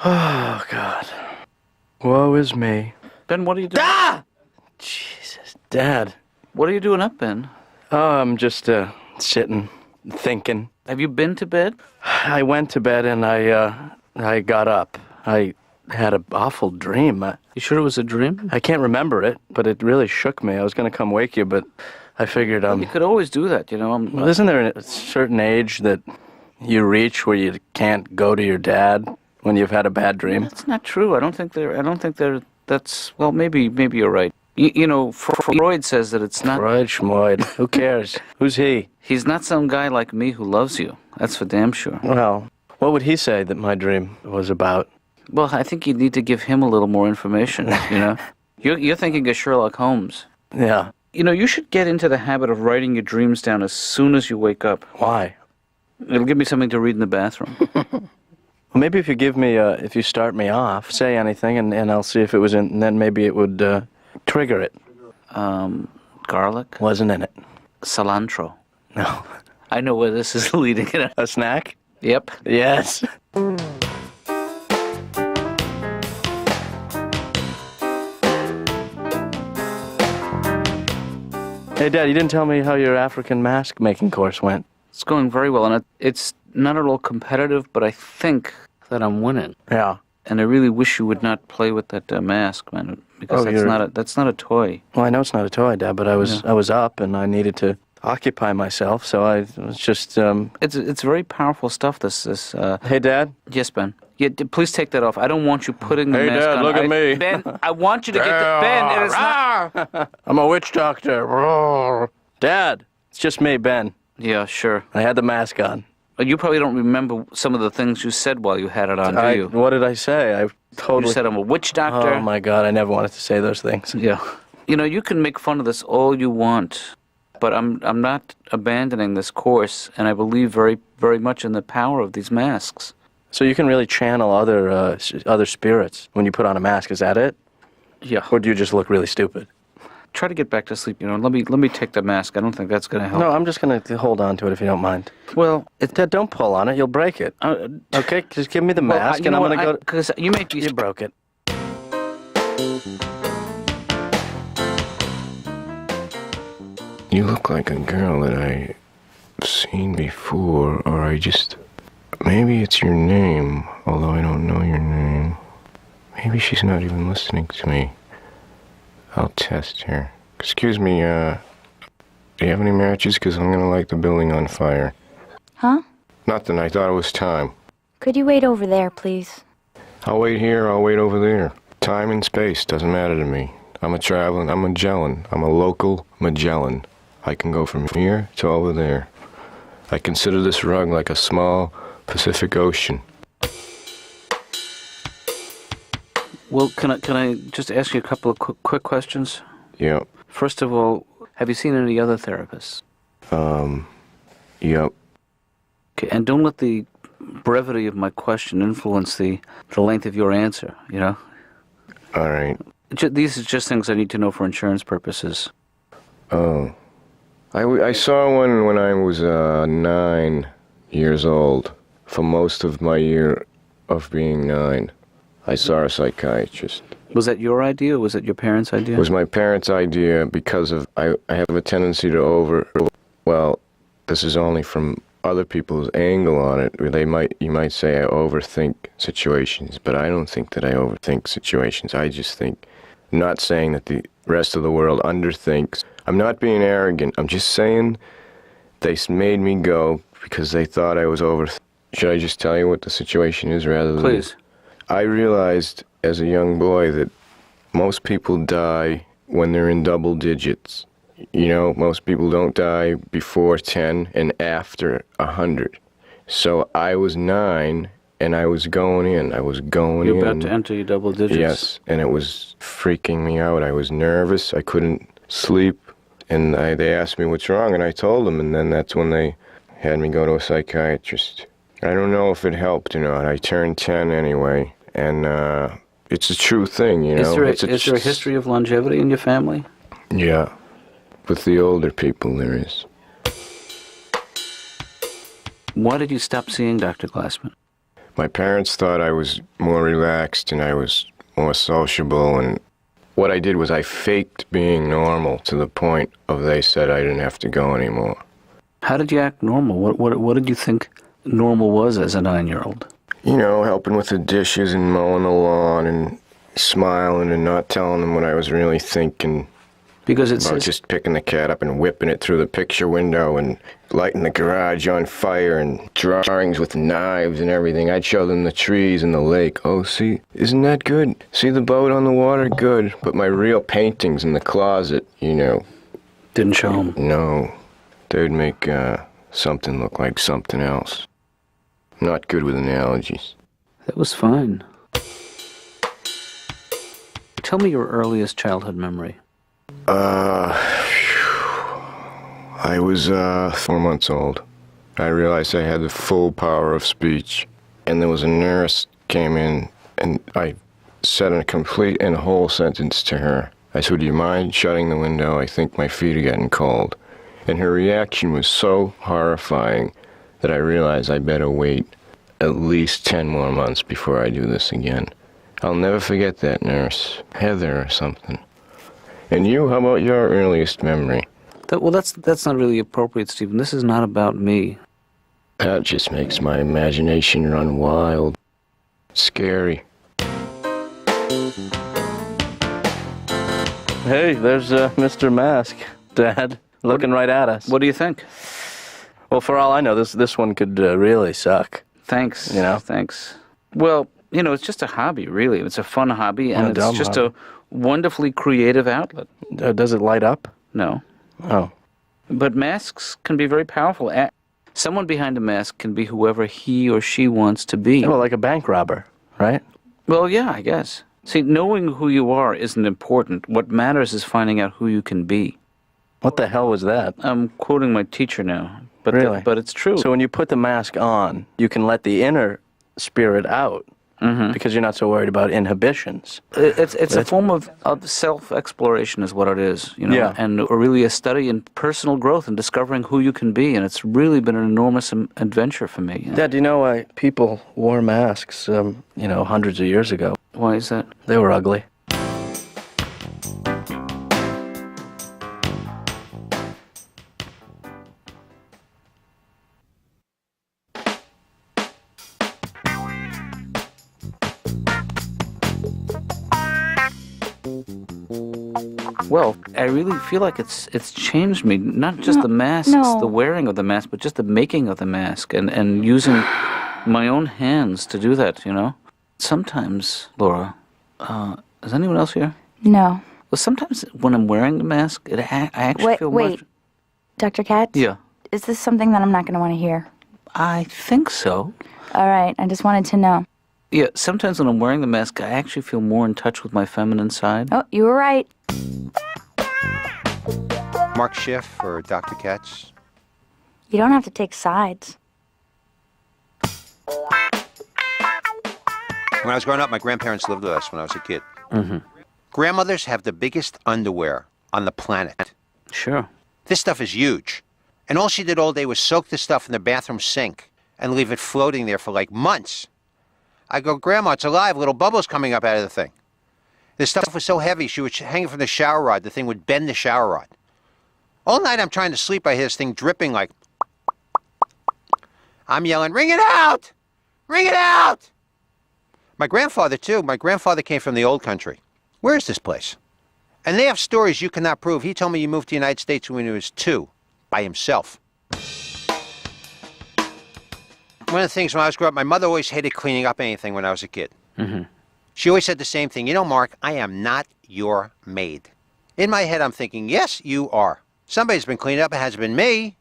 Oh, God. Woe is me. Ben, what are you doing? Ah! Jesus, Dad. What are you doing up, Ben? Oh, I'm just sitting, thinking. Have you been to bed? I went to bed and I got up. I had an awful dream. You sure it was a dream? I can't remember it, but it really shook me. I was going to come wake you, but I figured... You could always do that, you know. Well, isn't there a certain age that you reach where you can't go to your dad when you've had a bad dream? That's not true. I don't think that's... Well, maybe you're right. You know, Freud says that it's not... Freud, Schmoid. Who cares? Who's he? He's not some guy like me who loves you. That's for damn sure. Well, what would he say that my dream was about? Well, I think you need to give him a little more information, you know? You're thinking of Sherlock Holmes. Yeah. You know, you should get into the habit of writing your dreams down as soon as you wake up. Why? It'll give me something to read in the bathroom. Well, maybe if you give me, if you start me off, say anything, and I'll see if it was in, and then maybe it would trigger it. Garlic? Wasn't in it. Cilantro. No. I know where this is leading. A snack? Yep. Yes. Hey, Dad, you didn't tell me how your African mask making course went. It's going very well, and it's not at all competitive, but I think that I'm winning. Yeah. And I really wish you would not play with that mask, man, because that's not a toy. Well, I know it's not a toy, Dad, but I was up and I needed to occupy myself, so I was just... It's very powerful stuff. This. Hey, Dad. Yes, Ben. Yeah, please take that off. I don't want you putting the mask on. Hey, Dad, look at me. Ben, I want you to get the... Ben, it is not... I'm a witch doctor. Dad, it's just me, Ben. Yeah, sure. I had the mask on. You probably don't remember some of the things you said while you had it on, do you? What did I say? I totally... You said I'm a witch doctor. Oh, my God, I never wanted to say those things. Yeah. You know, you can make fun of this all you want, but I'm not abandoning this course, and I believe very, very much in the power of these masks. So you can really channel other spirits when you put on a mask, is that it? Yeah. Or do you just look really stupid? Try to get back to sleep, you know. Let me take the mask. I don't think that's going to help. No, I'm just going to hold on to it if you don't mind. Well... Dad, don't pull on it. You'll break it. Okay, just give me the mask and I'm going to go... Because you may be... You broke it. You look like a girl that I've seen before, or I just... Maybe it's your name, although I don't know your name. Maybe she's not even listening to me. I'll test her. Excuse me, do you have any matches? Because I'm gonna light the building on fire. Huh? Nothing, I thought it was time. Could you wait over there, please? I'll wait here, I'll wait over there. Time and space doesn't matter to me. I'm a Magellan. I'm a local Magellan. I can go from here to over there. I consider this rug like a small Pacific Ocean. Well, can I just ask you a couple of quick questions? Yep. First of all, have you seen any other therapists? Yep. Okay, and don't let the brevity of my question influence the length of your answer, you know? All right. These are just things I need to know for insurance purposes. Oh. I saw one when I was 9 years old. For most of my year of being 9, I saw a psychiatrist. Was that your idea, or was it your parents' idea? It was my parents' idea because of I have a tendency to well, this is only from other people's angle on it. You might say I overthink situations, but I don't think that I overthink situations. I just think, I'm not saying that the rest of the world underthinks. I'm not being arrogant. I'm just saying they made me go because they thought I was overthinking. Should I just tell you what the situation is rather than... Please. I realized as a young boy that most people die when they're in double digits. You know, most people don't die before 10 and after 100. So I was 9 and I was going in. You're about to enter your double digits. Yes, and it was freaking me out. I was nervous. I couldn't sleep. And they asked me what's wrong, and I told them, and then that's when they had me go to a psychiatrist. I don't know if it helped or not. I turned 10 anyway, and it's a true thing, you know. Is there a history of longevity in your family? Yeah, with the older people there is. Why did you stop seeing Dr. Glassman? My parents thought I was more relaxed and I was more sociable, and what I did was I faked being normal to the point of they said I didn't have to go anymore. How did you act normal? What did you think normal was as a 9-year-old? You know, helping with the dishes and mowing the lawn and smiling and not telling them what I was really thinking. Because it About says just picking the cat up and whipping it through the picture window and lighting the garage on fire and drawings with knives and everything. I'd show them the trees and the lake. Oh, see, isn't that good? See the boat on the water? Good. But my real paintings in the closet, you know. didn't show them. No. They'd make something look like something else. Not good with analogies. That was fine. Tell me your earliest childhood memory. I was 4 months old. I realized I had the full power of speech. And there was a nurse came in, and I said a complete and whole sentence to her. I said, "Would you mind shutting the window? I think my feet are getting cold." And her reaction was so horrifying that I realized I better wait at least 10 more months before I do this again. I'll never forget that nurse. Heather or something. And you, how about your earliest memory? That's not really appropriate, Stephen. This is not about me. That just makes my imagination run wild. Scary. Hey, there's Mr. Mask, Dad, looking right at us. What do you think? Well, for all I know, this one could really suck. Thanks. You know? Thanks. Well, you know, it's just a hobby, really. It's a fun hobby, and A it's dumb just hobby. a wonderfully creative outlet. Does it light up? No. Oh. But masks can be very powerful. Someone behind a mask can be whoever he or she wants to be. Well, like a bank robber, right? Well, yeah, I guess. See, knowing who you are isn't important. What matters is finding out who you can be. What the hell was that? I'm quoting my teacher now, but Really? but it's true. So when you put the mask on, you can let the inner spirit out because you're not so worried about inhibitions. It's a form of self-exploration is what it is, you know, Yeah. and really a study in personal growth and discovering who you can be, and it's really been an enormous adventure for me. Dad, do you know why people wore masks, hundreds of years ago? Why is that? They were ugly. Well, I really feel like it's changed me. Not just the masks, no. the wearing of the mask, but just the making of the mask and using my own hands to do that, you know? Sometimes, Laura, is anyone else here? No. Well, sometimes when I'm wearing the mask, I actually feel Wait. much... Dr. Katz? Yeah, Is this something that I'm not going to want to hear? I think so. All right, I just wanted to know. Yeah, sometimes when I'm wearing the mask, I actually feel more in touch with my feminine side. Oh, you were right. Mark Schiff or Dr. Katz? You don't have to take sides. When I was growing up, my grandparents lived with us when I was a kid. Mm-hmm. Grandmothers have the biggest underwear on the planet. Sure. This stuff is huge. And all she did all day was soak the stuff in the bathroom sink and leave it floating there for like months. I go, "Grandma, it's alive. Little bubbles coming up out of the thing." The stuff was so heavy, she would hang it from the shower rod. The thing would bend the shower rod. All night I'm trying to sleep. I hear this thing dripping like... I'm yelling, "Wring it out! Wring it out!" My grandfather, too. My grandfather came from the old country. Where is this place? And they have stories you cannot prove. He told me he moved to the United States when he was 2, by himself. One of the things when I was growing up, my mother always hated cleaning up anything when I was a kid. Mm-hmm. She always said the same thing. "You know, Mark, I am not your maid." In my head, I'm thinking, yes, you are. Somebody's been cleaning up. It hasn't been me.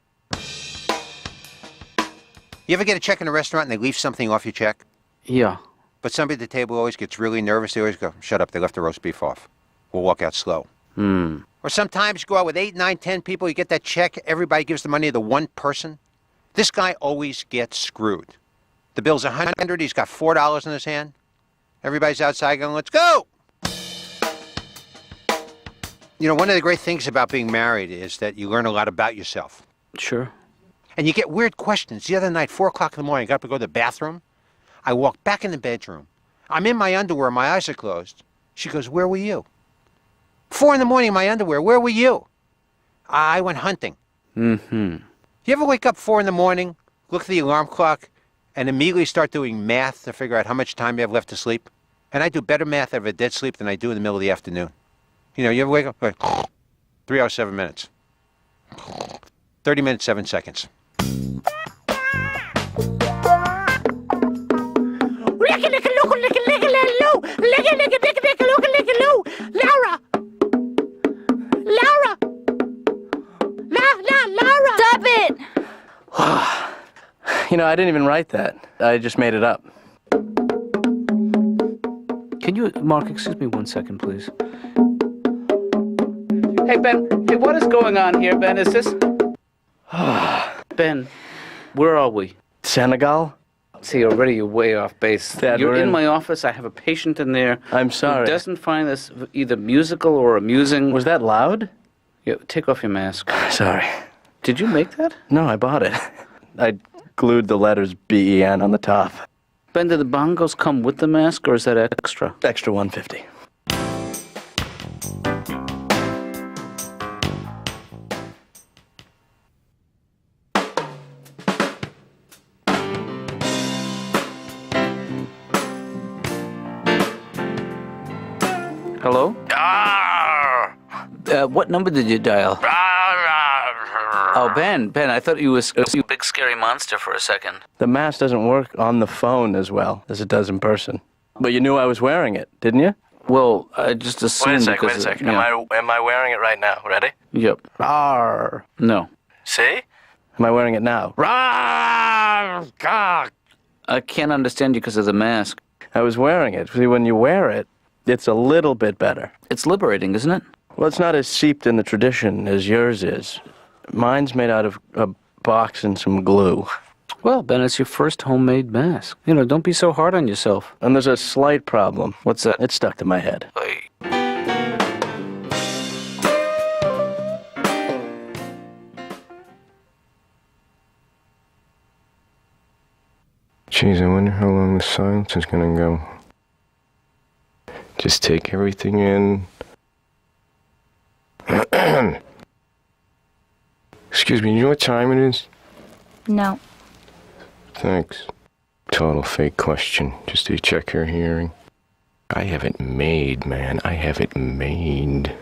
You ever get a check in a restaurant and they leave something off your check? Yeah. But somebody at the table always gets really nervous. They always go, "Shut up, they left the roast beef off. We'll walk out slow." Or sometimes you go out with 8, 9, 10 people, you get that check, everybody gives the money to the one person. This guy always gets screwed. The bill's $100, he's got $4 in his hand. Everybody's outside going, "Let's go!" You know, one of the great things about being married is that you learn a lot about yourself. Sure. And you get weird questions. The other night, 4 o'clock in the morning, I got up to go to the bathroom. I walk back in the bedroom. I'm in my underwear, my eyes are closed. She goes, where were you? 4 in the morning in my underwear, where were you? I went hunting. Mm-hmm. You ever wake up 4 in the morning, look at the alarm clock, and immediately start doing math to figure out how much time you have left to sleep? And I do better math out of a dead sleep than I do in the middle of the afternoon. You know, you ever wake up, like, 3 hours, 7 minutes. 30 minutes, 7 seconds. Laura! Laura! Laura! Stop it! You know, I didn't even write that. I just made it up. Can you, Mark, excuse me 1 second, please? Hey, Ben. Hey, what is going on here, Ben? Is this... Ben, where are we? Senegal? See, already you're way off base. Dad, You're we're in in- my office. I have a patient in there. I'm sorry. Who doesn't find this either musical or amusing. Was that loud? Yeah, take off your mask. Sorry. Did you make that? No, I bought it. I glued the letters B-E-N on the top. Ben, did the bongos come with the mask, or is that extra? Extra 150. Hello? What number did you dial? Oh, Ben, I thought you was a big scary monster for a second. The mask doesn't work on the phone as well as it does in person. But you knew I was wearing it, didn't you? Well, I just assumed Wait a because... second. Yeah. Am I wearing it right now? Ready? Yep. Rawr. No. See? Am I wearing it now? I can't understand you because of the mask. I was wearing it. See, when you wear it, it's a little bit better. It's liberating, isn't it? Well, it's not as seeped in the tradition as yours is. Mine's made out of a box and some glue. Well, Ben, it's your first homemade mask. You know, don't be so hard on yourself. And there's a slight problem. What's that? It's stuck to my head. Jeez, I wonder how long the silence is gonna go. Just take everything in. Excuse me, you know what time it is? No. Thanks. Total fake question, just to check your hearing. I have it made, man. I have it made.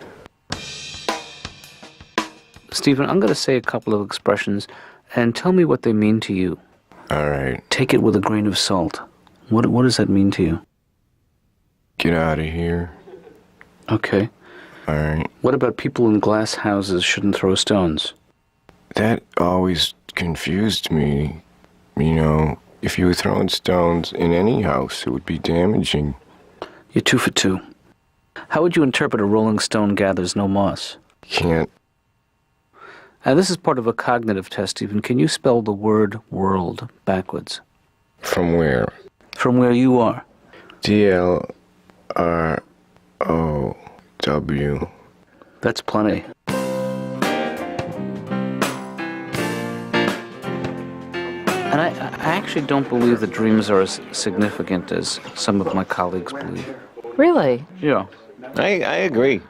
Stephen, I'm going to say a couple of expressions and tell me what they mean to you. All right, Take it with a grain of salt. What does that mean to you? get out of here. Okay. All right. What about people in glass houses shouldn't throw stones? That always confused me. You know, if you were throwing stones in any house, it would be damaging. You're 2 for 2. How would you interpret a rolling stone gathers no moss? Can't. Now, this is part of a cognitive test, Stephen. Can you spell the word world backwards? From where? From where you are. D-L-R-O-W. That's plenty. And I actually don't believe that dreams are as significant as some of my colleagues believe. Really? Yeah. I agree.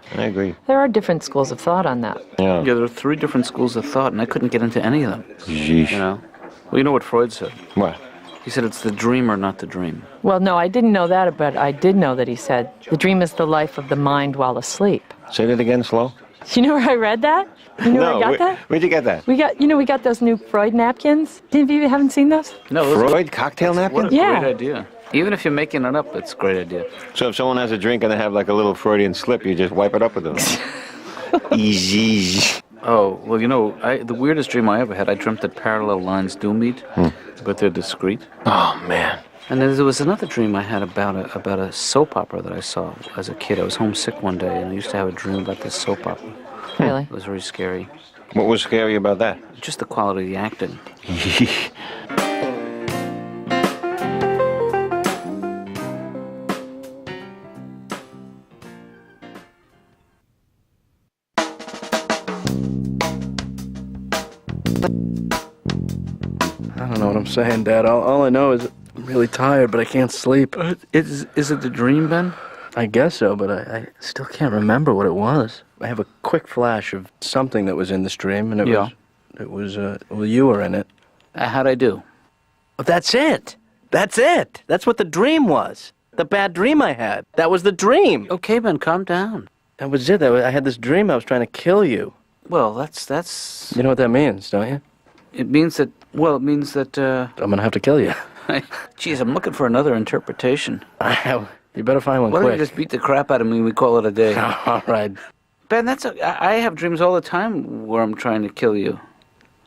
There are different schools of thought on that. Yeah. Yeah, there are 3 different schools of thought, and I couldn't get into any of them. Yeesh. You know? Well, you know what Freud said? What? He said it's the dreamer, not the dream. Well, no, I didn't know that, but I did know that he said, the dream is the life of the mind while asleep. Say that again slow. You know where I read that? You know where I got that? Where'd you get that? We got those new Freud napkins. Didn't you haven't seen those? No, those- Freud cocktail What napkin? a Yeah. great idea. Even if you're making it up, it's a great idea. So if someone has a drink and they have like a little Freudian slip, you just wipe it up with them. Easy. Oh, well, you know, the weirdest dream I ever had, I dreamt that parallel lines do meet, but they're discrete. Oh man. And then there was another dream I had about a soap opera that I saw as a kid. I was homesick one day, and I used to have a dream about this soap opera. Really? It was very scary. What was scary about that? Just the quality of the acting. I don't know what I'm saying, Dad. All I know is really tired, but I can't sleep. Is it the dream, Ben? I guess so, but I still can't remember what it was. I have a quick flash of something that was in this dream, and it was well, you were in it. How'd I do? Oh, that's it. That's it. That's what the dream was. The bad dream I had. That was the dream. Okay, Ben, calm down. That was it. I had this dream I was trying to kill you. Well, that's... You know what that means, don't you? It means that... Well, it means that, I'm going to have to kill you. Geez, I'm looking for another interpretation. You better find one Why don't quick. you just beat the crap out of me and we call it a day? All right. Ben, I have dreams all the time where I'm trying to kill you.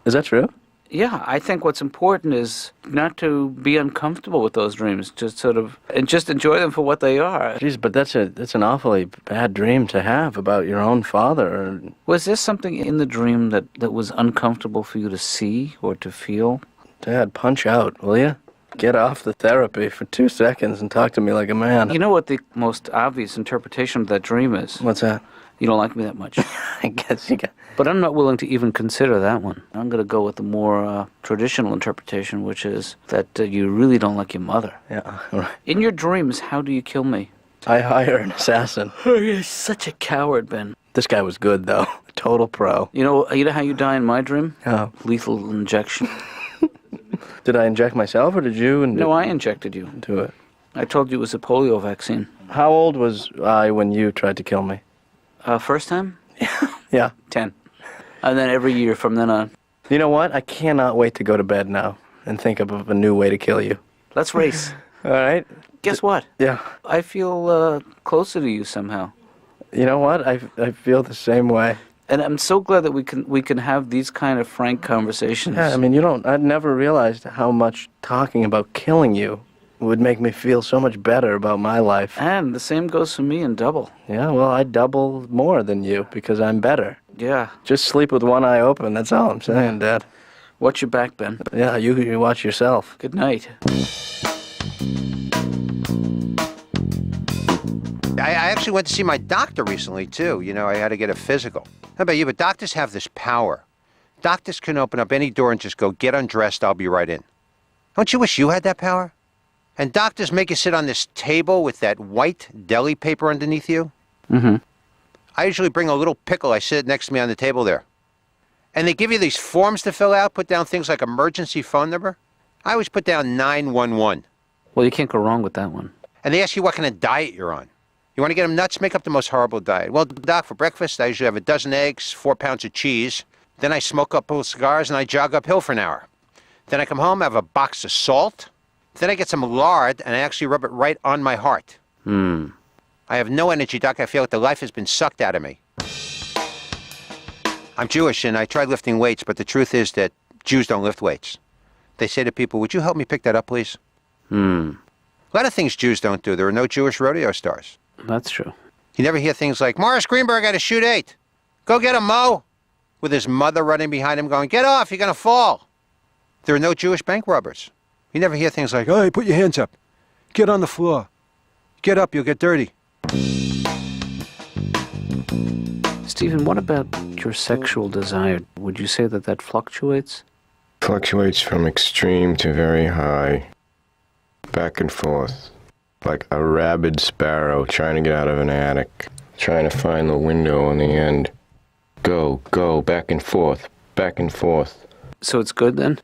Is that true? Yeah, I think what's important is not to be uncomfortable with those dreams, just sort of, and just enjoy them for what they are. Jeez, but that's an awfully bad dream to have about your own father. Was there something in the dream that was uncomfortable for you to see or to feel? Dad, punch out, will you? Get off the therapy for 2 seconds and talk to me like a man. You know what the most obvious interpretation of that dream is? What's that? You don't like me that much. I guess you got... But I'm not willing to even consider that one. I'm going to go with the more traditional interpretation, which is that you really don't like your mother. Yeah, right. In your dreams, how do you kill me? I hire an assassin. Oh, you're such a coward, Ben. This guy was good, though. Total pro. You know how you die in my dream? How? Lethal injection. Did I inject myself, or did you? No, I injected you. Do it. I told you it was a polio vaccine. How old was I when you tried to kill me? First time? Yeah. 10. And then every year from then on. You know what? I cannot wait to go to bed now and think of a new way to kill you. Let's race. All right? Guess what? Yeah. I feel closer to you somehow. You know what? I feel the same way. And I'm so glad that we can have these kind of frank conversations. Yeah, I mean, I'd never realized how much talking about killing you would make me feel so much better about my life. And the same goes for me in double. Yeah, well, I double more than you because I'm better. Yeah. Just sleep with one eye open, that's all I'm saying, Dad. Watch your back, Ben. Yeah, you watch yourself. Good night. I actually went to see my doctor recently, too. You know, I had to get a physical. How about you? But doctors have this power. Doctors can open up any door and just go, get undressed, I'll be right in. Don't you wish you had that power? And doctors make you sit on this table with that white deli paper underneath you. Mm-hmm. I usually bring a little pickle. I sit next to me on the table there. And they give you these forms to fill out, put down things like emergency phone number. I always put down 911. Well, you can't go wrong with that one. And they ask you what kind of diet you're on. You want to get them nuts? Make up the most horrible diet. Well, Doc, for breakfast, I usually have a dozen eggs, 4 pounds of cheese. Then I smoke up full cigars and I jog uphill for an hour. Then I come home, I have a box of salt. Then I get some lard and I actually rub it right on my heart. I have no energy, Doc. I feel like the life has been sucked out of me. I'm Jewish and I tried lifting weights, but the truth is that Jews don't lift weights. They say to people, would you help me pick that up, please? A lot of things Jews don't do. There are no Jewish rodeo stars. That's true. You never hear things like, Morris Greenberg had to shoot 8. Go get him, Mo. With his mother running behind him going, get off, you're going to fall. There are no Jewish bank robbers. You never hear things like, hey, put your hands up. Get on the floor. Get up, you'll get dirty. Stephen, what about your sexual desire? Would you say that fluctuates? Fluctuates from extreme to very high, back and forth, like a rabid sparrow trying to get out of an attic, trying to find the window on the end. Go, back and forth, back and forth. So it's good then?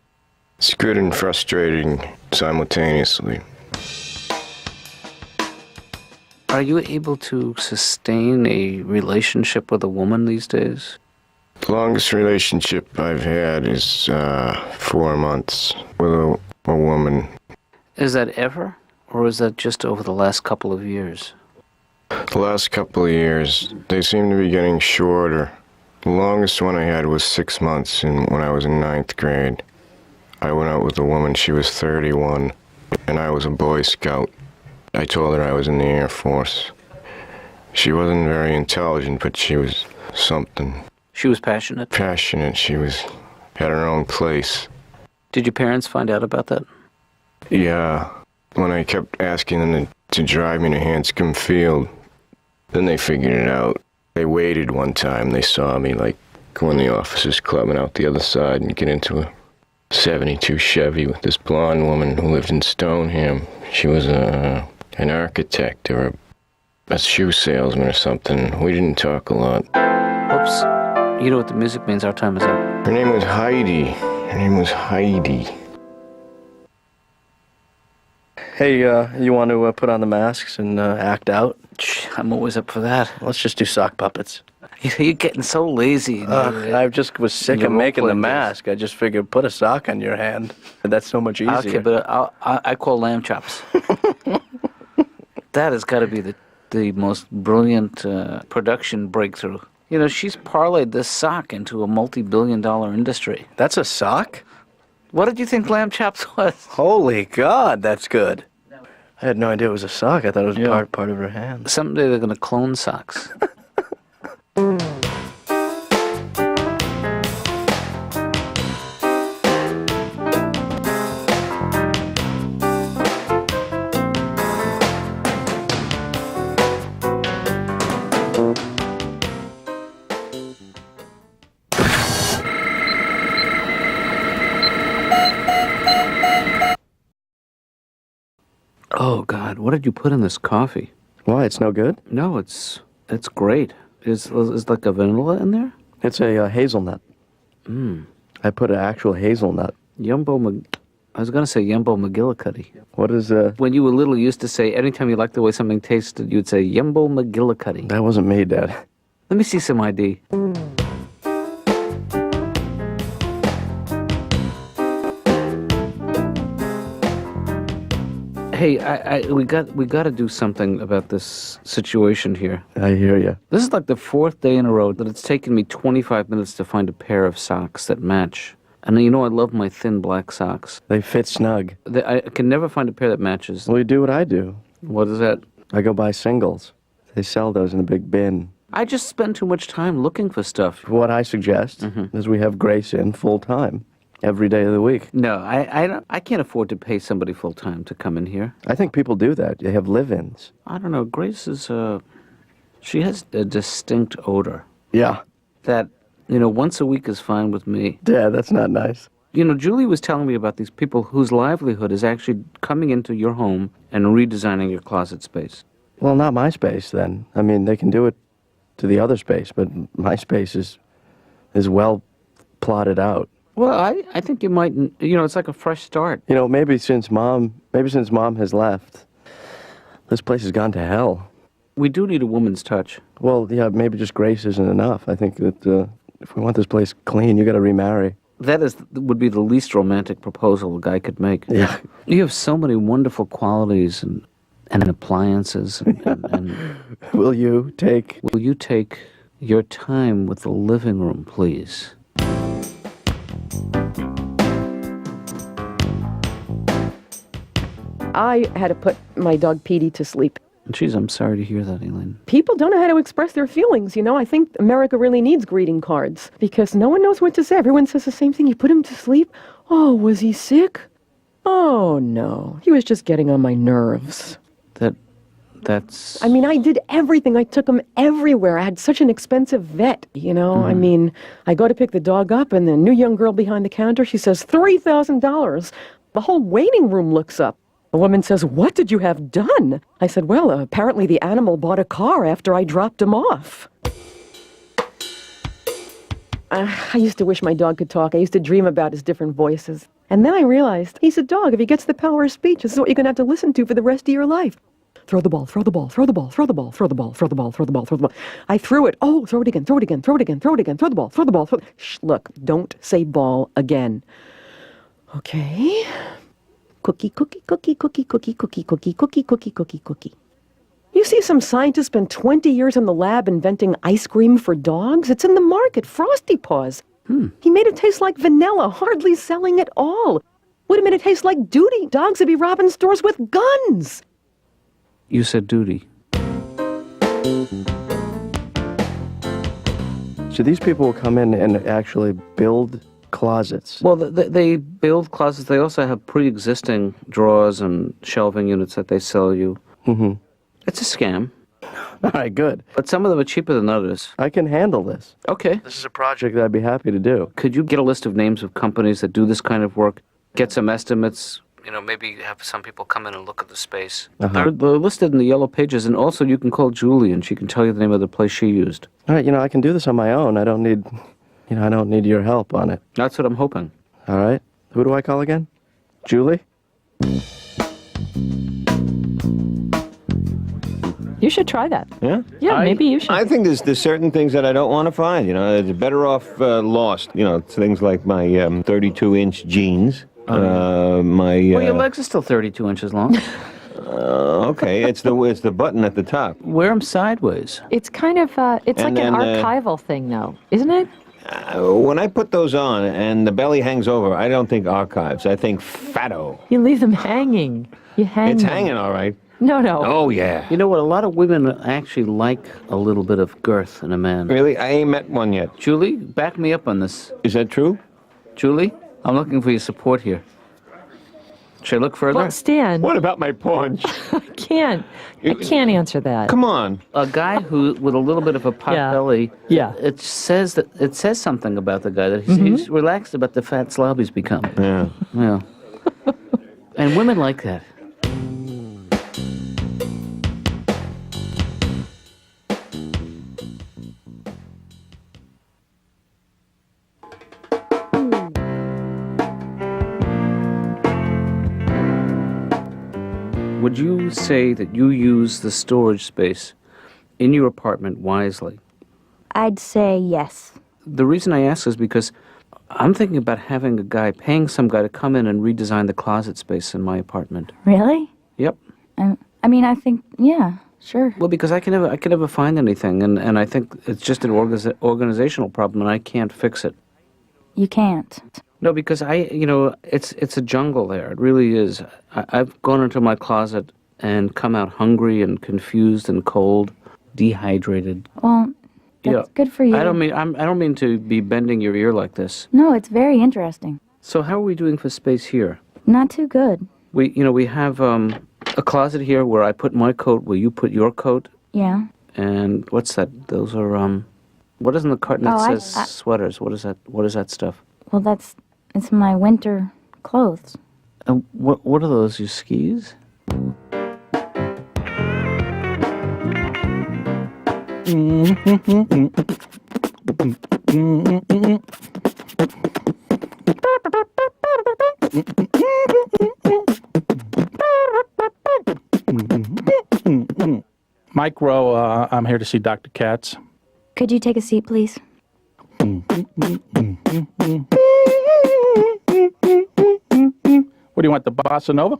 It's good and frustrating simultaneously. Are you able to sustain a relationship with a woman these days? The longest relationship I've had is 4 months with a woman. Is that ever? Or is that just over the last couple of years? The last couple of years, they seem to be getting shorter. The longest one I had was 6 months when I was in 9th grade. I went out with a woman, she was 31, and I was a Boy Scout. I told her I was in the Air Force. She wasn't very intelligent, but she was something. She was passionate? Passionate, she had her own place. Did your parents find out about that? Yeah, when I kept asking them to drive me to Hanscom Field, then they figured it out. They waited one time, they saw me like go in the officers' club and out the other side and get into '72 Chevy with this blonde woman who lived in Stoneham. She was an architect or a shoe salesman or something. We didn't talk a lot. Oops. You know what the music means. Our time is up. Her name was Heidi. Hey, you want to put on the masks and act out? I'm always up for that. Let's just do sock puppets. You're getting so lazy. I just was sick Your of making the role-playing mask. I just figured put a sock on your hand. That's so much easier. Okay, but I call lamb chops. That has got to be the most brilliant production breakthrough. You know, she's parlayed this sock into a multi-billion-dollar industry. That's a sock? What did you think lamb chops was? Holy God, that's good. I had no idea it was a sock. I thought it was part of her hand. Someday they're going to clone socks. Oh, God, what did you put in this coffee? Why, it's no good? No, it's great. Is like a vanilla in there? It's a hazelnut. I put an actual hazelnut. I was going to say Yumbo McGillicuddy. What is When you were little, you used to say, anytime you liked the way something tasted, you'd say Yumbo McGillicuddy. That wasn't me, Dad. Let me see some ID. Hey, we got to do something about this situation here. I hear you. This is like the fourth day in a row that it's taken me 25 minutes to find a pair of socks that match. And you know I love my thin black socks. They fit snug. I can never find a pair that matches. Well, you do what I do. What is that? I go buy singles. They sell those in a big bin. I just spend too much time looking for stuff. What I suggest is we have Grace in full time. Every day of the week. No, I can't afford to pay somebody full time to come in here. I think people do that. They have live-ins. I don't know. Grace is she has a distinct odor. Yeah. That, once a week is fine with me. Yeah, that's not nice. Julie was telling me about these people whose livelihood is actually coming into your home and redesigning your closet space. Well, not my space then. I mean, they can do it to the other space, but my space is well plotted out. Well, I think you might, it's like a fresh start. Maybe since Mom has left, this place has gone to hell. We do need a woman's touch. Well, yeah, maybe just Grace isn't enough. I think that if we want this place clean, you got to remarry. That would be the least romantic proposal a guy could make. Yeah. You have so many wonderful qualities and appliances. And Will you take your time with the living room, please? I had to put my dog Petey to sleep. Jeez, I'm sorry to hear that, Elaine. People don't know how to express their feelings, I think America really needs greeting cards because no one knows what to say. Everyone says the same thing. You put him to sleep? Oh, was he sick? Oh, no. He was just getting on my nerves. That's... I mean, I did everything. I took him everywhere. I had such an expensive vet, I mean, I go to pick the dog up and the new young girl behind the counter, she says, $3,000. The whole waiting room looks up. The woman says, what did you have done? I said, well, apparently the animal bought a car after I dropped him off. I used to wish my dog could talk. I used to dream about his different voices. And then I realized, he's a dog. If he gets the power of speech, this is what you're going to have to listen to for the rest of your life. Throw the ball, throw the ball, throw the ball, throw the ball, throw the ball, throw the ball, throw the ball, throw the ball. I threw it. Oh, throw it again, throw it again, throw it again, throw it again, throw the ball, throw the ball, throw... Shh, look, don't say ball again. Okay. Cookie, cookie, cookie, cookie, cookie, cookie, cookie, cookie, cookie, cookie, cookie. You see some scientist spend 20 years in the lab inventing ice cream for dogs? It's in the market, Frosty Paws. He made it taste like vanilla, hardly selling at all. Would have made it taste like duty. Dogs would be robbing stores with guns. You said duty. So these people will come in and actually build closets. Well, they build closets. They also have pre-existing drawers and shelving units that they sell you. Mm-hmm. It's a scam. All right, good. But some of them are cheaper than others. I can handle this. Okay. This is a project that I'd be happy to do. Could you get a list of names of companies that do this kind of work? Get some estimates. Maybe have some people come in and look at the space. They're listed in the yellow pages, and also you can call Julie, and she can tell you the name of the place she used. All right, I can do this on my own. I don't need, I don't need your help on it. That's what I'm hoping. All right. Who do I call again? Julie? You should try that. Yeah? Yeah, maybe you should. I think there's certain things that I don't want to find. It's better off lost. Things like my 32-inch jeans. Well, your legs are still 32 inches long. Okay, it's the button at the top. Wear them sideways. It's kind of, it's And like an then, archival thing, though, isn't it? When I put those on and the belly hangs over, I don't think archives. I think fatto. You leave them hanging. You hang It's them. hanging, all right. No. Oh, yeah. You know what? A lot of women actually like a little bit of girth in a man. Really? I ain't met one yet. Julie, back me up on this. Is that true? Julie, I'm looking for your support here. Should I look further? Well, Stan, What about my paunch? I can't answer that. Come on. A guy who with a little bit of a pot Yeah. belly. Yeah. It says something about the guy that he's relaxed about the fat slob he's become. Yeah. Yeah. And women like that. Would you say that you use the storage space in your apartment wisely? I'd say yes. The reason I ask is because I'm thinking about paying some guy to come in and redesign the closet space in my apartment. Really? Yep. I think, yeah, sure. Well, because I can never find anything, and I think it's just an organizational problem, and I can't fix it. You can't. No, because it's a jungle there. It really is. I've gone into my closet and come out hungry and confused and cold, dehydrated. Well, that's good for you. I don't mean to be bending your ear like this. No, it's very interesting. So how are we doing for space here? Not too good. We have a closet here where I put my coat, where you put your coat. Yeah. And what's that? Those are what is in the carton that Oh, says sweaters? What is that? What is that stuff? Well, it's my winter clothes. What are those? Your skis? Mike Rowe, I'm here to see Dr. Katz. Could you take a seat, please? What do you want, the bossa nova?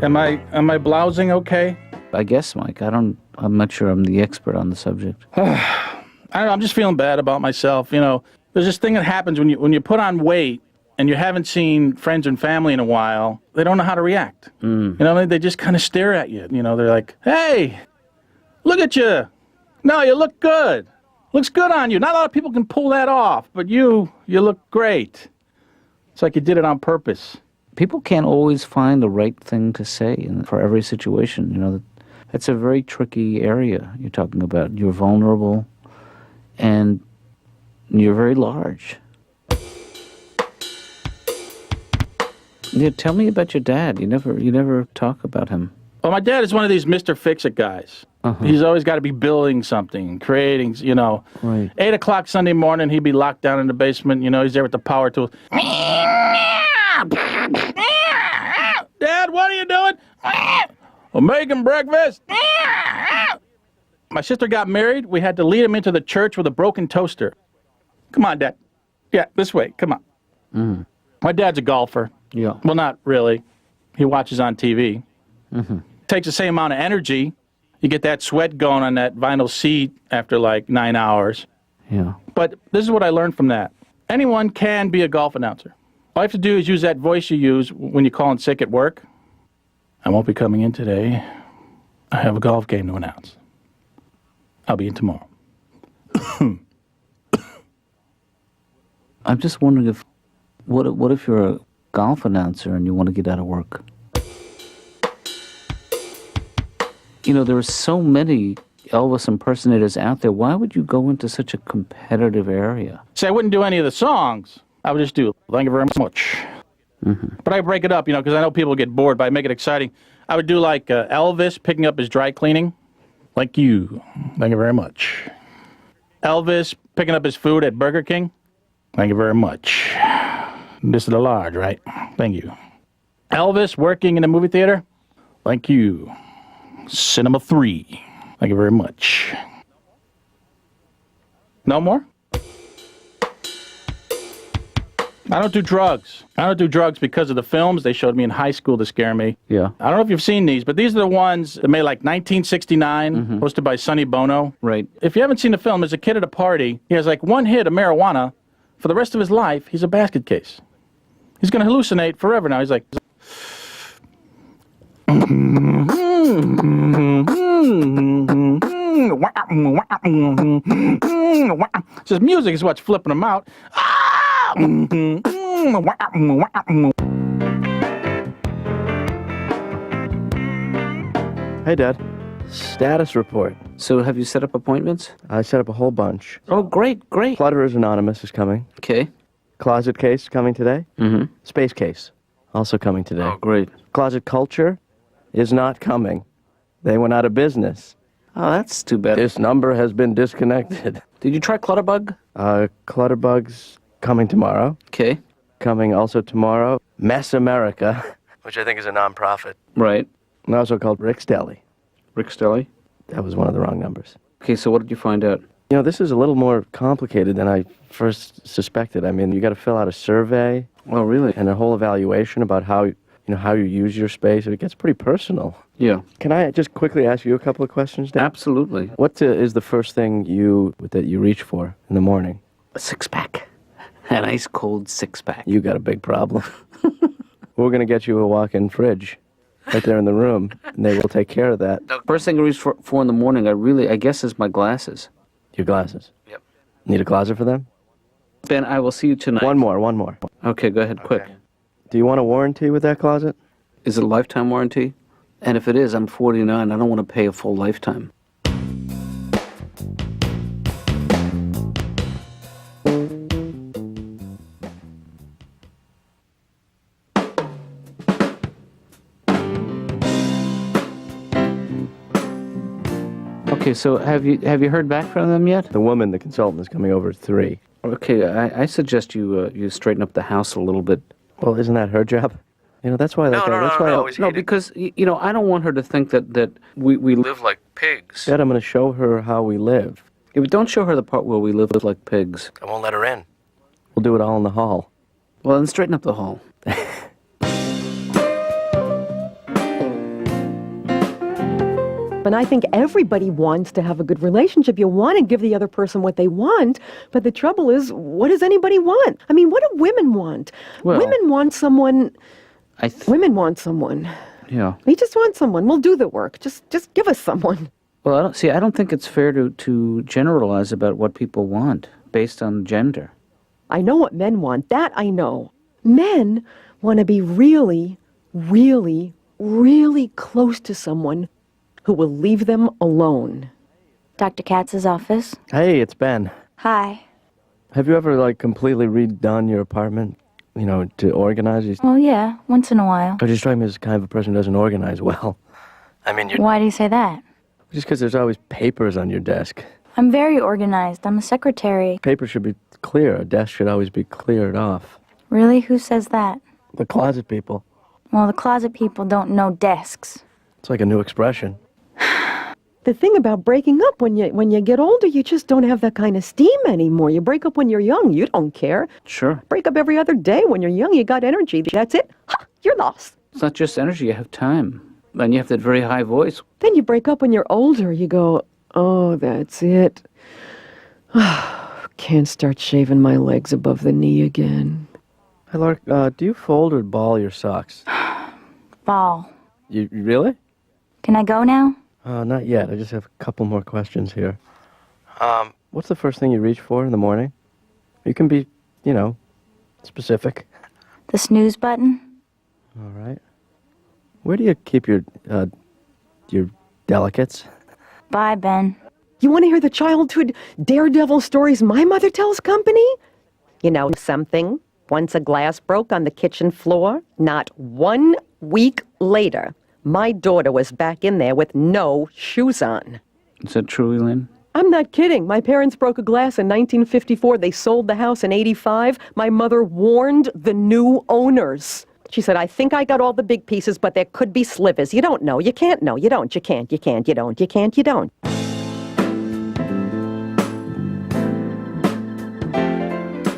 Am I blousing okay? I guess, Mike. I'm not sure I'm the expert on the subject. I don't know, I'm just feeling bad about myself. There's this thing that happens when you put on weight and you haven't seen friends and family in a while. They don't know how to react. They just kind of stare at you. They're like, "Hey, look at you. No, you look good. Looks good on you." Not a lot of people can pull that off, but you look great. It's like you did it on purpose. People can't always find the right thing to say for every situation. That's a very tricky area you're talking about. You're vulnerable, and you're very large. Yeah, tell me about your dad. You never talk about him. Well, my dad is one of these Mr. Fix-It guys. He's always got to be building something, creating, Right. 8 o'clock Sunday morning, he'd be locked down in the basement. He's there with the power tool. Dad, what are you doing? I'm making breakfast. My sister got married. We had to lead him into the church with a broken toaster. Come on, Dad. Yeah, this way. Come on. My dad's a golfer. Yeah. Well, not really. He watches on TV. Takes the same amount of energy. You get that sweat going on that vinyl seat after like 9 hours. Yeah. But this is what I learned from that. Anyone can be a golf announcer. All you have to do is use that voice you use when you call in sick at work. I won't be coming in today. I have a golf game to announce. I'll be in tomorrow. I'm just wondering what if you're a golf announcer and you want to get out of work? You know, there are so many Elvis impersonators out there. Why would you go into such a competitive area? See, I wouldn't do any of the songs. I would just do, thank you very much. But I break it up, because I know people get bored, but I make it exciting. I would do like Elvis picking up his dry cleaning. Thank you. Thank you very much. Elvis picking up his food at Burger King. Thank you very much. This is the large, right? Thank you. Elvis working in a movie theater. Thank you. Cinema 3. Thank you very much. No more? I don't do drugs. I don't do drugs because of the films they showed me in high school to scare me. Yeah. I don't know if you've seen these, but these are the ones that made like 1969, hosted by Sonny Bono. Right. If you haven't seen the film, there's a kid at a party. He has like one hit of marijuana. For the rest of his life, he's a basket case. He's going to hallucinate forever now. He's like... Just music is what's flipping him out. Hey, Dad. Status report. So have you set up appointments? I set up a whole bunch. Oh, great, great. Clutterers Anonymous is coming. Okay. Closet Case coming today. Mm-hmm. Space Case also coming today. Oh, great. Closet Culture is not coming. They went out of business. Oh, that's too bad. This number has been disconnected. Did you try Clutterbug? Clutterbug's coming tomorrow. Okay. Coming also tomorrow, Mess America, which I think is a nonprofit. Right. And also called Rick's Deli. Rick's Deli? That was one of the wrong numbers. Okay, so what did you find out? This is a little more complicated than I first suspected. I mean, you got to fill out a survey. Oh, really? And a whole evaluation about how you use your space. It gets pretty personal. Yeah. Can I just quickly ask you a couple of questions, Dan? Absolutely. What is the first thing that you reach for in the morning? A six-pack. An ice cold six-pack. You got a big problem. We're going to get you a walk-in fridge right there in the room, and they will take care of that. The first thing I reach for in the morning, I guess, is my glasses. Your glasses? Yep. Need a closet for them? Ben, I will see you tonight. One more. Okay, go ahead, quick. Do you want a warranty with that closet? Is it a lifetime warranty? And if it is, I'm 49. I don't want to pay a full lifetime. Okay, so have you heard back from them yet? The woman, the consultant, is coming over at 3. Okay, I suggest you straighten up the house a little bit. Well, isn't that her job? That's why. No, because I don't want her to think that we live like pigs. Dad, I'm going to show her how we live. Yeah, but don't show her the part where we live like pigs. I won't let her in. We'll do it all in the hall. Well, then straighten up the hall. And I think everybody wants to have a good relationship. You want to give the other person what they want, but the trouble is, what does anybody want? I mean, what do women want? Well, women want someone. Women want someone. Yeah. We just want someone. We'll do the work. Just give us someone. Well, I don't think it's fair to generalize about what people want based on gender. I know what men want. That I know. Men want to be really, really, really close to someone who will leave them alone. Dr. Katz's office. Hey, it's Ben. Hi. Have you ever, completely redone your apartment, to organize? Well, yeah, once in a while. But you strike me as the kind of a person who doesn't organize well. I mean, Why do you say that? Just because there's always papers on your desk. I'm very organized. I'm a secretary. Paper should be clear. A desk should always be cleared off. Really? Who says that? The closet people. Well, the closet people don't know desks. It's like a new expression. The thing about breaking up, when you get older, you just don't have that kind of steam anymore. You break up when you're young, you don't care. Sure. Break up every other day. When you're young, you got energy. That's it. Ha! You're lost. It's not just energy, you have time. And you have that very high voice. Then you break up when you're older. You go, oh, that's it. Can't start shaving my legs above the knee again. Hey, Lark, do you fold or ball your socks? Ball. You really? Can I go now? Not yet. I just have a couple more questions here. What's the first thing you reach for in the morning? You can be, Specific. The snooze button? All right. Where do you keep your delicates? Bye, Ben. You want to hear the childhood daredevil stories my mother tells company? You know something? Once a glass broke on the kitchen floor, not 1 week later, my daughter was back in there with no shoes on. Is that true, Elaine? I'm not kidding. My parents broke a glass in 1954. They sold the house in 85. My mother warned the new owners. She said, I think I got all the big pieces, but there could be slivers. You don't know. You can't know. You don't. You can't. You can't. You don't. You can't. You don't.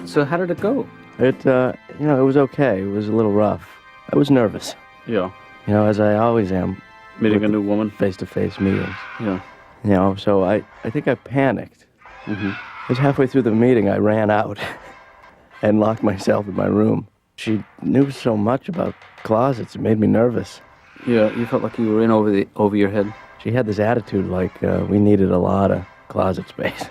So how did it go? It was okay. It was a little rough. I was nervous. Yeah. As I always am. Meeting a new woman? Face-to-face meetings. Yeah. So I think I panicked. Mm-hmm. It was halfway through the meeting, I ran out and locked myself in my room. She knew so much about closets, it made me nervous. Yeah, you felt like you were in over your head? She had this attitude like we needed a lot of closet space.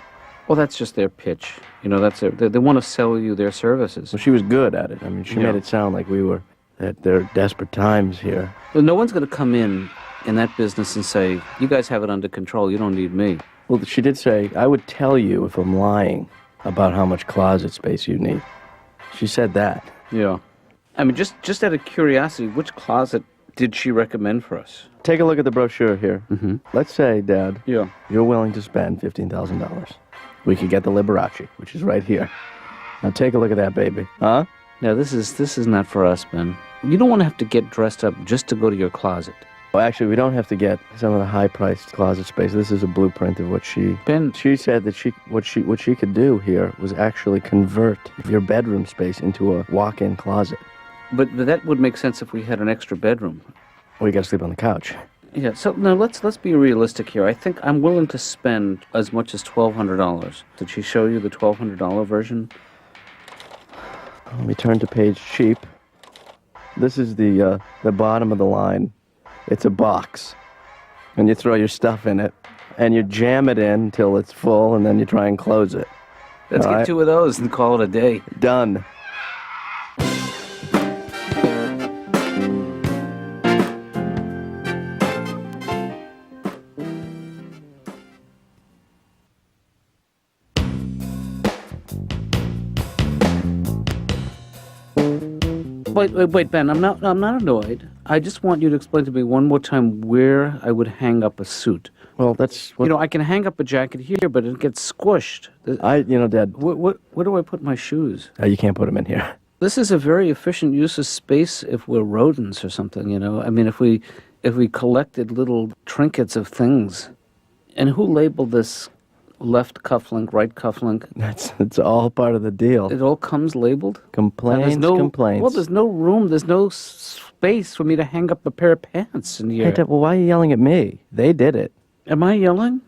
Well, that's just their pitch. That's they want to sell you their services. Well, she was good at it. I mean, she made it sound like that there are desperate times here. Well, no one's going to come in that business and say, you guys have it under control, you don't need me. Well, she did say, I would tell you if I'm lying about how much closet space you need. She said that. Yeah. I mean, just out of curiosity, which closet did she recommend for us? Take a look at the brochure here. Mm-hmm. Let's say, Dad, you're willing to spend $15,000. We could get the Liberace, which is right here. Now take a look at that baby. Huh? No, this is not for us, Ben. You don't want to have to get dressed up just to go to your closet. Well, actually, we don't have to get some of the high-priced closet space. This is a blueprint of what Ben, she said that what she could do here was actually convert your bedroom space into a walk-in closet. But that would make sense if we had an extra bedroom. Well, you got to sleep on the couch. Yeah. So now let's be realistic here. I think I'm willing to spend as much as $1,200. Did she show you the $1,200 version? Let me turn to page cheap. This is the bottom of the line. It's a box, and you throw your stuff in it, and you jam it in until it's full, and then you try and close it. Let's get 2 of those and call it a day. Done. Wait, Ben, I'm not annoyed. I just want you to explain to me one more time where I would hang up a suit. Well, that's what... I can hang up a jacket here, but it gets squished. Dad... Where do I put my shoes? You can't put them in here. This is a very efficient use of space if we're rodents or something, I mean, if we collected little trinkets of things. And who labeled this left cufflink, right cufflink? It's all part of the deal. It all comes labeled? Complaints. Well, there's no room, there's no space for me to hang up a pair of pants in here. Hey, Dad, well, why are you yelling at me? They did it. Am I yelling?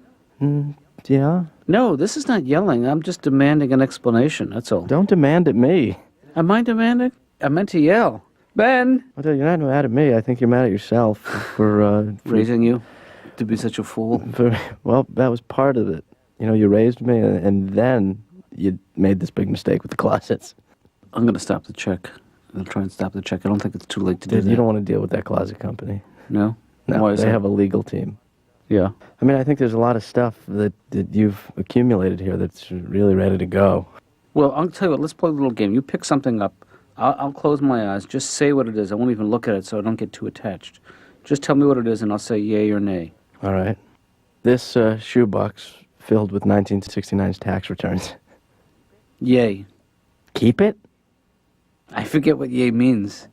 Yeah. No, this is not yelling. I'm just demanding an explanation, that's all. Don't demand at me. Am I demanding? I meant to yell. Ben! Well, Dad, you're not mad at me. I think you're mad at yourself for raising you to be such a fool. Well, that was part of it. You raised me, and then you made this big mistake with the closets. I'm going to stop the check. I'll try and stop the check. I don't think it's too late to do that. You don't want to deal with that closet company. No? No, Why is they that? have a legal team. Yeah. I mean, I think there's a lot of stuff that you've accumulated here that's really ready to go. Well, I'll tell you what, let's play a little game. You pick something up. I'll close my eyes. Just say what it is. I won't even look at it so I don't get too attached. Just tell me what it is and I'll say yay or nay. All right. This shoebox filled with 1969's tax returns. Yay. Keep it? I forget what yay means.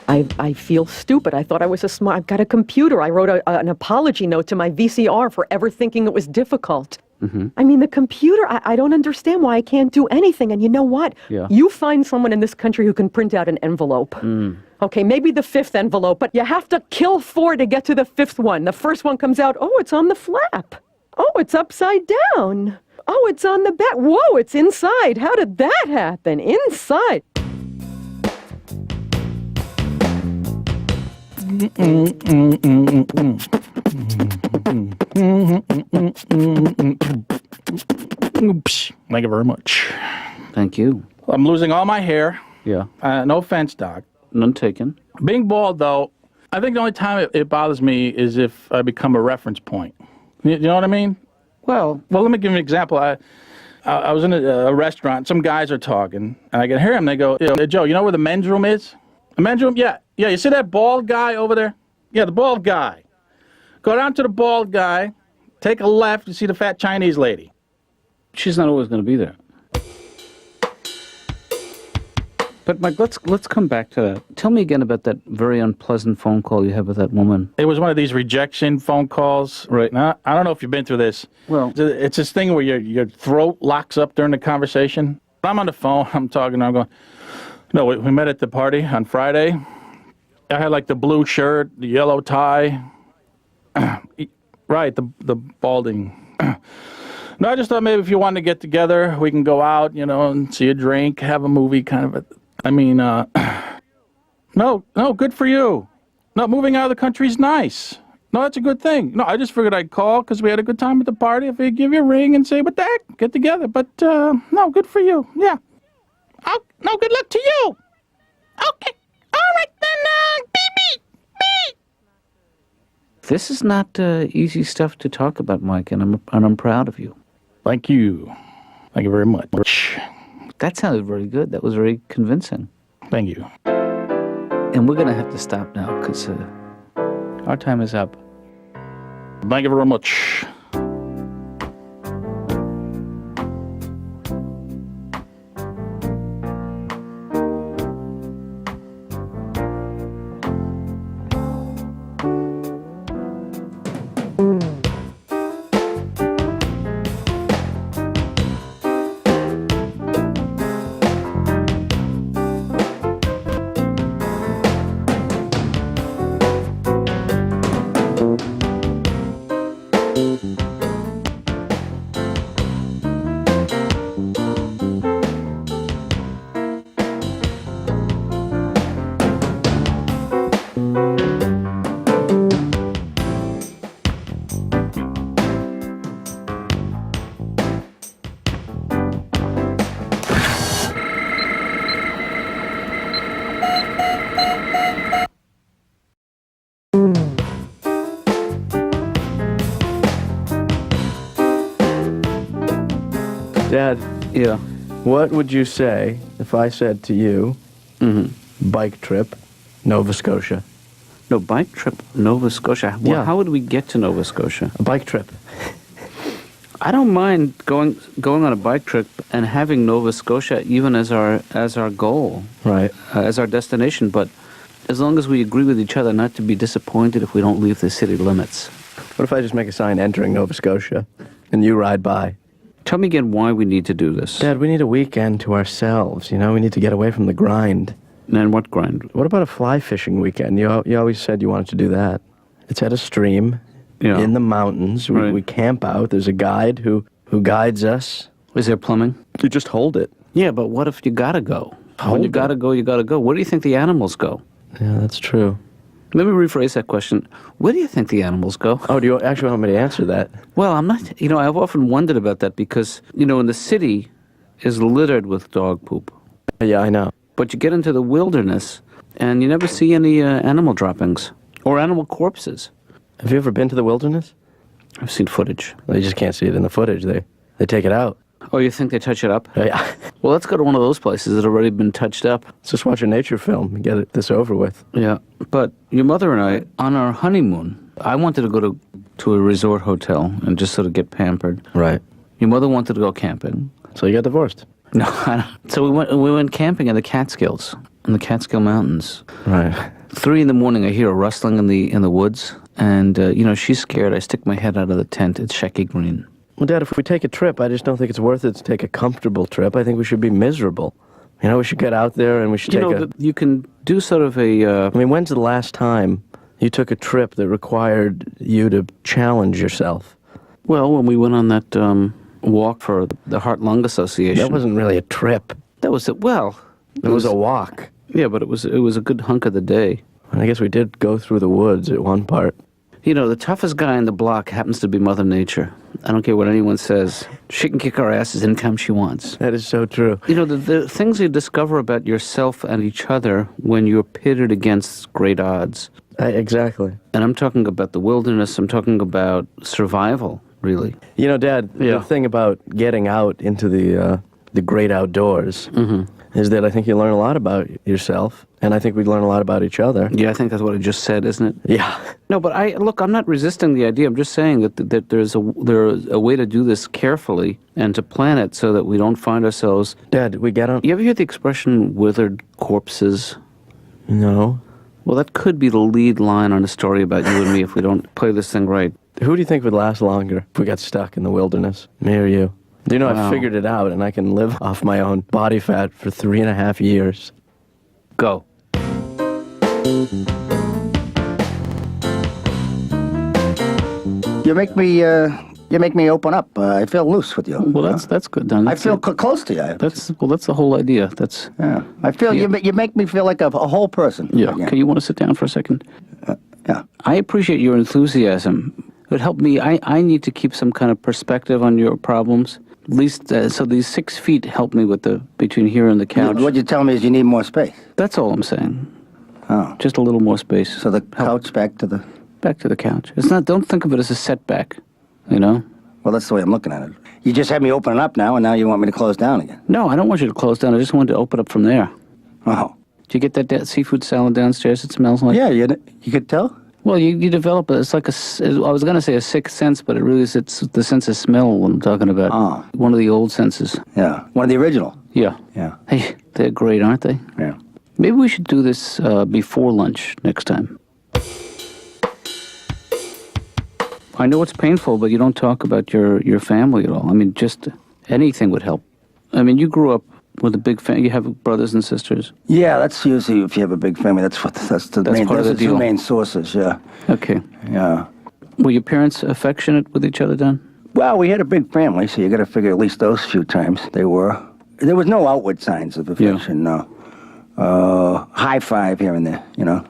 I feel stupid. I thought I was I've got a computer. I wrote an apology note to my VCR for ever thinking it was difficult. Mm-hmm. I mean, the computer, I don't understand why I can't do anything. And you know what? Yeah. You find someone in this country who can print out an envelope. Okay, maybe the 5th envelope, but you have to kill 4 to get to the 5th one. The first one comes out, oh, it's on the flap. Oh, it's upside down. Oh, it's on the back. Whoa, it's inside. How did that happen? Inside. Thank you very much. Thank you. I'm losing all my hair. Yeah. No offense, Doc. None taken. Being bald, though, I think the only time it bothers me is if I become a reference point. You know what I mean? Well, Well, let me give you an example. I was in a restaurant. Some guys are talking, and I can hear them. They go, "Hey, Joe, you know where the men's room is? The men's room? Yeah. You see that bald guy over there? Yeah, the bald guy. Go down to the bald guy, take a left, you see the fat Chinese lady." she's not always going to be there. But Mike, let's come back to that. Tell me again about that very unpleasant phone call you had with that woman. It was one of these rejection phone calls. Right. Now, I don't know if you've been through this. Well, It's this thing where your throat locks up during the conversation. I'm on the phone, I'm talking, I'm going, "No, we met at the party on Friday. I had like the blue shirt, the yellow tie." Right, the balding. "No, I just thought maybe if you wanted to get together, we can go out, and see a drink, have a movie, kind of no, good for you. No, moving out of the country is nice. No, that's a good thing. No, I just figured I'd call because we had a good time at the party. If I give you a ring and say, what the heck, get together. But, no, good for you. Yeah. Oh, no, good luck to you. Okay. All right, then, beep. this is not easy stuff to talk about, Mike, and I'm proud of you. Thank you. Thank you very much. That sounded very good. That was very convincing. Thank you. And we're going to have to stop now because our time is up. Thank you very much. Dad, Yeah. what would you say if I said to you, bike trip, Nova Scotia? No, bike trip, Nova Scotia. Well, Yeah. how would we get to Nova Scotia? A bike trip. I don't mind going on a bike trip and having Nova Scotia even as our goal, Right. as our destination, but as long as we agree with each other not to be disappointed if we don't leave the city limits. What if I just make a sign entering Nova Scotia and you ride by? Tell me again why we need to do this. Dad, we need a weekend to ourselves, We need to get away from the grind. And what grind? What about a fly fishing weekend? You always said you wanted to do that. It's at a stream, Yeah. in the mountains. Right. We camp out. There's a guide who guides us. Is there plumbing? You just hold it. Yeah, but what if you gotta go? When Hold you gotta it. go, you gotta go. Where do you think the animals go? Yeah, that's true. Let me rephrase that question. Where do you think the animals go? Oh, do you actually want me to answer that? Well, I'm not, I've often wondered about that because, in the city is littered with dog poop. Yeah, I know. But you get into the wilderness and you never see any animal droppings or animal corpses. Have you ever been to the wilderness? I've seen footage. Well, you just can't see it in the footage. They take it out. Oh, you think they touch it up? Yeah. Well, let's go to one of those places that have already been touched up. Let's just watch a nature film and get this over with. Yeah. But your mother and I, on our honeymoon, I wanted to go to a resort hotel and just sort of get pampered. Right. Your mother wanted to go camping. So you got divorced. No, I don't. So we went camping in the Catskills, in the Catskill Mountains. Right. 3 a.m, I hear a rustling in the woods, and she's scared. I stick my head out of the tent. It's Shecky Green. Well, Dad, if we take a trip, I just don't think it's worth it to take a comfortable trip. I think we should be miserable. We should get out there and we should You can do sort of a. I mean, when's the last time you took a trip that required you to challenge yourself? Well, when we went on that walk for the Heart Lung Association. That wasn't really a trip. That was it. Well, It was a walk. Yeah, but it was a good hunk of the day. And I guess we did go through the woods at one part. The toughest guy in the block happens to be Mother Nature. I don't care what anyone says. She can kick our asses anytime she wants. That is so true. You know, the things you discover about yourself and each other when you're pitted against great odds. Exactly. And I'm talking about the wilderness. I'm talking about survival, really. You know, Dad, Yeah. the thing about getting out into the great outdoors is that I think you learn a lot about yourself, and I think we learn a lot about each other. Yeah, I think that's what I just said, isn't it? Yeah. No, but I'm not resisting the idea. I'm just saying that there's a way to do this carefully and to plan it so that we don't find ourselves. Dad, we get on. You ever hear the expression "withered corpses"? No. Well, that could be the lead line on a story about you and me if we don't play this thing right. Who do you think would last longer if we got stuck in the wilderness? Me or you? Do you know Wow. I figured it out, and I can live off my own body fat for 3.5 years. Go. You make me open up. I feel loose with you. Well, that's good, Don. I feel close to you. That's the whole idea. Yeah. I feel Yeah. you make me feel like a whole person. Yeah. Okay, you want to sit down for a second? Yeah. I appreciate your enthusiasm. It would help me. I need to keep some kind of perspective on your problems. At least, so these 6 feet help me with between here and the couch. What you tell me is you need more space. That's all I'm saying. Oh. Just a little more space. So the couch back to the... Back to the couch. It's not. Don't think of it as a setback. You know. Well, that's the way I'm looking at it. You just had me opening up now, and now you want me to close down again. No, I don't want you to close down. I just wanted to open up from there. Oh. Did you get that seafood salad downstairs? It smells like. Yeah, you could tell? Well, you develop it's like I was going to say a sixth sense, but it really is, it's the sense of smell what I'm talking about. Oh. One of the old senses. Yeah. One of the original. Yeah. Yeah. Hey, they're great, aren't they? Yeah. Maybe we should do this before lunch next time. I know it's painful, but you don't talk about your family at all. I mean, just anything would help. I mean, you grew up with a big family. You have brothers and sisters. Yeah, that's usually if you have a big family. That's the main. part of Those the are two deal. main sources. Yeah. Okay. Yeah. Were your parents affectionate with each other, Don? Well, we had a big family, so you got to figure at least those few times they were. There was no outward signs of affection. No. High five here and there. You know.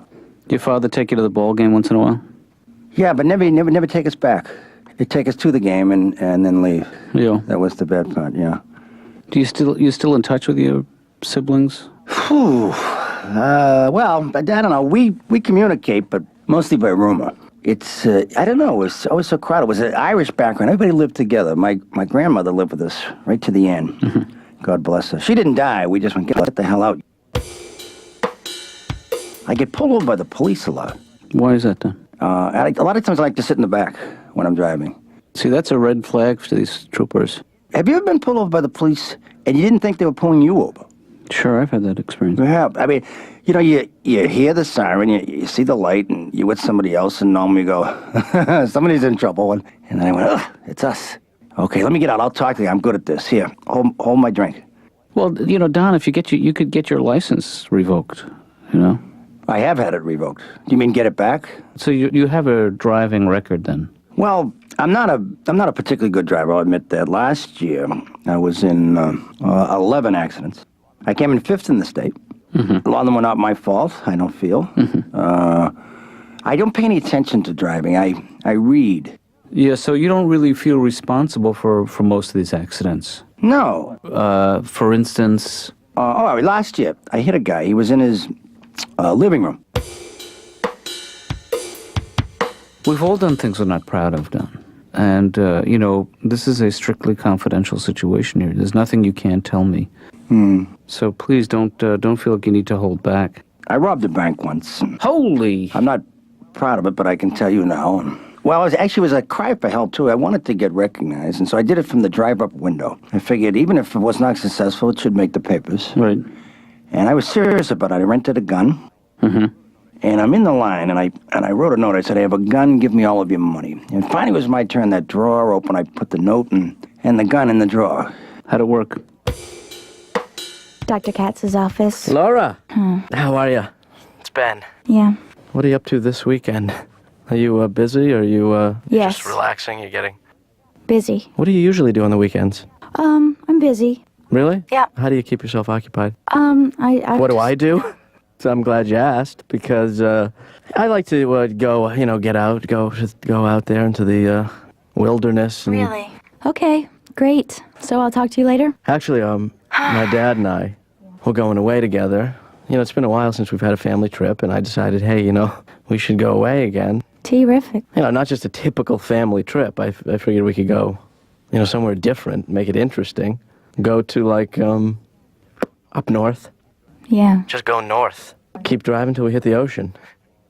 Did your father take you to the ball game once in a while? Yeah, but never take us back. He'd take us to the game and then leave. Yeah. That was the bad part. Yeah. Do you still in touch with your siblings? Whew. Well, I don't know. We communicate, but mostly by rumor. It's I don't know. It was always so crowded. It was an Irish background. Everybody lived together. My grandmother lived with us right to the end. Mm-hmm. God bless her. She didn't die. We just went, get the hell out. I get pulled over by the police a lot. Why is that, Don? A lot of times I like to sit in the back when I'm driving. See, that's a red flag for these troopers. Have you ever been pulled over by the police and you didn't think they were pulling you over? Sure, I've had that experience. Yeah, I mean, you know, you hear the siren, you see the light, and you're with somebody else, and normally you go, somebody's in trouble. And then I went, ugh, it's us. Okay, let me get out. I'll talk to you. I'm good at this. Here, hold my drink. Well, you know, Don, if you could get your license revoked, you know? I have had it revoked. Do you mean get it back? So you have a driving record then? Well, I'm not a particularly good driver, I'll admit that. Last year, I was in 11 accidents. I came in 5th in the state. Mm-hmm. A lot of them were not my fault, I don't feel. Mm-hmm. I don't pay any attention to driving. I read. Yeah, so you don't really feel responsible for most of these accidents? No. For instance... last year, I hit a guy. He was in his living room. We've all done things we're not proud of, Don. And, you know, this is a strictly confidential situation here. There's nothing you can't tell me. So please don't feel like you need to hold back. I robbed a bank once. Holy! I'm not proud of it, but I can tell you now. Well, it was a cry for help, too. I wanted to get recognized, and so I did it from the drive-up window. I figured even if it was not successful, it should make the papers. Right. And I was serious about it. I rented a gun. Mm-hmm. And I'm in the line, and I wrote a note. I said, I have a gun, give me all of your money. And finally it was my turn. That drawer open, I put the note and the gun in the drawer. How'd it work? Dr. Katz's office. Laura, how are you? It's Ben. Yeah. What are you up to this weekend? Are you busy, or are you Yes. just relaxing? You're getting... Busy. What do you usually do on the weekends? I'm busy. Really? Yeah. How do you keep yourself occupied? I What do I do? So I'm glad you asked, because I like to go, get out, go out there into the wilderness. And Really? Okay, great. So I'll talk to you later? Actually, my dad and I, we're going away together. You know, it's been a while since we've had a family trip, and I decided, hey, you know, we should go away again. Terrific. You know, not just a typical family trip. I figured we could go, you know, somewhere different, make it interesting. Go to, like, up north. Yeah. Just go north. Keep driving till we hit the ocean.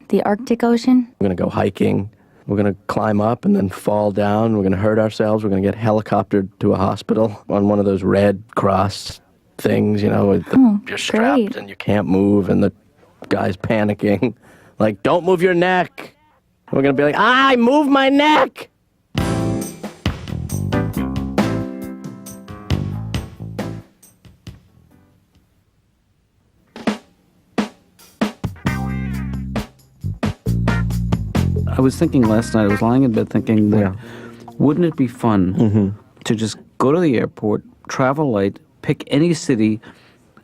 The Arctic Ocean? We're going to go hiking. We're going to climb up and then fall down. We're going to hurt ourselves. We're going to get helicoptered to a hospital on one of those Red Cross things, you know, with you're strapped great. and you can't move and the guy's panicking. Like, don't move your neck. And we're going to be like, I move my neck. I was thinking last night, I was lying in bed thinking that wouldn't it be fun to just go to the airport, travel light, pick any city,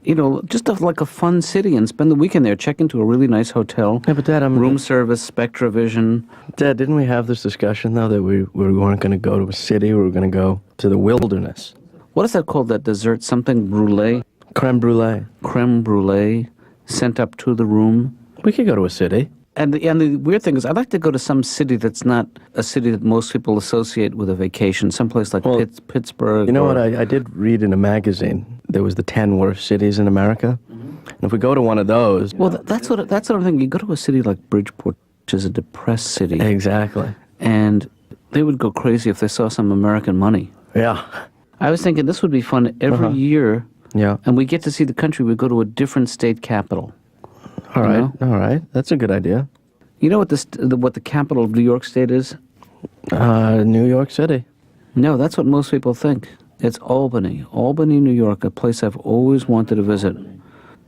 you know, just like a fun city and spend the weekend there, check into a really nice hotel. Yeah, but Dad, room service, SpectraVision. Dad, didn't we have this discussion, though, that we weren't going to go to a city, we were going to go to the wilderness? What is that called, that dessert? Something brulee? Creme brulee. Creme brulee, sent up to the room. We could go to a city. And the weird thing is, I'd like to go to some city that's not a city that most people associate with a vacation, someplace like Pittsburgh. You know what, I did read in a magazine, there was the 10 worst cities in America. And if we go to one of those... Well, that's what I'm thinking. You go to a city like Bridgeport, which is a depressed city. Exactly. And they would go crazy if they saw some American money. Yeah. I was thinking this would be fun every year. Yeah. And we get to see the country. We go to a different state capital. All right. That's a good idea. You know what the capital of New York State is? New York City. No, that's what most people think. It's Albany. Albany, New York, a place I've always wanted to visit.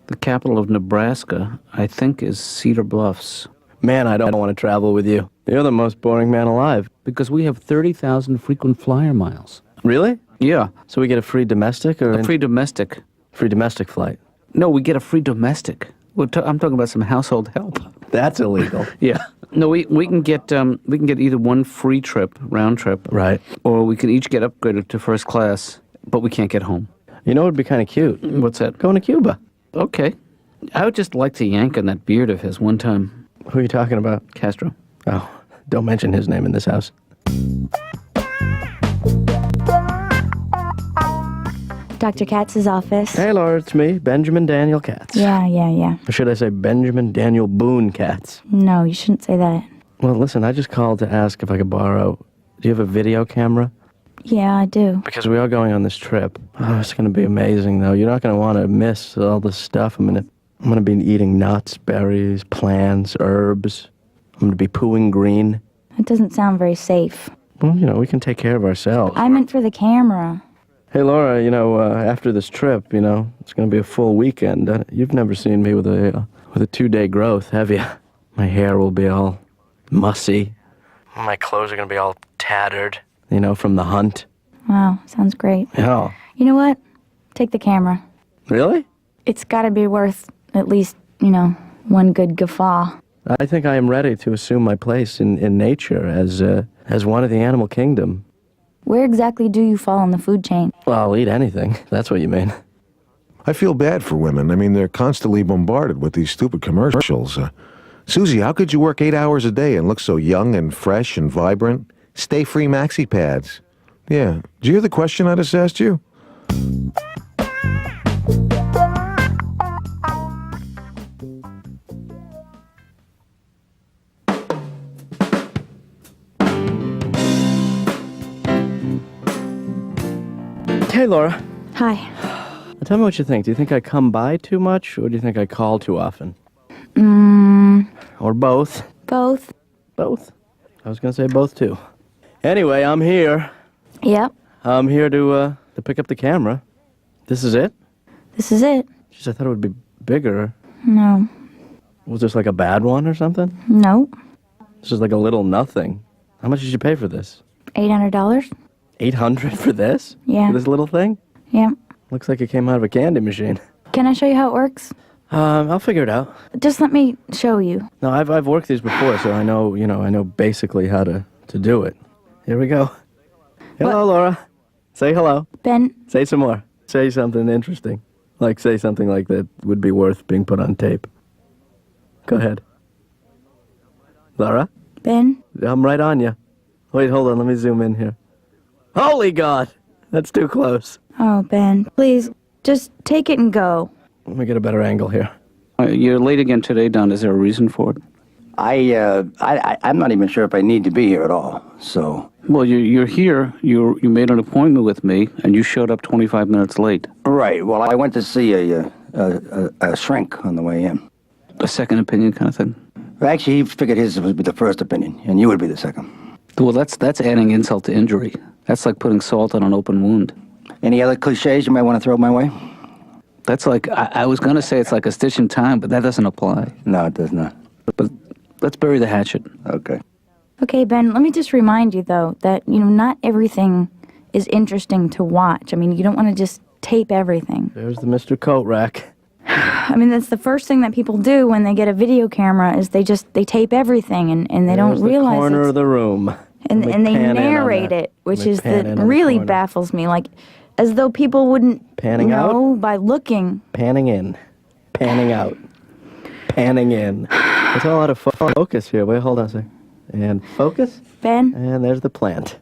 The capital of Nebraska, I think, is Cedar Bluffs. Man, I don't want to travel with you. You're the most boring man alive. Because we have 30,000 frequent flyer miles. Really? Yeah. So we get a free domestic or... Free domestic. Free domestic flight. No, we get a free domestic. I'm talking about some household help. That's illegal. Yeah. No, we can get either one free trip, round trip, Right. or we can each get upgraded to first class, but we can't get home. You know what would be kind of cute? What's that? Going to Cuba. Okay. I would just like to yank on that beard of his one time. Who are you talking about? Castro. Oh, don't mention his name in this house. Dr. Katz's office. Hey, Laura, it's me, Benjamin Daniel Katz. Yeah. Or should I say Benjamin Daniel Boone Katz? No, you shouldn't say that. Well, listen, I just called to ask if I could borrow... Do you have a video camera? Yeah, I do. Because we are going on this trip. Oh, it's going to be amazing, though. You're not going to want to miss all this stuff. I'm going to be eating nuts, berries, plants, herbs. I'm going to be pooing green. It doesn't sound very safe. Well, you know, we can take care of ourselves. I meant for the camera. Hey, Laura, you know, after this trip, you know, it's going to be a full weekend. You've never seen me with a 2-day growth, have you? My hair will be all mussy. My clothes are going to be all tattered, you know, from the hunt. Wow, sounds great. Yeah. You know what? Take the camera. Really? It's got to be worth at least, you know, one good guffaw. I think I am ready to assume my place in nature as one of the animal kingdom. Where exactly do you fall in the food chain? Well, I'll eat anything. That's what you mean. I feel bad for women. I mean, they're constantly bombarded with these stupid commercials. Susie, how could you work 8 hours a day and look so young and fresh and vibrant? Stay-free maxi pads. Yeah. Did you hear the question I just asked you? Hey, Laura. Hi. Tell me what you think. Do you think I come by too much, or do you think I call too often? Or both? Both. Both. I was going to say both, too. Anyway, I'm here. Yep. I'm here to pick up the camera. This is it? This is it. Jeez, I thought it would be bigger. No. Was this like a bad one or something? Nope. This is like a little nothing. How much did you pay for this? $800? $800 for this? Yeah. For this little thing? Yep. Looks like it came out of a candy machine. Can I show you how it works? I'll figure it out. Just let me show you. No, I've worked these before, so I know basically how to do it. Here we go. Hello, Laura. Say hello. Ben, Say some more. Say something interesting. Like, say something like that would be worth being put on tape. Go ahead. Laura? Ben, I'm right on you. Wait, hold on. Let me zoom in here. Holy God! That's too close. oh, Ben, please, just take it and go. Let me get a better angle here. You're late again today, Don. Is there a reason for it? I'm not even sure if I need to be here at all, so... Well, you're here. You made an appointment with me, and you showed up 25 minutes late. Right, well, I went to see a shrink on the way in. A second opinion kind of thing? Actually, he figured his would be the first opinion, and you would be the second. Well, that's adding insult to injury. That's like putting salt on an open wound. Any other cliches you might want to throw my way? That's like, I was going to say it's like a stitch in time, but that doesn't apply. No, it does not. But let's bury the hatchet. Okay. Okay, Ben, let me just remind you, though, that, not everything is interesting to watch. I mean, you don't want to just tape everything. There's the Mr. Coat Rack. I mean, that's the first thing that people do when they get a video camera is they tape everything and they don't realize the corner it's... of the room. And Let me they pan in on narrate that. it, which Let me is pan in that on the really corner. baffles me. Like, as though people wouldn't Panning out? know by looking. Panning in. Panning out. Panning in. There's a lot of focus here. Wait, hold on a second. And focus. Ben? And there's the plant.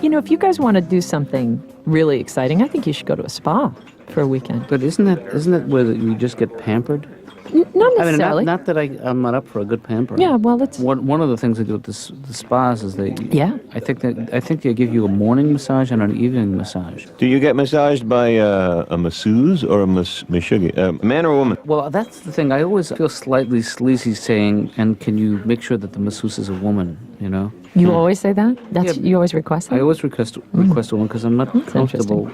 If you guys want to do something really exciting, I think you should go to a spa for a weekend. But isn't that where you just get pampered? Not I mean, necessarily. not that I'm not up for a good pampering. Yeah, well, it's... One of the things they do with the spas is Yeah. I think they give you a morning massage and an evening massage. Do you get massaged by a masseuse or a mashugi? Man or woman? Well, that's the thing. I always feel slightly sleazy saying, and can you make sure that the masseuse is a woman, You always say that? You always request that? I always request a woman because I'm not That's comfortable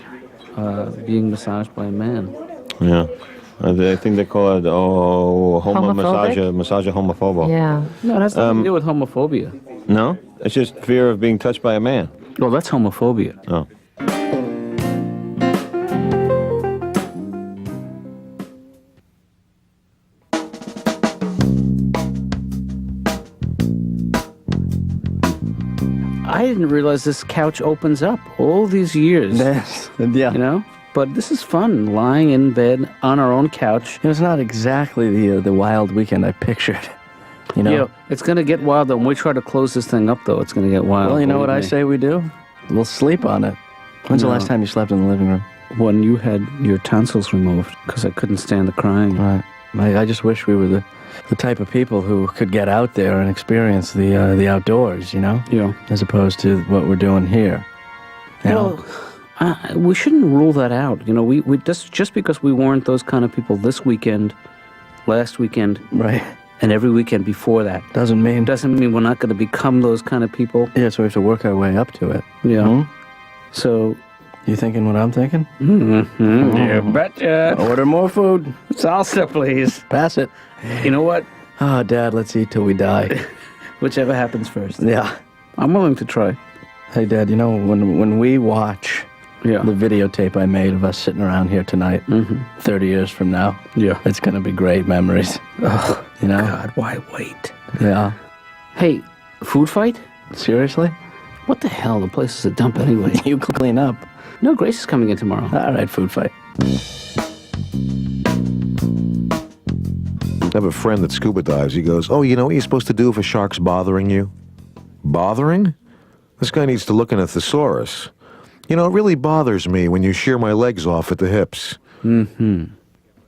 being massaged by a man. Yeah. I think they call it Homophobic? massage homophobo. Yeah. No, it has nothing to do with homophobia. No? It's just fear of being touched by a man. Well, that's homophobia. Oh. I didn't realize this couch opens up all these years. Yes. Yeah. But this is fun, lying in bed on our own couch. It was not exactly the wild weekend I pictured. It's going to get wild. When we try to close this thing up, though, it's going to get wild. Well, you know what I believe me. say we do? We'll sleep on it. When's the last time you slept in the living room? When you had your tonsils removed, because I couldn't stand the crying. Right. I just wish we were the type of people who could get out there and experience the outdoors, Yeah. as opposed to what we're doing here. Well, we shouldn't rule that out. We just because we weren't those kind of people this weekend, last weekend, right, and every weekend before that doesn't mean we're not going to become those kind of people. Yeah, so we have to work our way up to it. Yeah. So, you thinking what I'm thinking? Mm-hmm. You betcha. Order more food. Salsa, please. Pass it. You know what? Oh, Dad, let's eat till we die. Whichever happens first. Yeah. I'm willing to try. Hey, Dad, when we watch the videotape I made of us sitting around here tonight, 30 years from now, it's going to be great memories. Oh, God, why wait? Yeah. Hey, food fight? Seriously? What the hell? The place is a dump anyway. You clean up. No, Grace is coming in tomorrow. All right, food fight. I have a friend that scuba dives. He goes, oh, you know what you're supposed to do if a shark's bothering you? Bothering? This guy needs to look in a thesaurus. It really bothers me when you shear my legs off at the hips. Mm-hmm.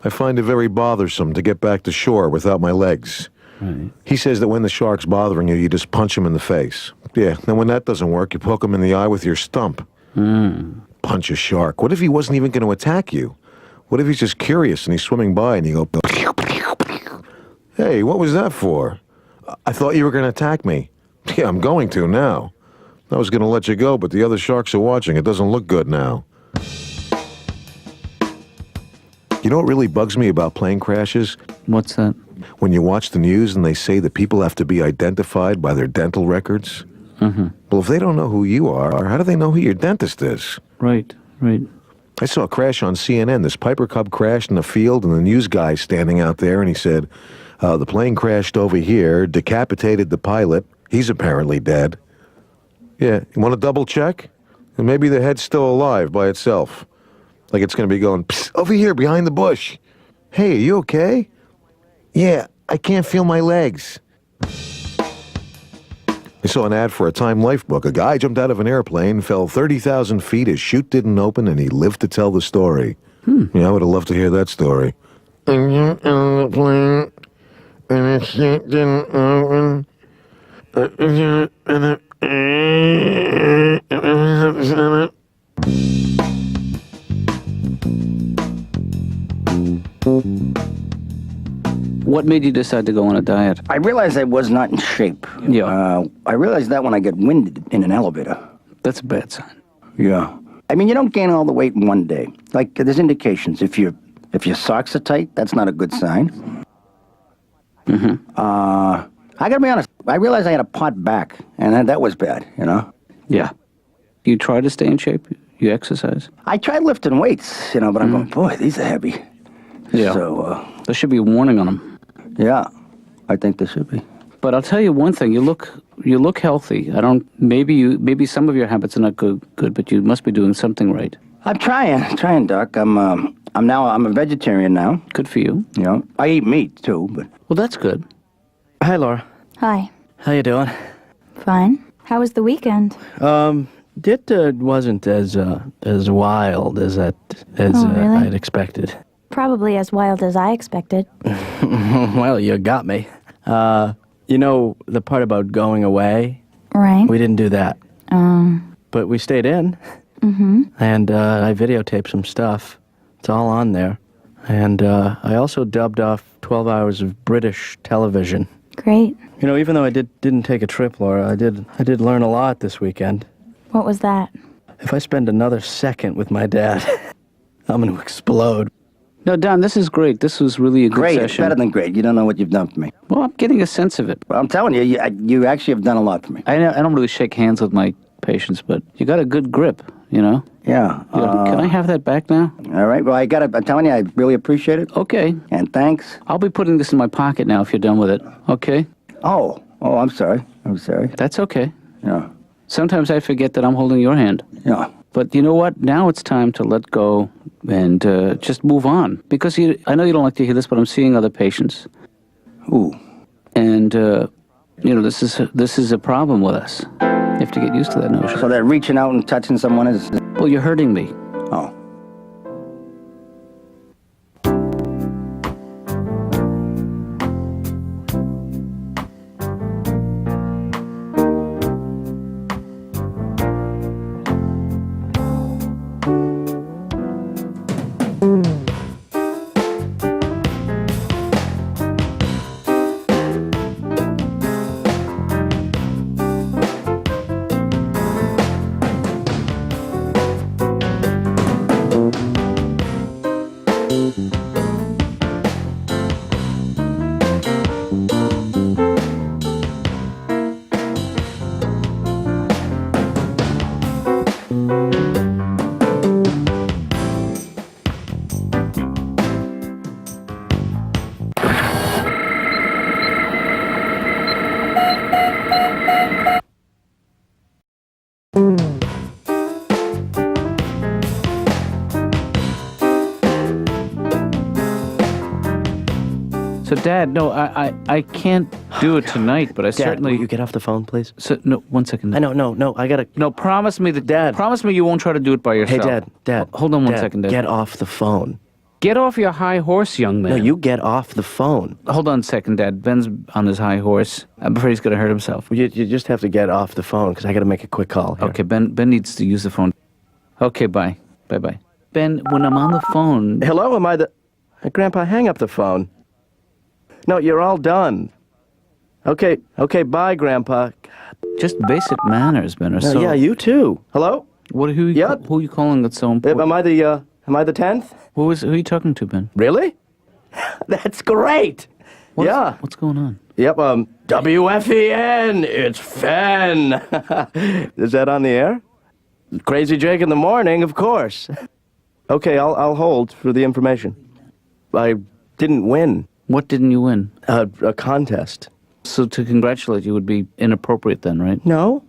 I find it very bothersome to get back to shore without my legs. Right. He says that when the shark's bothering you, you just punch him in the face. Yeah, then when that doesn't work, you poke him in the eye with your stump. Punch a shark. What if he wasn't even going to attack you? What if he's just curious and he's swimming by and you go, hey, what was that for? I thought you were going to attack me. Yeah, I'm going to now. I was going to let you go, but the other sharks are watching. It doesn't look good now. You know what really bugs me about plane crashes? What's that? When you watch the news and they say that people have to be identified by their dental records. Mm-hmm. Well, if they don't know who you are, how do they know who your dentist is? Right. I saw a crash on CNN. This Piper Cub crashed in the field, and the news guy's standing out there, and he said, The plane crashed over here, decapitated the pilot. He's apparently dead. Yeah, you want to double check? And maybe the head's still alive by itself. Like it's going to be going, psst, over here behind the bush. Hey, are you okay? Yeah, I can't feel my legs. I saw an ad for a Time Life book. A guy jumped out of an airplane, fell 30,000 feet, his chute didn't open, and he lived to tell the story. Yeah, I would have loved to hear that story. I jumped out of the plane, and his chute didn't open. What made you decide to go on a diet? I realized I was not in shape. Yeah. I realized that when I get winded in an elevator. That's a bad sign. Yeah. I mean, you don't gain all the weight in one day. Like, there's indications. If your socks are tight, that's not a good sign. I gotta be honest. I realized I had a pot back, and that was bad, you know? Yeah. You try to stay in shape? You exercise? I tried lifting weights, you know, but I'm going, boy, these are heavy. Yeah. So, there should be a warning on them. yeah, I think there should be. But I'll tell you one thing: you look healthy. Maybe some of your habits are not good, but you must be doing something right. I'm trying, Doc. I'm a vegetarian now. Good for you. You know, I eat meat too, but Well, that's good. Hi, Laura. Hi. How you doing? Fine. How was the weekend? It wasn't as wild as really? I'd expected. Probably as wild as I expected. Well, you got me. You know the part about going away? Right. We didn't do that. But we stayed in. And I videotaped some stuff. It's all on there. And I also dubbed off 12 hours of British television. Great. You know, even though I didn't take a trip, Laura, I did learn a lot this weekend. What was that? If I spend another second with my dad, I'm going to explode. No, Don, this is great. This was really a good great. session. It's better than great. You don't know what you've done for me. Well, I'm getting a sense of it. Well, I'm telling you, you actually have done a lot for me. I don't really shake hands with my patients, but you got a good grip, you know? Yeah. Can I have that back now? All right. Well, I'm telling you, I really appreciate it. Okay. And thanks. I'll be putting this in my pocket now if you're done with it. Okay? Oh, I'm sorry. I'm sorry. That's okay. Yeah. Sometimes I forget that I'm holding your hand. Yeah. But you know what? Now it's time to let go and just move on. Because I know you don't like to hear this, but I'm seeing other patients. Ooh. And, this is a problem with us. You have to get used to that notion. So that reaching out and touching someone is... Well, you're hurting me. Oh. So, Dad, no, I can't do it tonight, but I Dad, certainly... will you get off the phone, please? So, no, 1 second. I know, no, I gotta... No, promise me that... Dad. Promise me you won't try to do it by Hey, yourself. Dad. Hold on 1 Dad, second, Dad. Get off the phone. Get off your high horse, young man. No, you get off the phone. Hold on a second, Dad. Ben's on his high horse. I'm afraid he's going to hurt himself. You just have to get off the phone, because I gotta make a quick call here. Okay, Ben needs to use the phone. Okay, bye. Bye-bye. Ben, when I'm on the phone... Hello, am I the... Grandpa, hang up the phone. No, you're all done. Okay, bye, Grandpa. Just basic manners, Ben, are No, so... yeah, you too. Hello? Who are you calling that's so important? Am I the 10th? Who are you talking to, Ben? Really? That's great. What's going on? Yep, WFEN, it's Fen. Is that on the air? Crazy Jake in the morning, of course. Okay, I'll hold for the information. I didn't win. What didn't you win? A contest. So to congratulate you would be inappropriate then, right? No.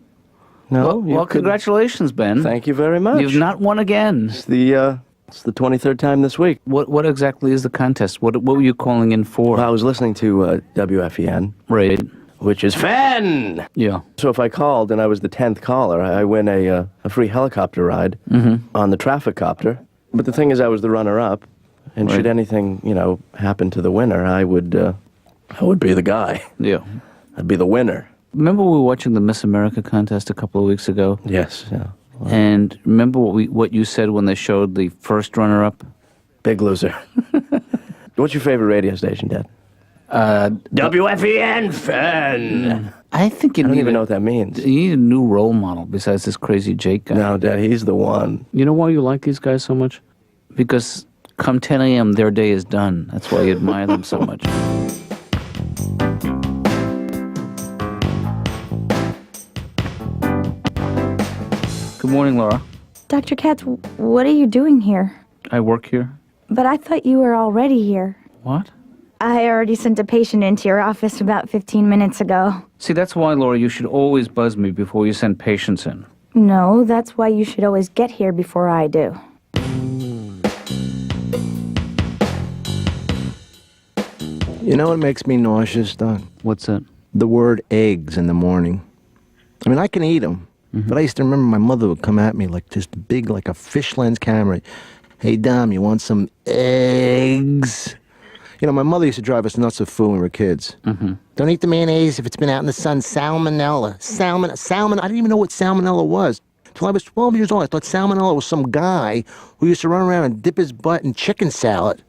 No. Well, congratulations, Ben. Thank you very much. You've not won again. It's the 23rd time this week. What exactly is the contest? What were you calling in for? Well, I was listening to WFEN. Right. Which is fan. Yeah. So if I called and I was the 10th caller, I win a free helicopter ride on the traffic copter. But the thing is, I was the runner-up, and should anything, happen to the winner, I would be the guy. Yeah. I'd be the winner. Remember we were watching the Miss America contest a couple of weeks ago? Yes. Yeah. Wow. And remember what you said when they showed the first runner-up? Big loser. What's your favorite radio station, Dad? WFEN fan. I think I don't even know what that means. You need a new role model besides this crazy Jake guy. No, Dad, he's the one. You know why you like these guys so much? Because come 10 a.m., their day is done. That's why you admire them so much. Good morning, Laura. Dr. Katz, what are you doing here? I work here. But I thought you were already here. What? I already sent a patient into your office about 15 minutes ago. See, that's why, Laura, you should always buzz me before you send patients in. No, that's why you should always get here before I do. You know what makes me nauseous, Doc? What's that? The word eggs in the morning. I mean, I can eat them, but I used to remember my mother would come at me like this big, like a fish lens camera. Hey, Dom, you want some eggs? You know, my mother used to drive us nuts with food when we were kids. Don't eat the mayonnaise if it's been out in the sun. Salmonella. Salmon. I didn't even know what salmonella was. Until I was 12 years old, I thought salmonella was some guy who used to run around and dip his butt in chicken salad.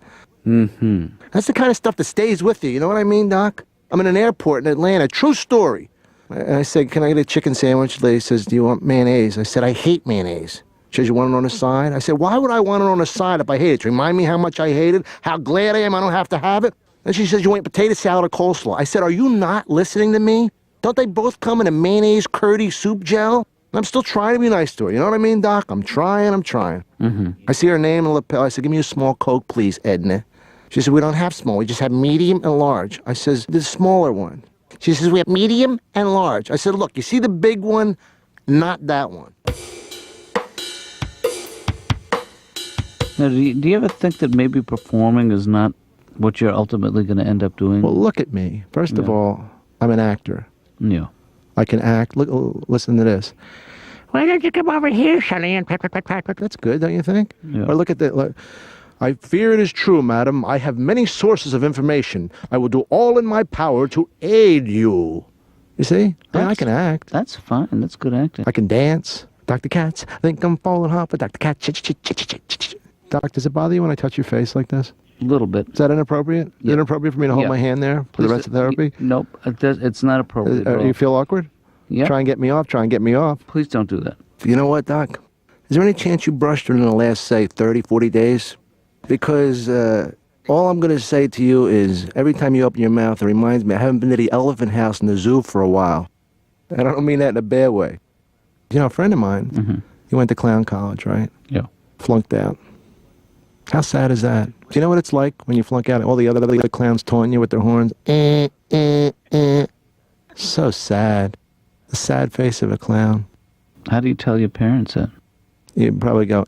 That's the kind of stuff that stays with you. You know what I mean, Doc? I'm in an airport in Atlanta. True story. And I said, can I get a chicken sandwich? The lady says, do you want mayonnaise? I said, I hate mayonnaise. She says, you want it on the side? I said, why would I want it on the side if I hate it? To remind me how much I hate it, how glad I am I don't have to have it? And she says, you want potato salad or coleslaw? I said, are you not listening to me? Don't they both come in a mayonnaise curdy soup gel? I'm still trying to be nice to her. You know what I mean, Doc? I'm trying. I see her name in the lapel. I said, give me a small Coke, please, Edna. She said, we don't have small. We just have medium and large. I says, the smaller one. She says, we have medium and large. I said, look, you see the big one? Not that one. Now, do you ever think that maybe performing is not what you're ultimately going to end up doing? Well, look at me. First of all, I'm an actor. Yeah. I can act. Look, listen to this. Why don't you come over here, Sonny, and pat, pat, pat, pat, pat. That's good, don't you think? Yeah. Or look at that. Look. I fear it is true, madam. I have many sources of information. I will do all in my power to aid you. You see? I can act. That's fine. That's good acting. I can dance. Dr. Katz, I think I'm falling hot for Dr. Katz. Doc, does it bother you when I touch your face like this? A little bit. Is that inappropriate? Is it inappropriate for me to hold my hand there for the rest of therapy? Nope. It's not appropriate at all. You feel awkward? Yeah. Try and get me off. Please don't do that. You know what, Doc? Is there any chance you brushed her in the last, say, 30, 40 days? Because all I'm going to say to you is every time you open your mouth, it reminds me I haven't been to the elephant house in the zoo for a while. And I don't mean that in a bad way. You know, a friend of mine, he went to clown college, right? Yeah. Flunked out. How sad is that? Do you know what it's like when you flunk out and all the other clowns taunting you with their horns? So sad. The sad face of a clown. How do you tell your parents that? You'd probably go,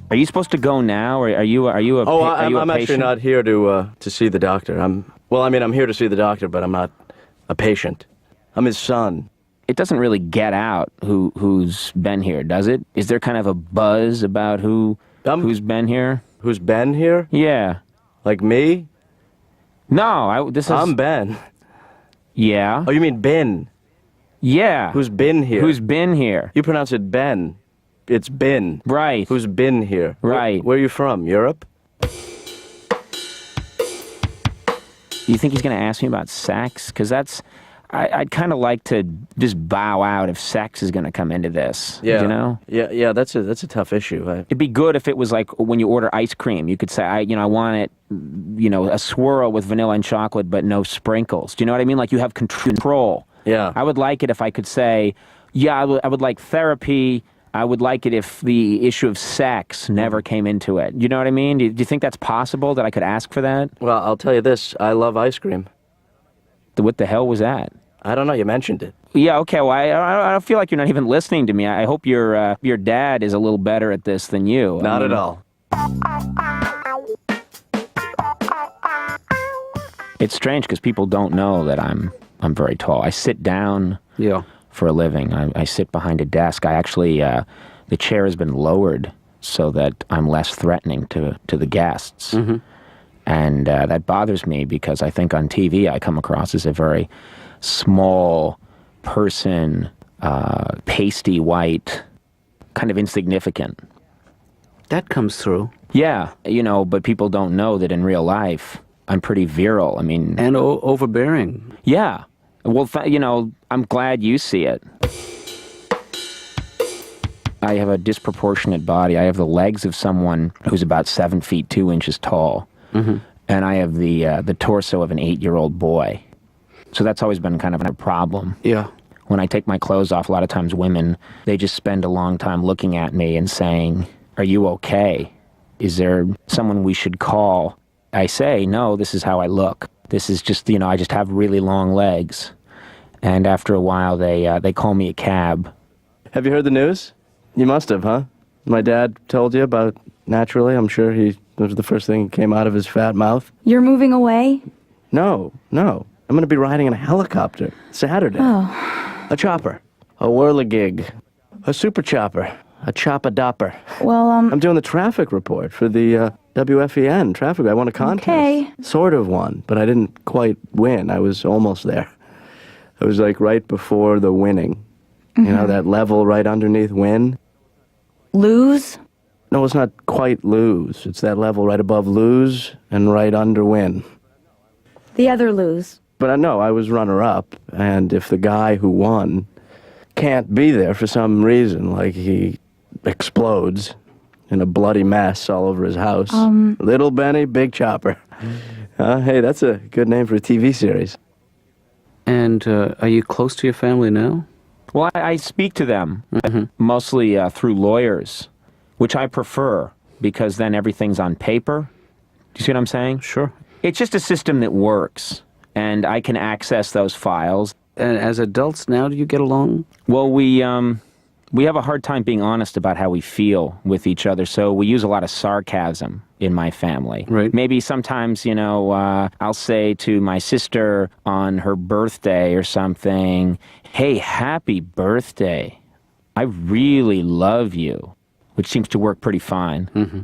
Are you supposed to go now, or are you a I'm actually patient? not here to see the doctor. I'm here to see the doctor, but I'm not a patient. I'm his son. It doesn't really get out who's been here, does it? Is there kind of a buzz about who's been here? Who's been here? Yeah. Like me? No, I'm Ben. Yeah. Oh, you mean Ben? Yeah. Who's been here? Who's been here? You pronounce it Ben. It's been. Right. Who's been here? Right. Where are you from? Europe? You think he's going to ask me about sex? Because I'd kind of like to just bow out if sex is going to come into this. Yeah. You know? Yeah, that's a tough issue. It'd be good if it was like when you order ice cream, you could say, I want it, a swirl with vanilla and chocolate, but no sprinkles. Do you know what I mean? Like you have control. Yeah. I would like it if I could say, I would like therapy. I would like it if the issue of sex never came into it. You know what I mean? Do you think that's possible, that I could ask for that? Well, I'll tell you this. I love ice cream. What the hell was that? I don't know. You mentioned it. Yeah, okay. Well, I don't feel like you're not even listening to me. I hope your dad is a little better at this than you. Not at all. It's strange because people don't know that I'm very tall. I sit down for a living. I sit behind a desk. I actually, the chair has been lowered so that I'm less threatening to the guests. Mm-hmm. And that bothers me because I think on TV I come across as a very small person, pasty white, kind of insignificant. That comes through. Yeah, but people don't know that in real life I'm pretty virile. I mean... And overbearing. Yeah. Well, I'm glad you see it. I have a disproportionate body. I have the legs of someone who's about 7 feet 2 inches tall. Mm-hmm. And I have the torso of an 8-year-old boy. So that's always been kind of a problem. Yeah. When I take my clothes off, a lot of times women, they just spend a long time looking at me and saying, "Are you okay? Is there someone we should call?" I say, "No, this is how I look. This is just, I just have really long legs." And after a while, they call me a cab. Have you heard the news? You must have, huh? My dad told you about Naturally. I'm sure that was the first thing that came out of his fat mouth. You're moving away? No. I'm going to be riding in a helicopter Saturday. Oh. A chopper. A whirligig. A super chopper. A chopper-dopper. Well, I'm doing the traffic report for the WFEN traffic. I won a contest. Okay. Sort of won, but I didn't quite win. I was almost there. I was like right before the winning. Mm-hmm. That level right underneath win. Lose? No, it's not quite lose. It's that level right above lose and right under win. The other lose. But I know I was runner-up, and if the guy who won can't be there for some reason, like he explodes in a bloody mess all over his house, Little Benny, Big Chopper. Hey, that's a good name for a TV series. And are you close to your family now? Well, I speak to them, mostly through lawyers, which I prefer, because then everything's on paper. Do you see what I'm saying? Sure. It's just a system that works, and I can access those files. And as adults now, do you get along? Well, we have a hard time being honest about how we feel with each other, so we use a lot of sarcasm in my family. Right. Maybe sometimes, I'll say to my sister on her birthday or something, "Hey, happy birthday. I really love you," which seems to work pretty fine. Mm-hmm.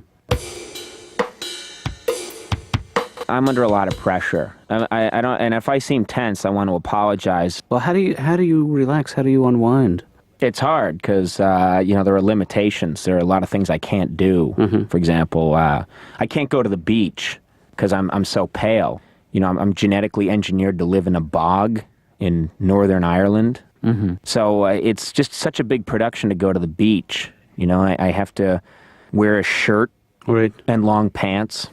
I'm under a lot of pressure. I don't, and if I seem tense, I want to apologize. Well, how do you relax? How do you unwind? It's hard because, there are limitations. There are a lot of things I can't do. Mm-hmm. For example, I can't go to the beach because I'm so pale. I'm genetically engineered to live in a bog in Northern Ireland. Mm-hmm. So it's just such a big production to go to the beach. I have to wear a shirt and long pants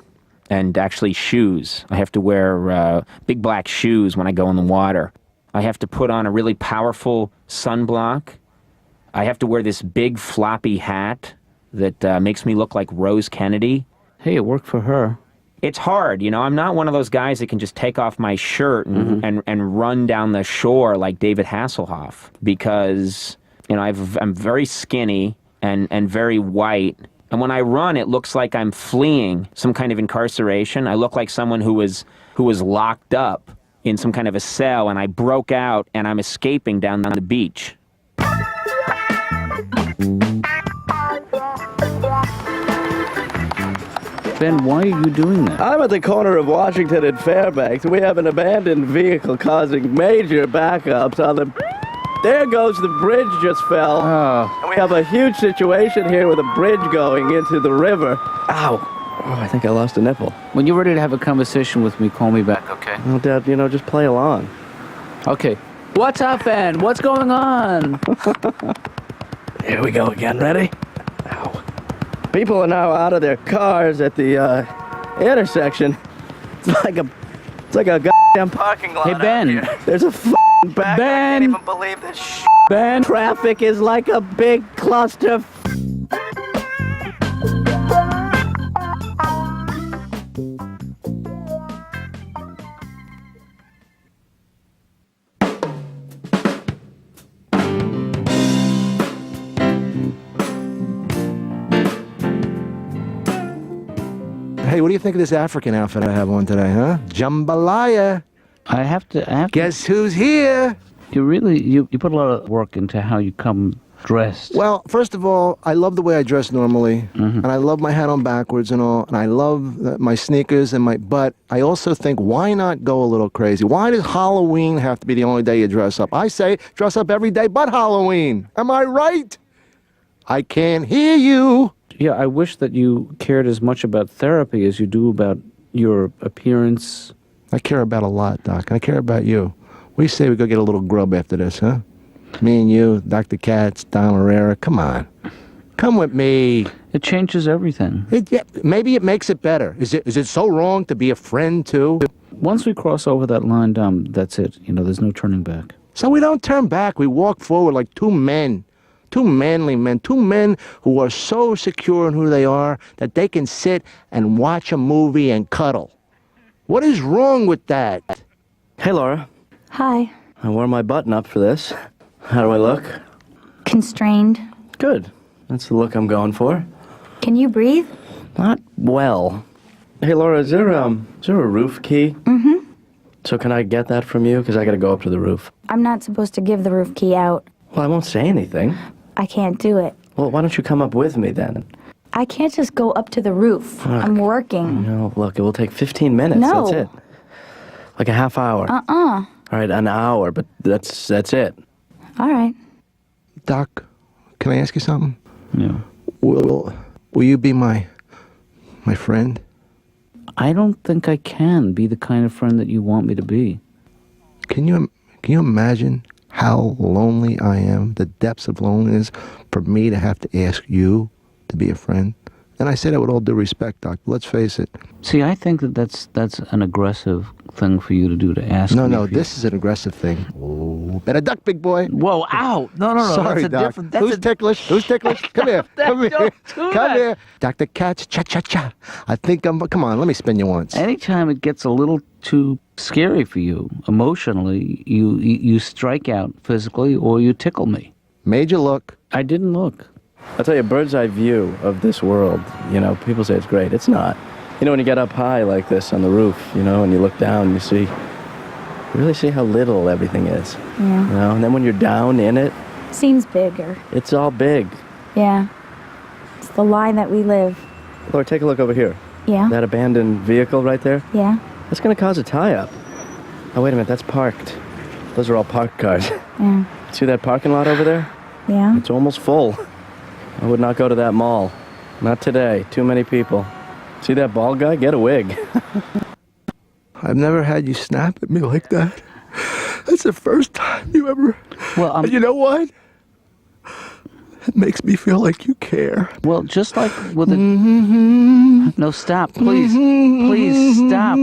and actually shoes. I have to wear big black shoes when I go in the water. I have to put on a really powerful sunblock. I have to wear this big floppy hat that makes me look like Rose Kennedy. Hey, it worked for her. It's hard, I'm not one of those guys that can just take off my shirt and run down the shore like David Hasselhoff, because, I'm very skinny and very white. And when I run, it looks like I'm fleeing some kind of incarceration. I look like someone who was locked up in some kind of a cell, and I broke out, and I'm escaping down on the beach. Ben, why are you doing that? I'm at the corner of Washington and Fairbanks. We have an abandoned vehicle causing major backups on the... There goes the bridge just fell. Oh. And we have a huge situation here with a bridge going into the river. Ow. Oh, I think I lost a nipple. When you're ready to have a conversation with me, call me back, okay? Well, Dad, just play along. Okay. What's up, Fan? What's going on? Here we go again. Ready? Ow. People are now out of their cars at the intersection. It's like a goddamn parking lot. Hey, Ben. out here. There's a f***ing back. I Ben. can't even believe this shit. Ben. Traffic is like a big cluster. Hey, what do you think of this African outfit I have on today, huh? Jambalaya. I have to. Guess who's here? You really you put a lot of work into how you come dressed. Well, first of all, I love the way I dress normally, and I love my hat on backwards and all, and I love my sneakers and but I also think, why not go a little crazy? Why does Halloween have to be the only day you dress up? I say dress up every day but Halloween. Am I right? I can't hear you. Yeah, I wish that you cared as much about therapy as you do about your appearance. I care about a lot, Doc. I care about you. What do you say we go get a little grub after this, huh? Me and you, Dr. Katz, Don Herrera. Come on. Come with me. It changes everything. Maybe it makes it better. Is it so wrong to be a friend, too? Once we cross over that line, that's it. You know, there's no turning back. So we don't turn back. We walk forward like two men. Two manly men, two men who are so secure in who they are that they can sit and watch a movie and cuddle. What is wrong with that? Hey, Laura. Hi. I wore my button up for this. How do I look? Constrained. Good. That's the look I'm going for. Can you breathe? Not well. Hey, Laura, is there a roof key? Mm-hmm. So can I get that from you? Because I got to go up to the roof. I'm not supposed to give the roof key out. Well, I won't say anything. I can't do it. Well, why don't you come up with me then? I can't just go up to the roof. I'm working. No, look, it will take 15 minutes. No. That's it. Like a half hour. Uh-uh. All right, an hour, but that's it. All right. Doc, can I ask you something? Yeah. Will you be my friend? I don't think I can be the kind of friend that you want me to be. Can you imagine how lonely I am, the depths of loneliness, for me to have to ask you to be a friend? And I say that with all due respect, Doc. Let's face it. See, I think that's an aggressive thing for you to do, to ask me. No, this is an aggressive thing. Oh, better duck, big boy. Whoa, ow! No. Sorry, that's a Doc. different. Who's ticklish? Who's ticklish? Come here. Come here. Don't do Come that. here. Dr. Katz, cha-cha-cha. I think come on, let me spin you once. Anytime it gets a little too scary for you, emotionally, you strike out physically or you tickle me. Made you look. I didn't look. I'll tell you, a bird's eye view of this world, you know, people say it's great. It's not. You know, when you get up high like this on the roof, you know, and you look down, you really see how little everything is. Yeah. You know, and then when you're down in it, Seems bigger. it's all big. Yeah. It's the lie that we live. Laura, take a look over here. Yeah. That abandoned vehicle right there, Yeah. that's going to cause a tie-up. Oh, wait a minute, that's parked. Those are all parked cars. Yeah. See that parking lot over there? Yeah. It's almost full. I would not go to that mall. Not today. Too many people. See that bald guy? Get a wig. I've never had you snap at me like that. That's the first time you ever... Well, And you know what? It makes me feel like you care. Well, just like with a... No, stop, please. Please, stop.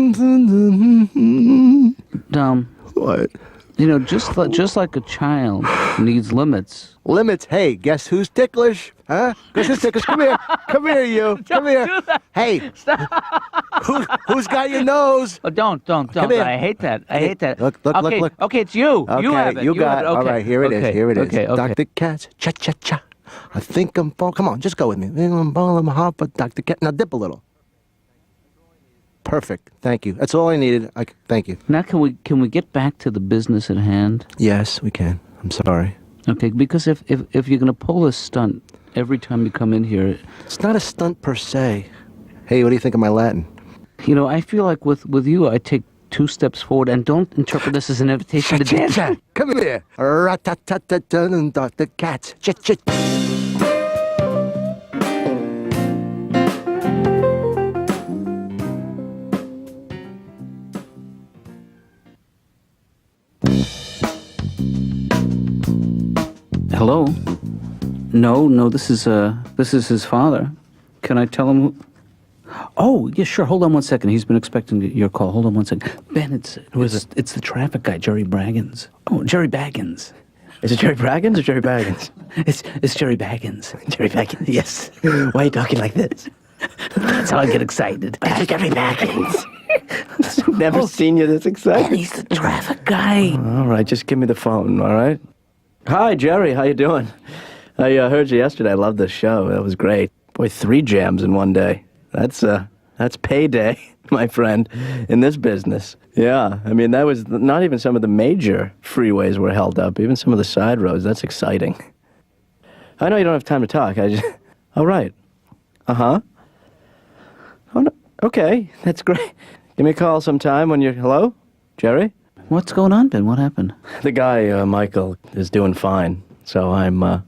What? You know, just like a child needs limits. Limits. Hey, guess who's ticklish? Huh? Guess who's ticklish? Come here. Come here, you. Come here. Hey. Who's got your nose? Oh, don't. Come here. I hate that. I hate that. Look. Okay, it's you. Okay, You have it. you got have it. Okay. All right, here it is. Okay. Here it is. Okay. Dr. Katz, cha-cha-cha. I think I'm falling. Come on, just go with me. I'm falling hard for Dr. Katz. Now dip a little. Perfect. Thank you. That's all I needed. Thank you. Now, can we get back to the business at hand? Yes, we can. I'm sorry. Okay, because if you're going to pull this stunt every time you come in here... It's not a stunt per se. Hey, what do you think of my Latin? You know, I feel like with you, I take 2 steps forward, and don't interpret this as an invitation to dance. Come here. Rat-tat-tat-tat-tat, Dr. Katz. Chit-chit. Hello? No, this is his father. Can I tell him who... Oh, yeah, sure. Hold on one second. He's been expecting your call. Hold on one second. Ben, who is it? It's the traffic guy, Jerry Braggins. Oh, Jerry Baggins. Is it Jerry Braggins or Jerry Baggins? It's Jerry Baggins. Jerry Baggins, yes. Why are you talking like this? That's how I get excited. It's Jerry Baggins. Never seen you this excited. Ben, he's the traffic guy. All right, just give me the phone, all right? Hi, Jerry. How you doing? I heard you yesterday. I loved the show. That was great. Boy, 3 jams in one day. That's payday, my friend, in this business. Yeah, I mean, that was not even some of the major freeways were held up, even some of the side roads. That's exciting. I know you don't have time to talk. Oh, right. Uh-huh. Oh, no. Okay, that's great. Give me a call sometime when you're... Hello? Jerry? What's going on, Ben? What happened? The guy, Michael, is doing fine, so I'm out.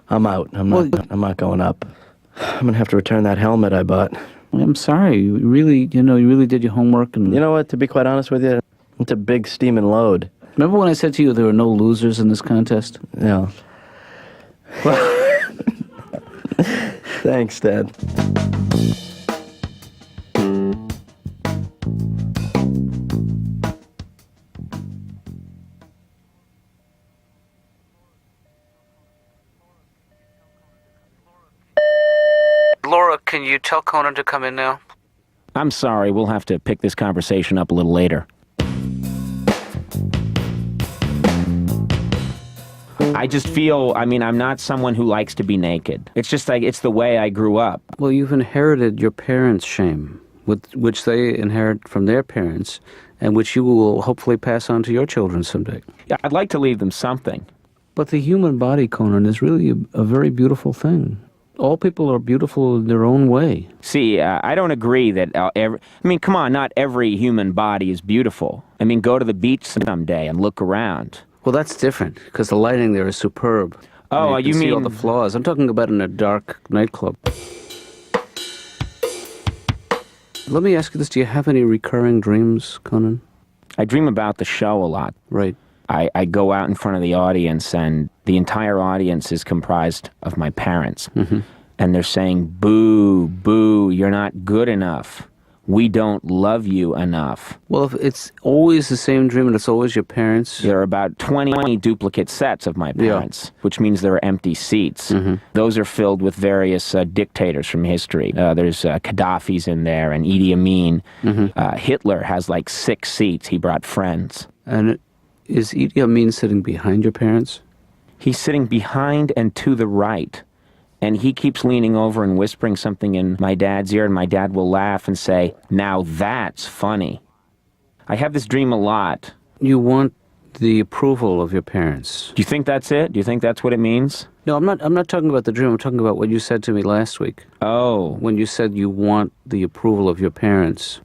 I'm not going up. I'm gonna have to return that helmet I bought. I'm sorry. You really did your homework. And you know what? To be quite honest with you, it's a big steaming load. Remember when I said to you there were no losers in this contest? Yeah. Well, thanks, Dad. Laura, can you tell Conan to come in now? I'm sorry, we'll have to pick this conversation up a little later. I just feel, I'm not someone who likes to be naked. It's just like, it's the way I grew up. Well, you've inherited your parents' shame, which they inherit from their parents, and which you will hopefully pass on to your children someday. Yeah, I'd like to leave them something. But the human body, Conan, is really a very beautiful thing. All people are beautiful in their own way. See, I don't agree that come on, not every human body is beautiful. Go to the beach someday and look around. Well, that's different, because the lighting there is superb. Oh, you can see all the flaws. I'm talking about in a dark nightclub. Let me ask you this. Do you have any recurring dreams, Conan? I dream about the show a lot. Right. I go out in front of the audience, and the entire audience is comprised of my parents. Mm-hmm. And they're saying, boo, boo, you're not good enough. We don't love you enough. Well, if it's always the same dream and it's always your parents... There are about 20 duplicate sets of my parents, which means there are empty seats. Mm-hmm. Those are filled with various dictators from history. There's Gaddafi's in there and Idi Amin. Mm-hmm. Hitler has like 6 seats. He brought friends. And is Idi Amin sitting behind your parents? He's sitting behind and to the right. And he keeps leaning over and whispering something in my dad's ear, and my dad will laugh and say, "Now that's funny." I have this dream a lot. You want the approval of your parents. Do you think that's it? Do you think that's what it means? No, I'm not talking about the dream. I'm talking about what you said to me last week. Oh. When you said you want the approval of your parents.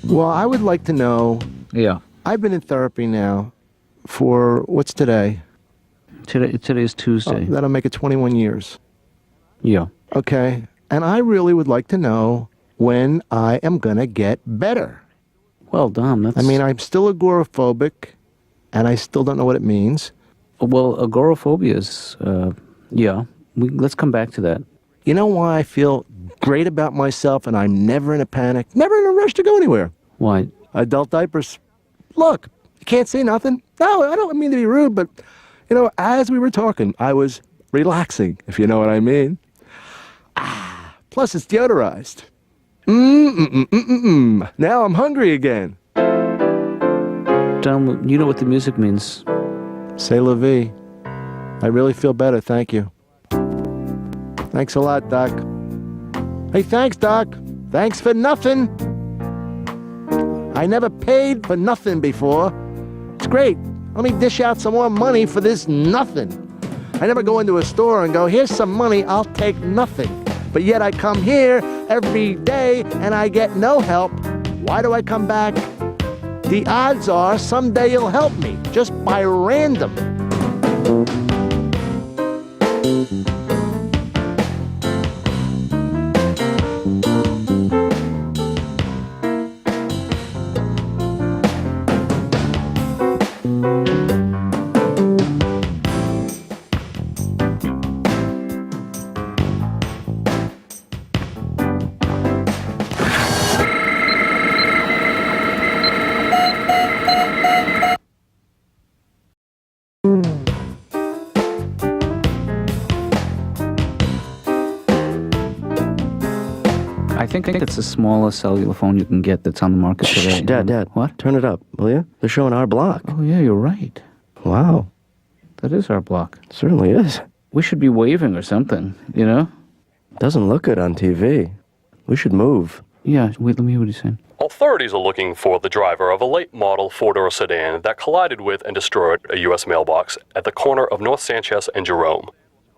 Well, I would like to know. Yeah. I've been in therapy now for, what's today? Today is Tuesday. Oh, that'll make it 21 years. Yeah. Okay. And I really would like to know when I am going to get better. Well, Dom, that's... I'm still agoraphobic, and I still don't know what it means. Well, agoraphobia is, let's come back to that. You know why I feel great about myself and I'm never in a panic, never in a rush to go anywhere? Why? Adult diapers. Look, you can't say nothing. No, I don't mean to be rude, but, as we were talking, I was relaxing, if you know what I mean. Plus, it's deodorized. Now I'm hungry again. Dom, you know what the music means. C'est la vie. I really feel better, thank you. Thanks a lot, Doc. Hey, thanks, Doc. Thanks for nothing. I never paid for nothing before. It's great. Let me dish out some more money for this nothing. I never go into a store and go, here's some money, I'll take nothing. But yet I come here every day and I get no help. Why do I come back? The odds are someday you'll help me, just by random. I think it's the smallest cellular phone you can get that's on the market today. Shh, Dad. What? Turn it up, will you? They're showing our block. Oh, yeah, you're right. Wow. That is our block. Certainly is. We should be waving or something, you know? Doesn't look good on TV. We should move. Yeah, wait, let me hear what he's saying. Authorities are looking for the driver of a late-model four-door sedan that collided with and destroyed a U.S. mailbox at the corner of North Sanchez and Jerome.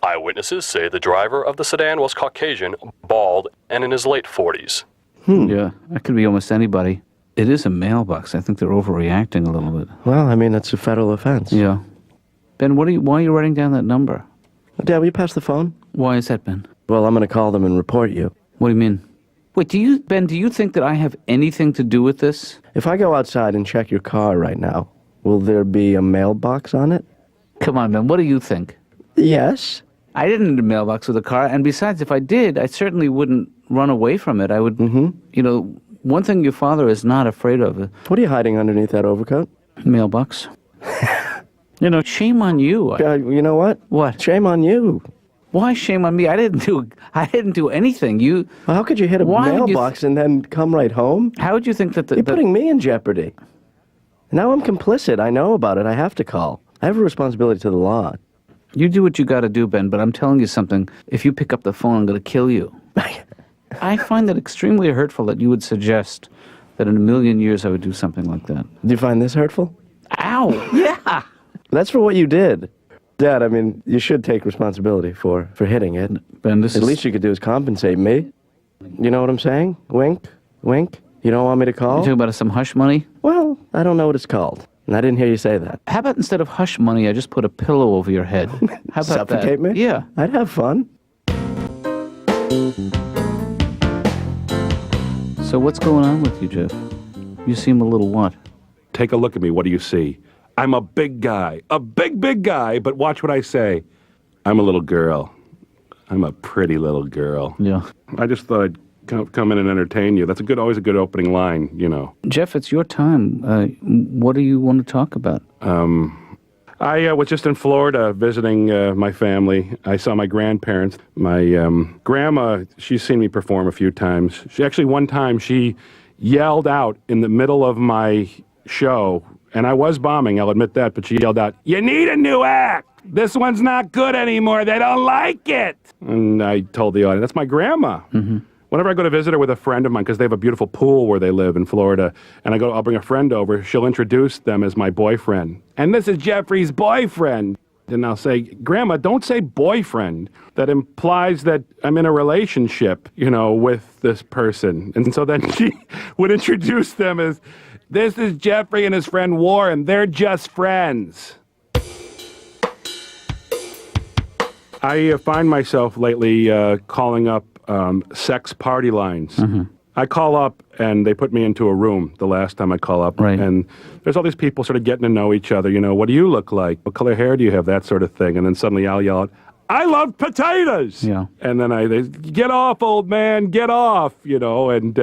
Eyewitnesses say the driver of the sedan was Caucasian, bald, and in his late 40s. Yeah, that could be almost anybody. It is a mailbox. I think they're overreacting a little bit. Well, I mean, it's a federal offense. Yeah. Ben, why are you writing down that number? Dad, will you pass the phone? Why is that, Ben? Well, I'm going to call them and report you. What do you mean? Wait, Ben, do you think that I have anything to do with this? If I go outside and check your car right now, will there be a mailbox on it? Come on, Ben, what do you think? Yes. I didn't need a mailbox with a car, and besides, if I did, I certainly wouldn't run away from it. I would, one thing your father is not afraid of. What are you hiding underneath that overcoat? Mailbox. Shame on you. You know what? What? Shame on you. Why shame on me? I didn't do anything. Well, how could you hit a mailbox and then come right home? How would you think that You're putting me in jeopardy. Now I'm complicit. I know about it. I have to call. I have a responsibility to the law. You do what you got to do, Ben, but I'm telling you something. If you pick up the phone, I'm going to kill you. I find that extremely hurtful that you would suggest that in a million years I would do something like that. Do you find this hurtful? Ow! Yeah! That's for what you did. Dad, I mean, you should take responsibility for hitting it. Ben, least you could do is compensate me. You know what I'm saying? Wink? Wink? You don't want me to call? You talking about some hush money? Well, I don't know what it's called. And I didn't hear you say that. How about instead of hush money, I just put a pillow over your head? How about Suffocate that? me? Yeah. I'd have fun. So what's going on with you, Jeff? You seem a little what? Take a look at me. What do you see? I'm a big guy. A big guy, but watch what I say. I'm a little girl. I'm a pretty little girl. Yeah. I just thought I'd come in and entertain you. That's always a good opening line, Jeff, it's your time. What do you want to talk about? I was just in Florida visiting my family. I saw my grandparents. My grandma, she's seen me perform a few times. One time she yelled out in the middle of my show, and I was bombing, I'll admit that, but she yelled out, "You need a new act! This one's not good anymore. They don't like it!" And I told the audience, that's my grandma. Mm-hmm. Whenever I go to visit her with a friend of mine, because they have a beautiful pool where they live in Florida, and I'll bring a friend over, she'll introduce them as my boyfriend. And this is Jeffrey's boyfriend. And I'll say, "Grandma, don't say boyfriend. That implies that I'm in a relationship, with this person." And so then she would introduce them as, "This is Jeffrey and his friend Warren. They're just friends." I find myself lately calling up sex party lines. Mm-hmm. I call up and they put me into a room the last time I call up. Right. And there's all these people sort of getting to know each other. What do you look like? What color hair do you have? That sort of thing. And then suddenly I'll yell out, "I love potatoes!" Yeah. And then they "Get off, old man, get off!" And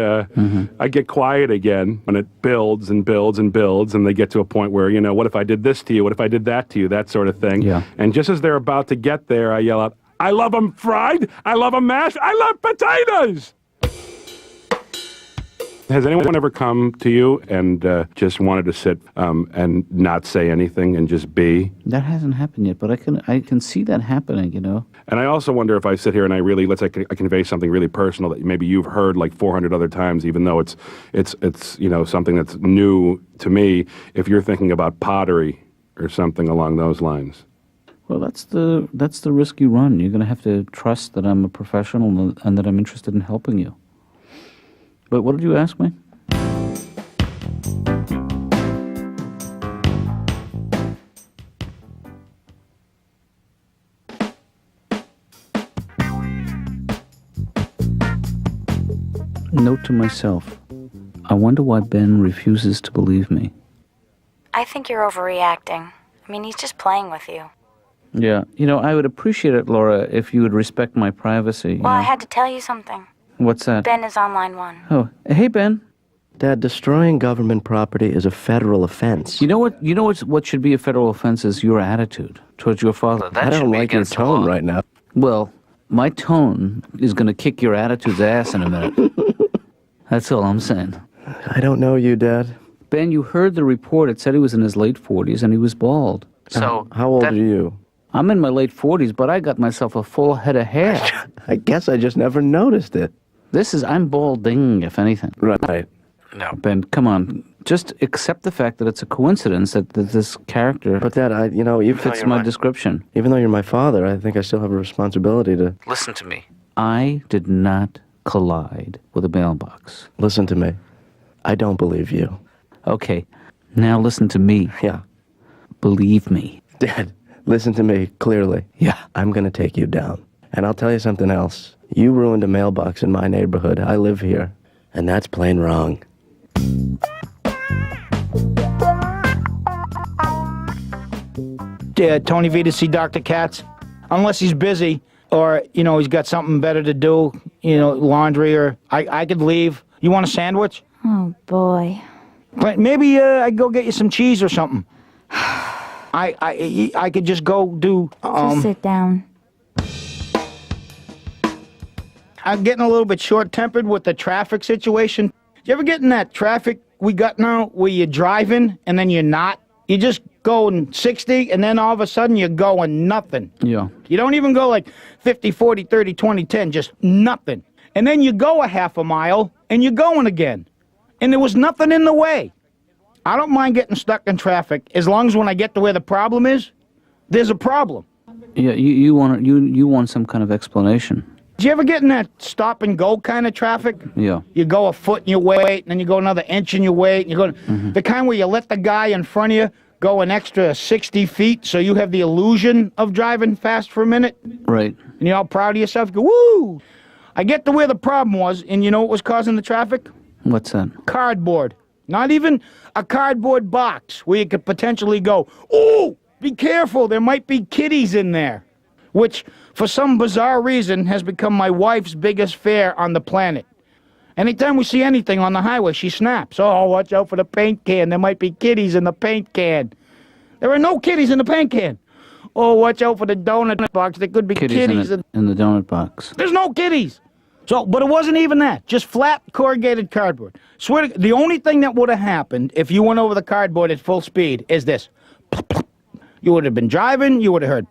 I get quiet again, and it builds and builds and builds, and they get to a point where, what if I did this to you? What if I did that to you? That sort of thing. Yeah. And just as they're about to get there, I yell out, "I love them fried! I love them mashed! I love potatoes!" Has anyone ever come to you and just wanted to sit and not say anything and just be? That hasn't happened yet, but I can see that happening, And I also wonder if I sit here and let's say I convey something really personal that maybe you've heard like 400 other times, even though it's something that's new to me. If you're thinking about pottery or something along those lines. Well, that's the risk you run. You're going to have to trust that I'm a professional and that I'm interested in helping you. But what did you ask me? Note to myself. I wonder why Ben refuses to believe me. I think you're overreacting. I mean, he's just playing with you. Yeah. I would appreciate it, Laura, if you would respect my privacy. Well, I had to tell you something. What's that? Ben is on line 1. Oh, hey, Ben. Dad, destroying government property is a federal offense. You know what should be a federal offense is your attitude towards your father. I don't like your tone right now. Well, my tone is going to kick your attitude's ass in a minute. That's all I'm saying. I don't know you, Dad. Ben, you heard the report. It said he was in his late 40s and he was bald. So how old are you? I'm in my late 40s, but I got myself a full head of hair. I guess I just never noticed it. I'm balding, if anything. Right. No. Ben, come on. Just accept the fact that it's a coincidence that this character But Dad, even fits my description. Even though you're my father, I think I still have a responsibility to... Listen to me. I did not collide with a mailbox. Listen to me. I don't believe you. Okay. Now listen to me. Yeah. Believe me. Dad, listen to me clearly. Yeah. I'm going to take you down. And I'll tell you something else. You ruined a mailbox in my neighborhood. I live here. And that's plain wrong. Tony V to see Dr. Katz, unless he's busy or, he's got something better to do, laundry or I could leave. You want a sandwich? Oh, boy. But maybe I go get you some cheese or something. I could just go do... Just sit down. I'm getting a little bit short-tempered with the traffic situation. You ever get in that traffic we got now where you're driving and then you're not? You just going 60 and then all of a sudden you're going nothing. Yeah. You don't even go like 50, 40, 30, 20, 10, just nothing. And then you go a half a mile and you're going again. And there was nothing in the way. I don't mind getting stuck in traffic as long as when I get to where the problem is, there's a problem. Yeah, you want some kind of explanation. Did you ever get in that stop and go kind of traffic? Yeah. You go a foot and you wait, and then you go another inch and you wait, and you go the kind where you let the guy in front of you go an extra 60 feet so you have the illusion of driving fast for a minute. Right. And you're all proud of yourself. You go, woo! I get to where the problem was, and you know what was causing the traffic? What's that? Cardboard. Not even a cardboard box where you could potentially go, ooh, be careful, there might be kitties in there. Which, for some bizarre reason, has become my wife's biggest fear on the planet. Anytime we see anything on the highway, she snaps. Oh, watch out for the paint can. There might be kitties in the paint can. There are no kitties in the paint can. Oh, watch out for the donut box. There could be kitties in the donut box. There's no kitties. So, but it wasn't even that. Just flat corrugated cardboard. Swear to, the only thing that would have happened if you went over the cardboard at full speed is this. You would have been driving, you would have heard,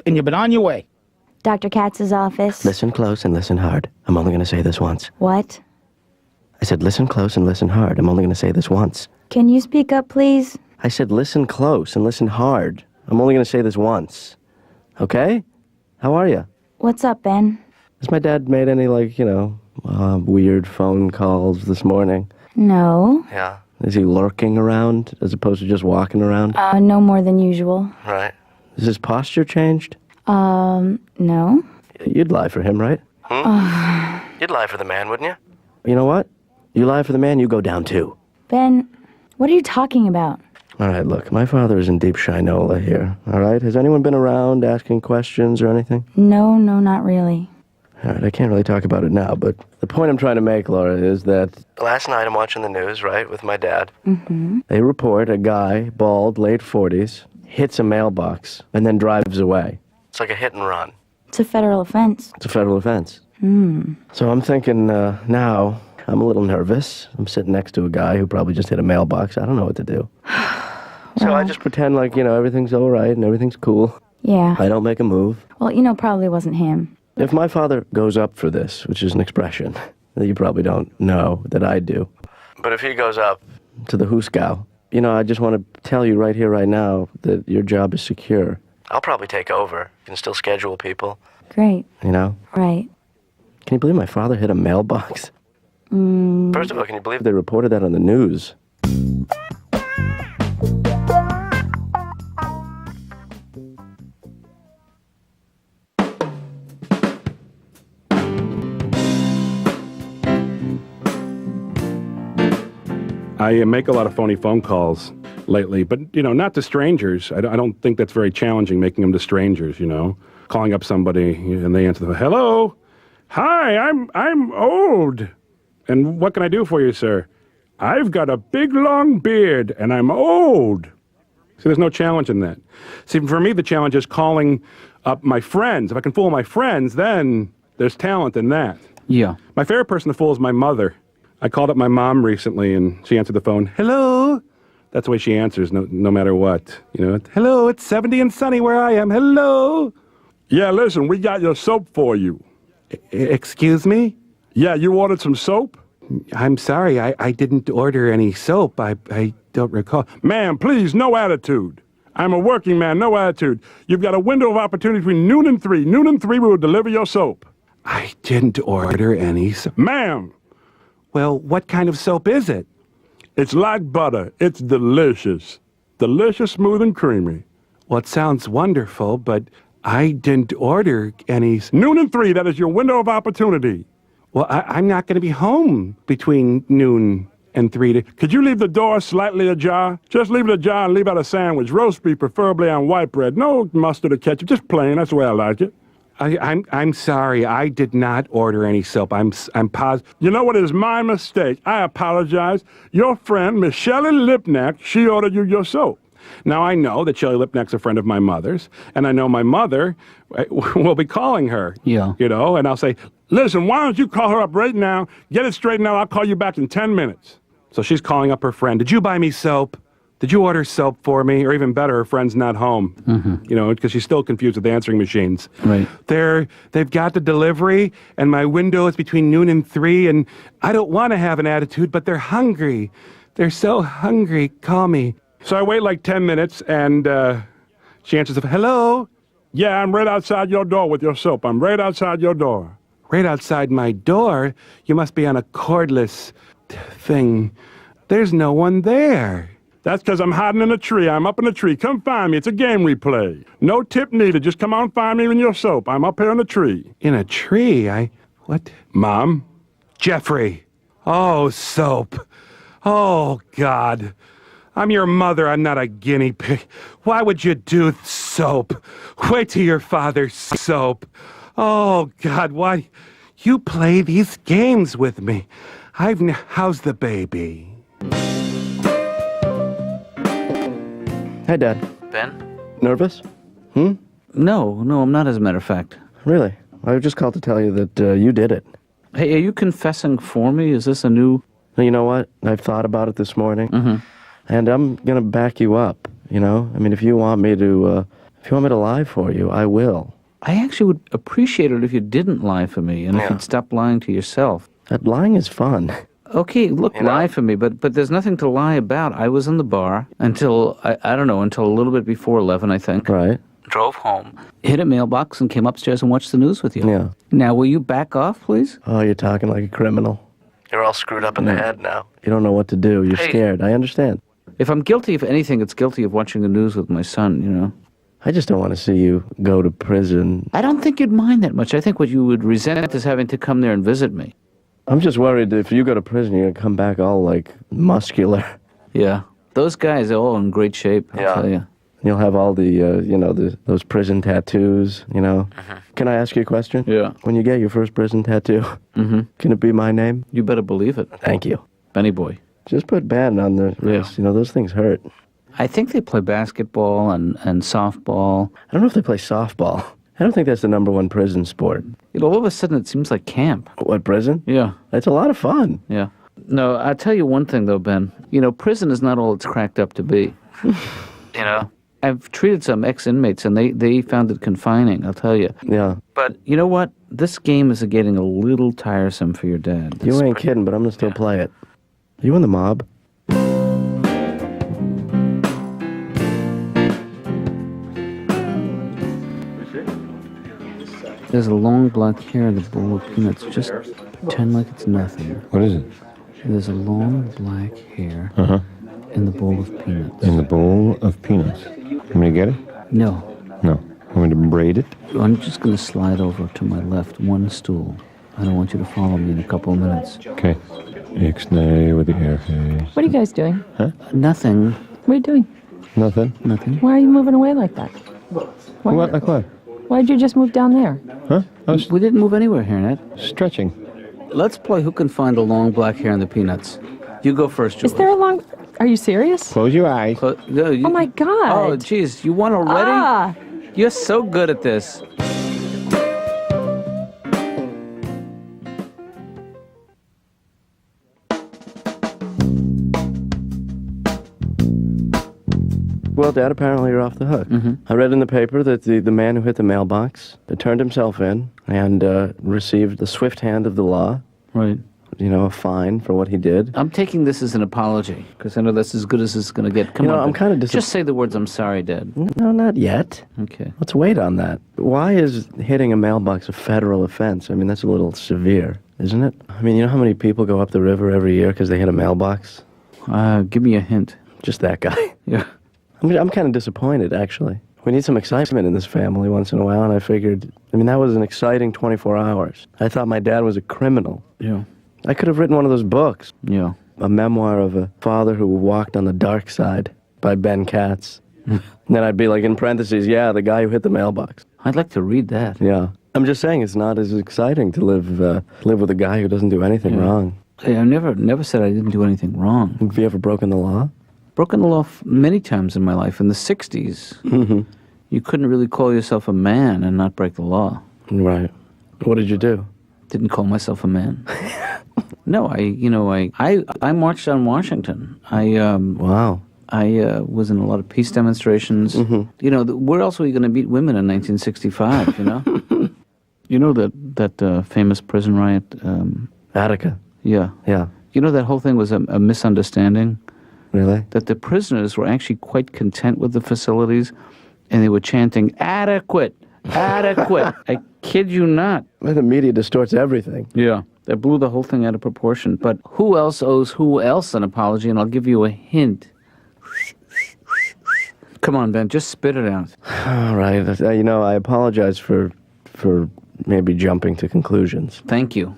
and you've been on your way. Dr. Katz's office. Listen close and listen hard. I'm only going to say this once. What? I said listen close and listen hard. I'm only going to say this once. Can you speak up, please? I said listen close and listen hard. I'm only going to say this once. Okay? How are you? What's up, Ben? Has my dad made any, weird phone calls this morning? No. Yeah. Is he lurking around as opposed to just walking around? No more than usual. Right. Is his posture changed? No. You'd lie for him, right? You'd lie for the man, wouldn't you? You know what? You lie for the man, you go down too. Ben, what are you talking about? All right, look, my father is in deep shinola here, all right? Has anyone been around asking questions or anything? No, not really. All right, I can't really talk about it now, but the point I'm trying to make, Laura, is that last night I'm watching the news, right, with my dad. Mm-hmm. They report a guy, bald, late 40s, hits a mailbox and then drives away. It's like a hit and run. It's a federal offense. It's a federal offense. Hmm. So I'm thinking now I'm a little nervous. I'm sitting next to a guy who probably just hit a mailbox. I don't know what to do. So I just pretend like, everything's all right and everything's cool. Yeah. I don't make a move. Well, probably wasn't him. If my father goes up for this, which is an expression that you probably don't know that I do, but if he goes up to the Huskow, I just want to tell you right here, right now, that your job is secure. I'll probably take over. You can still schedule people. Great. Can Right. you believe my father hit a mailbox? First of all, can you believe they reported that on the news? I make a lot of phony phone calls lately, but, not to strangers. I don't think that's very challenging, making them to strangers, Calling up somebody, and they answer the phone, hello? Hi, I'm old. And what can I do for you, sir? I've got a big, long beard, and I'm old. See, there's no challenge in that. See, for me, the challenge is calling My friends, if I can fool my friends, then there's talent in that. Yeah. My favorite person to fool is my mother. I called up my mom recently, and she answered the phone. Hello. That's the way she answers, no matter what. You know, hello, it's 70 and sunny where I am. Hello. Yeah, listen, we got your soap for you. Excuse me? Yeah, you ordered some soap? I'm sorry, I didn't order any soap. I don't recall. Ma'am, please, no attitude. I'm a working man, no attitude. You've got a window of opportunity between noon and 3. Noon and 3, we will deliver your soap. I didn't order any soap. Ma'am! Well, what kind of soap is it? It's like butter. It's delicious. Delicious, smooth, and creamy. Well, it sounds wonderful, but I didn't order any... Noon and 3, that is your window of opportunity. Well, I'm not going to be home between noon and 3. Could you leave the door slightly ajar? Just leave it ajar and leave out a sandwich. Roast beef, preferably on white bread. No mustard or ketchup, just plain. That's the way I like it. I'm sorry. I did not order any soap. I'm positive. You know what is my mistake? I apologize. Your friend, Miss Shelley Lipnack, she ordered you your soap. Now, I know that Shelley Lipnack's a friend of my mother's, and I know my mother will be calling her. Yeah. You know, and I'll say, listen, why don't you call her up right now, get it straightened out, I'll call you back in 10 minutes. So she's calling up her friend. Did you buy me soap? Did you order soap for me? Or even better, her friend's not home. You know, because she's still confused with answering machines. Right. They've got the delivery, and my window is between noon and 3, and I don't want to have an attitude, but they're hungry. They're so hungry. Call me. So I wait like 10 minutes, and she answers the phone. Hello? Yeah, I'm right outside your door with your soap. I'm right outside your door. Right outside my door? You must be on a cordless thing. There's no one there. That's because I'm hiding in a tree. I'm up in a tree. Come find me. It's a game we play. No tip needed. Just come out and find me in your soap. I'm up here in a tree. In a tree? What? Mom? Jeffrey. Oh, soap. Oh, God. I'm your mother. I'm not a guinea pig. Why would you do soap? Wait till your father's soap. Oh, God, why? You play these games with me. How's the baby? Hi, Dad. Ben? Nervous? No, I'm not, as a matter of fact. Really? I just called to tell you that you did it. Hey, are you confessing for me? Is this a new... You know what? I've thought about it this morning, and I'm going to back you up, you know? I mean, if you want me to lie for you, I will. I actually would appreciate it if you didn't lie for me, and if you'd stop lying to yourself. That lying is fun. Okay, look, lie for me, but there's nothing to lie about. I was in the bar until, I don't know, until a little bit before 11, I think. Right. Drove home, hit a mailbox, and came upstairs and watched the news with you. Yeah. Now, will you back off, please? Oh, you're talking like a criminal. You're all screwed up in the head now. You don't know what to do. You're scared. I understand. If I'm guilty of anything, it's guilty of watching the news with my son, you know? I just don't want to see you go to prison. I don't think you'd mind that much. I think what you would resent is having to come there and visit me. I'm just worried if you go to prison, you're going to come back all, like, muscular. Yeah. Those guys are all in great shape, I'll tell you. You'll have all the, those prison tattoos, you know. Can I ask you a question? Yeah. When you get your first prison tattoo, can it be my name? You better believe it. Thank you. Benny Boy. Just put Ben on the wrist. You know, those things hurt. I think they play basketball and softball. I don't know if they play softball. I don't think that's the #1 prison sport. You know, all of a sudden it seems like camp. What, prison? Yeah. It's a lot of fun. Yeah. No, I'll tell you one thing, though, Ben. You know, prison is not all it's cracked up to be. You know? I've treated some ex-inmates, and they found it confining, I'll tell you. Yeah. But you know what? This game is getting a little tiresome for your dad. You ain't kidding, but I'm going to still play it. Are you in the mob? There's a long black hair in the bowl of peanuts. Just pretend like it's nothing. What is it? There's a long black hair in the bowl of peanuts. In the bowl of peanuts. Want me to get it? No. No. Want me to braid it? I'm just going to slide over to my left, one stool. I don't want you to follow me in a couple of minutes. Okay. Ixnay with the air face. What are you guys doing? Huh? Nothing. What are you doing? Nothing. Nothing. Why are you moving away like that? What? Like what? Why'd you just move down there? Huh? I was We didn't move anywhere here, Ned. stretching. Let's play who can find the long black hair in the peanuts. You go first, Julie. Is there a long... Are you serious? Close your eyes. No, Oh, my God. Oh, jeez. You won already? You're so good at this. Well, Dad, apparently you're off the hook. I read in the paper that the man who hit the mailbox turned himself in and received the swift hand of the law. Right. You know, a fine for what he did. I'm taking this as an apology, because I know that's as good as it's going to get. Come You know, on, I'm Ben. kind of Just say the words, I'm sorry, Dad. No, not yet. Okay. Let's wait on that. Why is hitting a mailbox a federal offense? I mean, that's a little severe, isn't it? I mean, you know how many people go up the river every year because they hit a mailbox? Give me a hint. Just that guy. Yeah. I'm kind of disappointed, actually. We need some excitement in this family once in a while, and I figured, I mean, that was an exciting 24 hours. I thought my dad was a criminal. Yeah. I could have written one of those books. Yeah. A memoir of a father who walked on the dark side by Ben Katz. And then I'd be like, in parentheses, yeah, the guy who hit the mailbox. I'd like to read that. Yeah. I'm just saying it's not as exciting to live with a guy who doesn't do anything wrong. Hey, I never said I didn't do anything wrong. Have you ever broken the law? Broken the law many times in my life. In the 60s, you couldn't really call yourself a man and not break the law. Right. What did you do? Didn't call myself a man. No, I marched on Washington. Wow. I was in a lot of peace demonstrations. You know, where else were you going to meet women in 1965, you know? You know that famous prison riot? Attica. Yeah. Yeah. You know that whole thing was a misunderstanding? Really? That the prisoners were actually quite content with the facilities, and they were chanting, adequate, adequate. I kid you not. Well, the media distorts everything. Yeah. They blew the whole thing out of proportion. But who else owes who else an apology? And I'll give you a hint. Come on, Ben, just spit it out. All right. You know, I apologize for maybe jumping to conclusions. Thank you.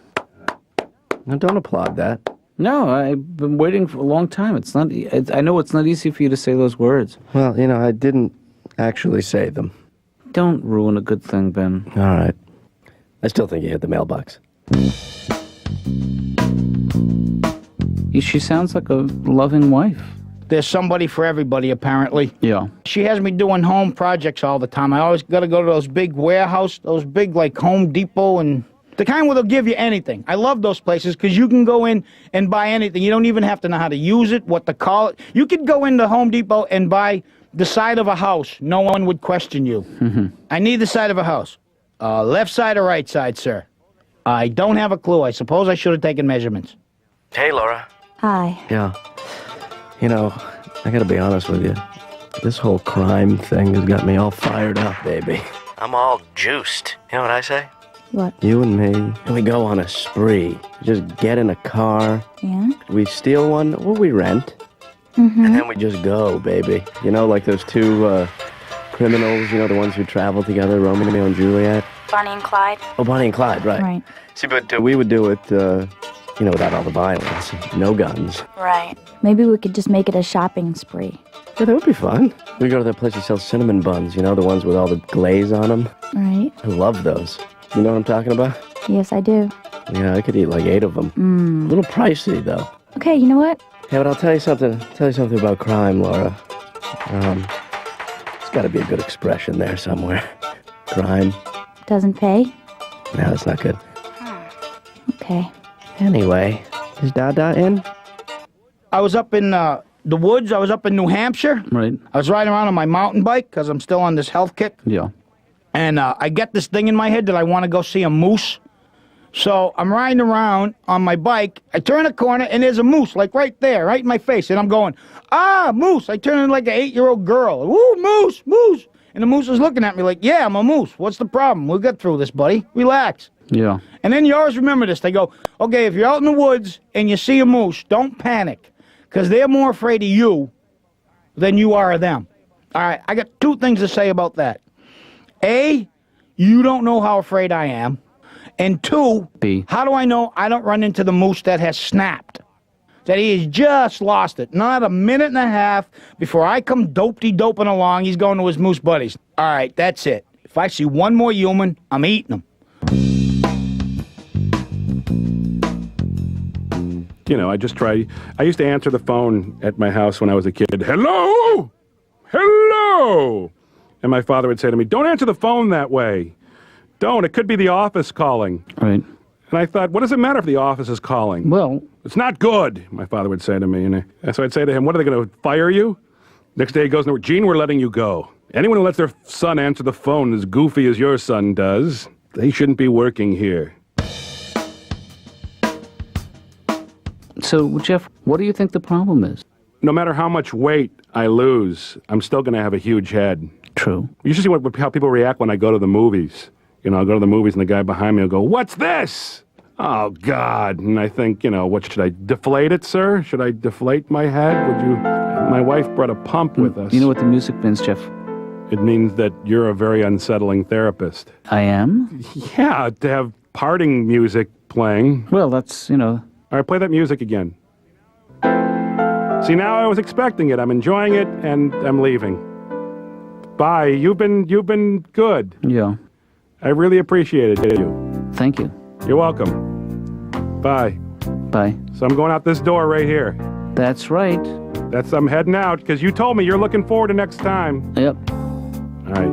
Now, don't applaud that. No, I've been waiting for a long time. It's not. I know it's not easy for you to say those words. Well, you know, I didn't actually say them. Don't ruin a good thing, Ben. All right. I still think you hit the mailbox. She sounds like a loving wife. There's somebody for everybody, apparently. Yeah. She has me doing home projects all the time. I always got to go to those big warehouse, those big, like, Home Depot and the kind where they'll give you anything. I love those places because you can go in and buy anything. You don't even have to know how to use it, what to call it. You could go into Home Depot and buy the side of a house. No one would question you. I need the side of a house. Left side or right side, sir? I don't have a clue. I suppose I should have taken measurements. Hey, Laura. Hi. Yeah. You know, I gotta be honest with you. This whole crime thing has got me all fired up, baby. I'm all juiced. You know what I say? What? You and me, and we go on a spree. Just get in a car. Yeah? We steal one, or we rent. Mm-hmm. And then we just go, baby. You know, like those two criminals, you know, the ones who travel together, Romeo and Juliet. Bonnie and Clyde? Oh, Bonnie and Clyde, right. Right. See, but we would do it, you know, without all the violence. No guns. Right. Maybe we could just make it a shopping spree. Yeah, that would be fun. We go to that place that sells cinnamon buns, you know, the ones with all the glaze on them. Right. I love those. You know what I'm talking about? Yes, I do. Yeah, I could eat like 8 of them. A little pricey, though. Okay, you know what? Yeah, but I'll tell you something about crime, Laura. There's got to be a good expression there somewhere. Crime. Doesn't pay? No, that's not good. Okay. Anyway, is Dada in? I was up in the woods. I was up in New Hampshire. Right. I was riding around on my mountain bike because I'm still on this health kick. Yeah. And I get this thing in my head that I want to go see a moose. So I'm riding around on my bike. I turn a corner, and there's a moose, like right there, right in my face. And I'm going, moose. I turn into like an 8-year-old girl. Woo, moose, moose. And the moose is looking at me like, yeah, I'm a moose. What's the problem? We'll get through this, buddy. Relax. Yeah. And then you always remember this. They go, okay, if you're out in the woods and you see a moose, don't panic, because they're more afraid of you than you are of them. All right, I got 2 things to say about that. A, you don't know how afraid I am. And 2, B, how do I know I don't run into the moose that has snapped? That he has just lost it. Not a minute and a half before I come doping along, he's going to his moose buddies. All right, that's it. If I see one more human, I'm eating them. You know, I used to answer the phone at my house when I was a kid. Hello? Hello? And my father would say to me, don't answer the phone that way. Don't. It could be the office calling. Right. And I thought, what does it matter if the office is calling? Well, it's not good, my father would say to me. And so I'd say to him, what, are they going to fire you? Next day he goes, no, Gene, we're letting you go. Anyone who lets their son answer the phone as goofy as your son does, they shouldn't be working here. So, Jeff, what do you think the problem is? No matter how much weight I lose, I'm still going to have a huge head. True. You should see how people react when I go to the movies. You know, I'll go to the movies and the guy behind me will go, what's this? Oh, God. And I think, what should I deflate it, sir? Should I deflate my head? Would you? My wife brought a pump with us. You know what the music means, Jeff? It means that you're a very unsettling therapist. I am? Yeah, to have parting music playing. Well, that's, All right, play that music again. See, now I was expecting it. I'm enjoying it, and I'm leaving. Bye. You've been good. Yeah. I really appreciated you. Thank you. You're welcome. Bye. Bye. So I'm going out this door right here. That's right. I'm heading out, because you told me you're looking forward to next time. Yep. All right.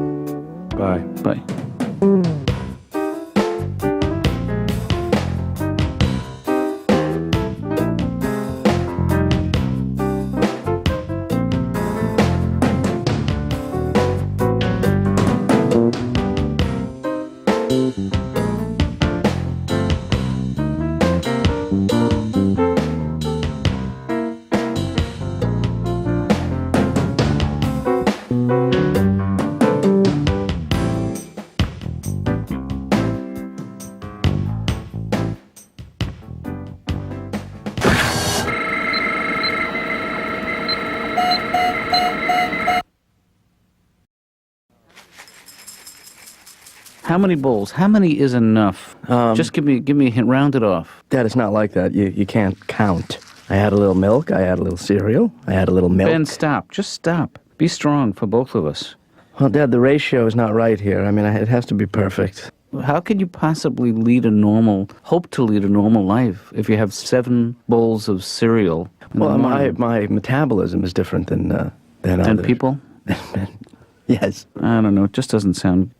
Bye. Bye. How many bowls? How many is enough? Just give me a hint. Round it off. Dad, it's not like that. You can't count. I had a little milk. I had a little cereal. I had a little milk. Ben, stop. Just stop. Be strong for both of us. Well, Dad, the ratio is not right here. I mean, it has to be perfect. How could you possibly hope to lead a normal life if you have 7 bowls of cereal? Well, my metabolism is different than others. People? Yes. I don't know. It just doesn't sound.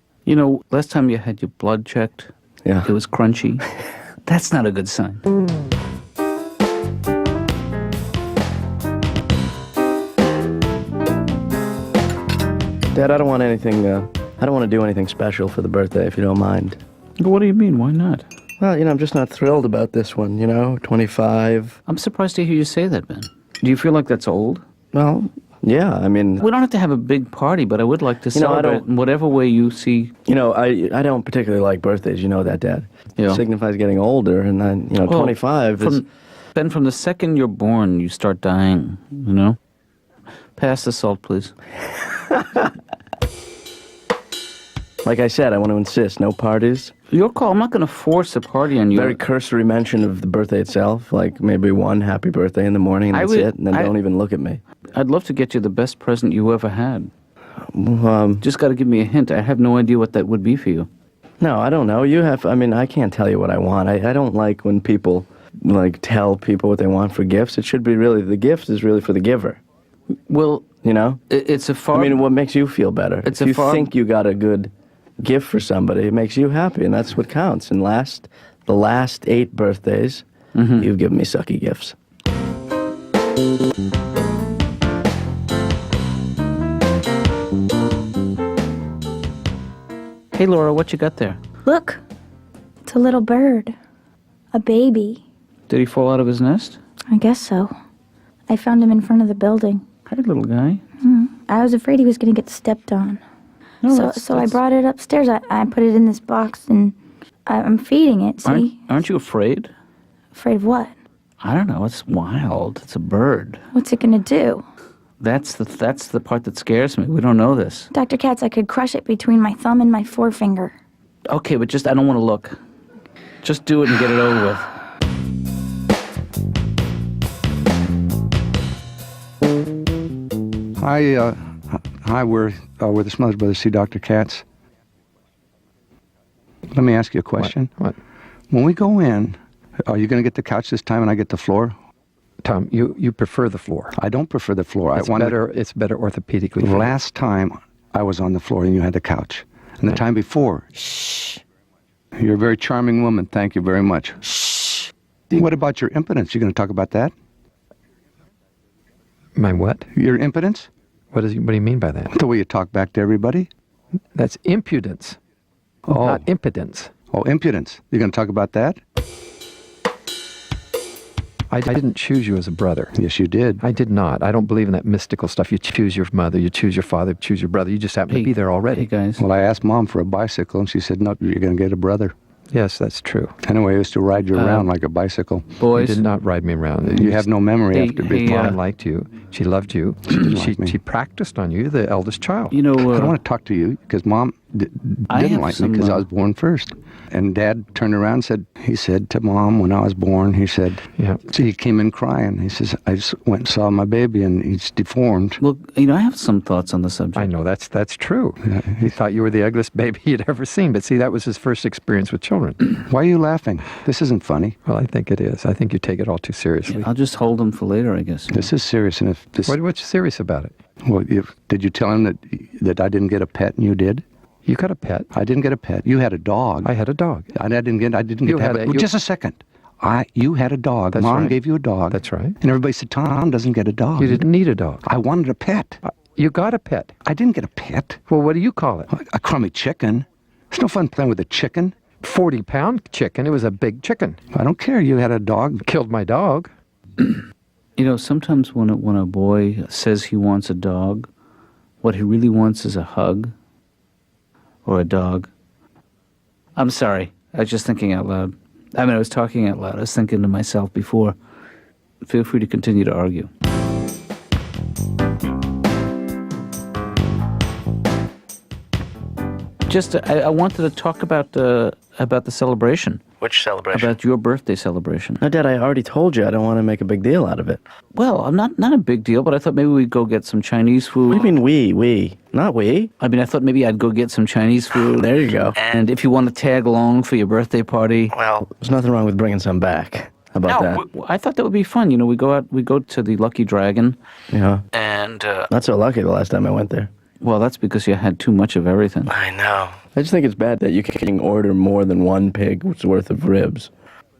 Last time you had your blood checked, yeah, it was crunchy. That's not a good sign. Dad, I don't want anything. I don't want to do anything special for the birthday, if you don't mind. But what do you mean? Why not? Well, I'm just not thrilled about this one. 25. I'm surprised to hear you say that, Ben. Do you feel like that's old? Well, yeah. I mean, we don't have to have a big party, but I would like to celebrate in whatever way you see. I don't particularly like birthdays. You know that, Dad. Yeah. It signifies getting older, and then 25 is. Ben, from the second you're born, you start dying. Pass the salt, please. Like I said, I want to insist, no parties. Your call. I'm not going to force a party on you. Very cursory mention of the birthday itself, like maybe one happy birthday in the morning, and that's it, and then don't even look at me. I'd love to get you the best present you ever had. Just got to give me a hint. I have no idea what that would be for you. No, I don't know. I can't tell you what I want. I don't like when people, tell people what they want for gifts. It should be the gift is really for the giver. Well, it's a far... what makes you feel better? If you think you got a good gift for somebody, it makes you happy, and that's what counts. And the last 8 birthdays, you've given me sucky gifts. Hey, Laura, what you got there? Look, it's a little bird. A baby. Did he fall out of his nest? I guess so. I found him in front of the building. Hey, little guy. I was afraid he was going to get stepped on. No, so I brought it upstairs. I put it in this box, and I'm feeding it, see? Aren't you afraid? Afraid of what? I don't know. It's wild. It's a bird. What's it going to do? That's the part that scares me. We don't know this. Dr. Katz, I could crush it between my thumb and my forefinger. Okay, but I don't want to look. Just do it and get it over with. Hi, we're the Smothers Brothers. See Dr. Katz. Let me ask you a question. What? When we go in, are you going to get the couch this time and I get the floor? Tom, you prefer the floor. I don't prefer the floor. It's better orthopedically. Last time I was on the floor and you had the couch. And the time before. Shh. You're a very charming woman. Thank you very much. Shh. What about your impotence? You going to talk about that? My what? Your impotence? What do you mean by that? The way you talk back to everybody? That's impudence, not impotence. Oh, impudence. You going to talk about that? I didn't choose you as a brother. Yes, you did. I did not. I don't believe in that mystical stuff. You choose your mother, you choose your father, you choose your brother. You just happen to be there already. Hey, guys. Well, I asked Mom for a bicycle, and she said, no, you're going to get a brother. Yes, that's true. Anyway, I used to ride you around like a bicycle. Boys. You did not ride me around. You have no memory after being Mom liked you. She loved you. She practiced on you, the eldest child. I don't want to talk to you because Mom didn't like me because I was born first. And Dad turned around and he said to Mom when I was born, he said, so he came in crying. He says, I just went and saw my baby and he's deformed. Well, I have some thoughts on the subject. I know, that's true. He thought you were the ugliest baby he'd ever seen. But see, that was his first experience with children. Why are you laughing? This isn't funny. Well, I think it is. I think you take it all too seriously. I'll just hold him for later, I guess. This is serious. And if this... What's serious about it? Well, did you tell him that I didn't get a pet and you did? You got a pet. I didn't get a pet. You had a dog. I had a dog. I didn't get to have it. Just a second. You had a dog. That's Mom right. gave you a dog. That's right. And everybody said, Tom doesn't get a dog. You didn't need a dog. I wanted a pet. You got a pet. I didn't get a pet. Well, what do you call it? A crummy chicken. It's no fun playing with a chicken. 40-pound chicken. It was a big chicken. I don't care. You had a dog. Killed my dog. Sometimes when a boy says he wants a dog, what he really wants is a hug or a dog. I'm sorry. I was just thinking out loud. I was talking out loud. I was thinking to myself before. Feel free to continue to argue. I wanted to talk about the celebration. Which celebration? About your birthday celebration. No, Dad, I already told you I don't want to make a big deal out of it. Well, I'm not a big deal, but I thought maybe we'd go get some Chinese food. What do you mean we? Not we. I thought maybe I'd go get some Chinese food. There you go. And if you want to tag along for your birthday party. Well, there's nothing wrong with bringing some back. How about that? I thought that would be fun. We go to the Lucky Dragon. Yeah. And not so lucky the last time I went there. Well, that's because you had too much of everything. I know. I just think it's bad that you can order more than one pig's worth of ribs.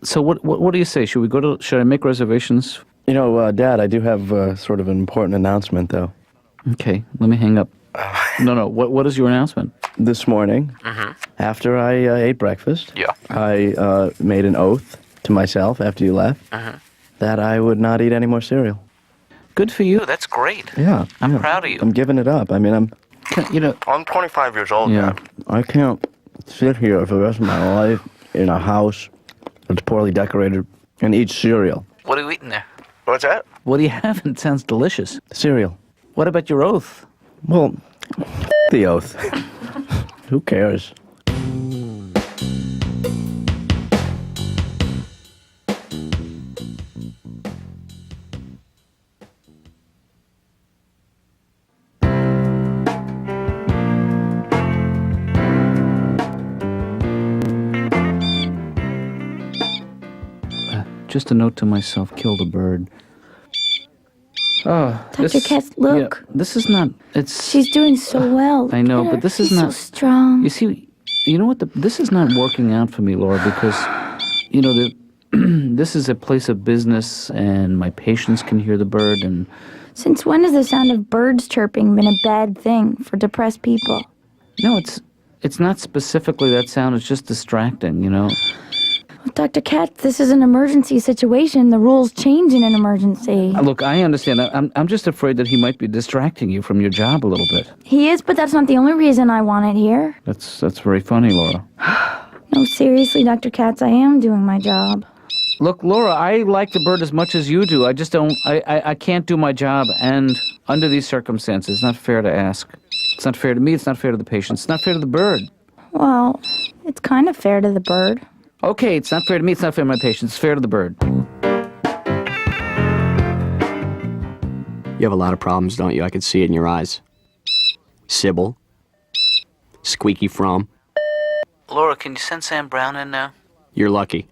So what do you say? Should I make reservations? Dad, I do have sort of an important announcement, though. Okay, let me hang up. No. What is your announcement? This morning, after I ate breakfast, I made an oath to myself after you left that I would not eat any more cereal. Good for you. That's great. Yeah. I'm proud of you. I'm giving it up. I'm 25 years old now. I can't sit here for the rest of my life in a house that's poorly decorated and eat cereal. What are you eating there? What's that? What do you have? It sounds delicious. Cereal. What about your oath? Well, the oath. Who cares? Just a note to myself, kill the bird. Oh, Dr. Katz, look. Yeah, this is not, She's doing so well. I know, Look at but this her. is She's not. so strong. You see, you know what? This is not working out for me, Laura, because, this is a place of business, and my patients can hear the bird, and... Since when has the sound of birds chirping been a bad thing for depressed people? No, it's not specifically that sound. It's just distracting, Well, Dr. Katz, this is an emergency situation. The rules change in an emergency. Look, I understand. I'm just afraid that he might be distracting you from your job a little bit. He is, but that's not the only reason I want it here. That's very funny, Laura. No, seriously, Dr. Katz, I am doing my job. Look, Laura, I like the bird as much as you do. I just don't... I can't do my job, and under these circumstances, it's not fair to ask. It's not fair to me, it's not fair to the patient, it's not fair to the bird. Well, it's kind of fair to the bird. Okay, it's not fair to me, it's not fair to my patient, it's fair to the bird. You have a lot of problems, don't you? I can see it in your eyes. Sybil. Squeaky From. Laura, can you send Sam Brown in now? You're lucky.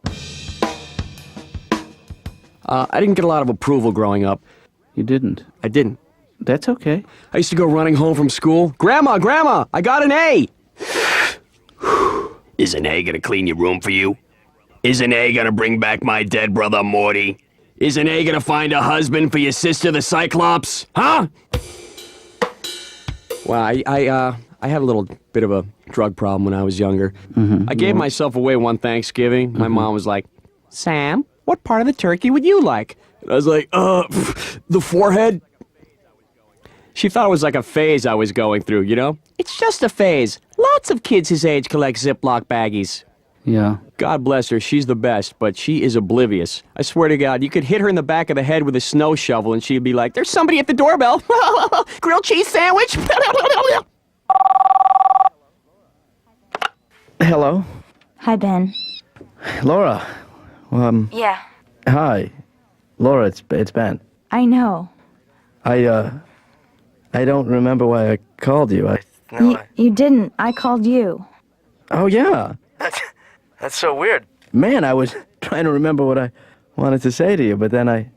I didn't get a lot of approval growing up. You didn't? I didn't. That's okay. I used to go running home from school. Grandma, I got an A! Is an A gonna clean your room for you? Is an A gonna bring back my dead brother Morty? Is an A gonna find a husband for your sister the Cyclops? Huh? Well, I had a little bit of a drug problem when I was younger. I gave myself away one Thanksgiving. My mom was like, Sam, what part of the turkey would you like? And I was like, the forehead. She thought it was like a phase I was going through, you know? It's just a phase. Lots of kids his age collect Ziploc baggies. Yeah. God bless her, she's the best, but she is oblivious. I swear to God, you could hit her in the back of the head with a snow shovel and she'd be like, there's somebody at the doorbell. Grilled cheese sandwich. Hello? Hi, Ben. Laura. Yeah, Hi. Laura, it's Ben. I know. I don't remember why I called you. You didn't. I called you. Oh, yeah. That's so weird. Man, I was trying to remember what I wanted to say to you, but then I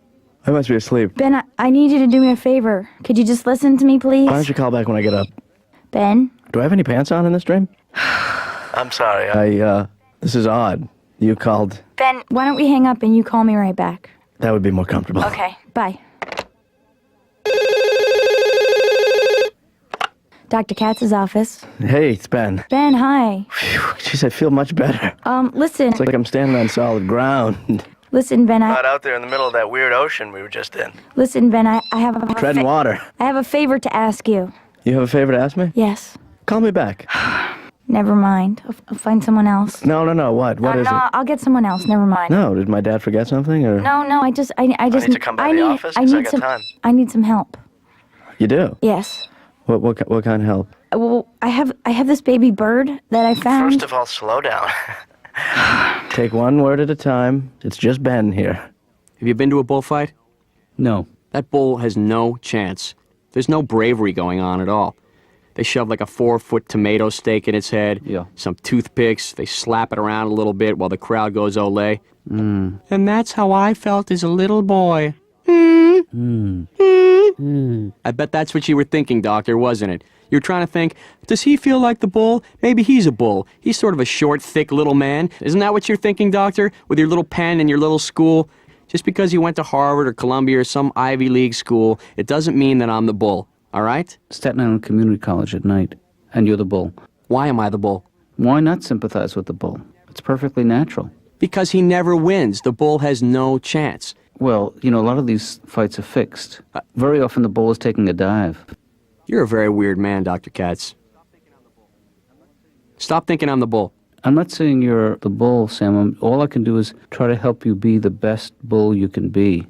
must be asleep. Ben, I need you to do me a favor. Could you just listen to me, please? Why don't you call back when I get up? Ben? Do I have any pants on in this dream? I'm sorry. This is odd. You called. Ben, why don't we hang up and you call me right back? That would be more comfortable. Okay, bye. Dr. Katz's office. Hey, it's Ben. Ben, hi. Jeez, I feel much better. Listen. It's like I'm standing on solid ground. Listen, Ben, Not out there in the middle of that weird ocean we were just in. Listen, Ben, I have a... Treading water. I have a favor to ask you. You have a favor to ask me? Yes. Call me back. Never mind. I'll find someone else. No. What? What is it? I'll get someone else. Never mind. No, did my dad forget something, or? No, I just I need to come by the office 'cause I got some, time. I need some help. You do? Yes. What kind of help? Well, I have this baby bird that I found. First of all, slow down. Take one word at a time. It's just Ben here. Have you been to a bullfight? No. That bull has no chance. There's no bravery going on at all. They shove like a 4-foot tomato stake in its head, some toothpicks, they slap it around a little bit while the crowd goes ole. And that's how I felt as a little boy. I bet that's what you were thinking, Doctor, wasn't it? You were trying to think, does he feel like the bull? Maybe he's a bull. He's sort of a short, thick little man. Isn't that what you're thinking, Doctor? With your little pen and your little school? Just because you went to Harvard or Columbia or some Ivy League school, it doesn't mean that I'm the bull. All right? Staten Island Community College at night, and you're the bull. Why am I the bull? Why not sympathize with the bull? It's perfectly natural. Because he never wins. The bull has no chance. Well, you know, a lot of these fights are fixed. Very often the bull is taking a dive. You're a very weird man, Dr. Katz. Stop thinking I'm the bull. I'm not saying you're the bull, Sam. All I can do is try to help you be the best bull you can be.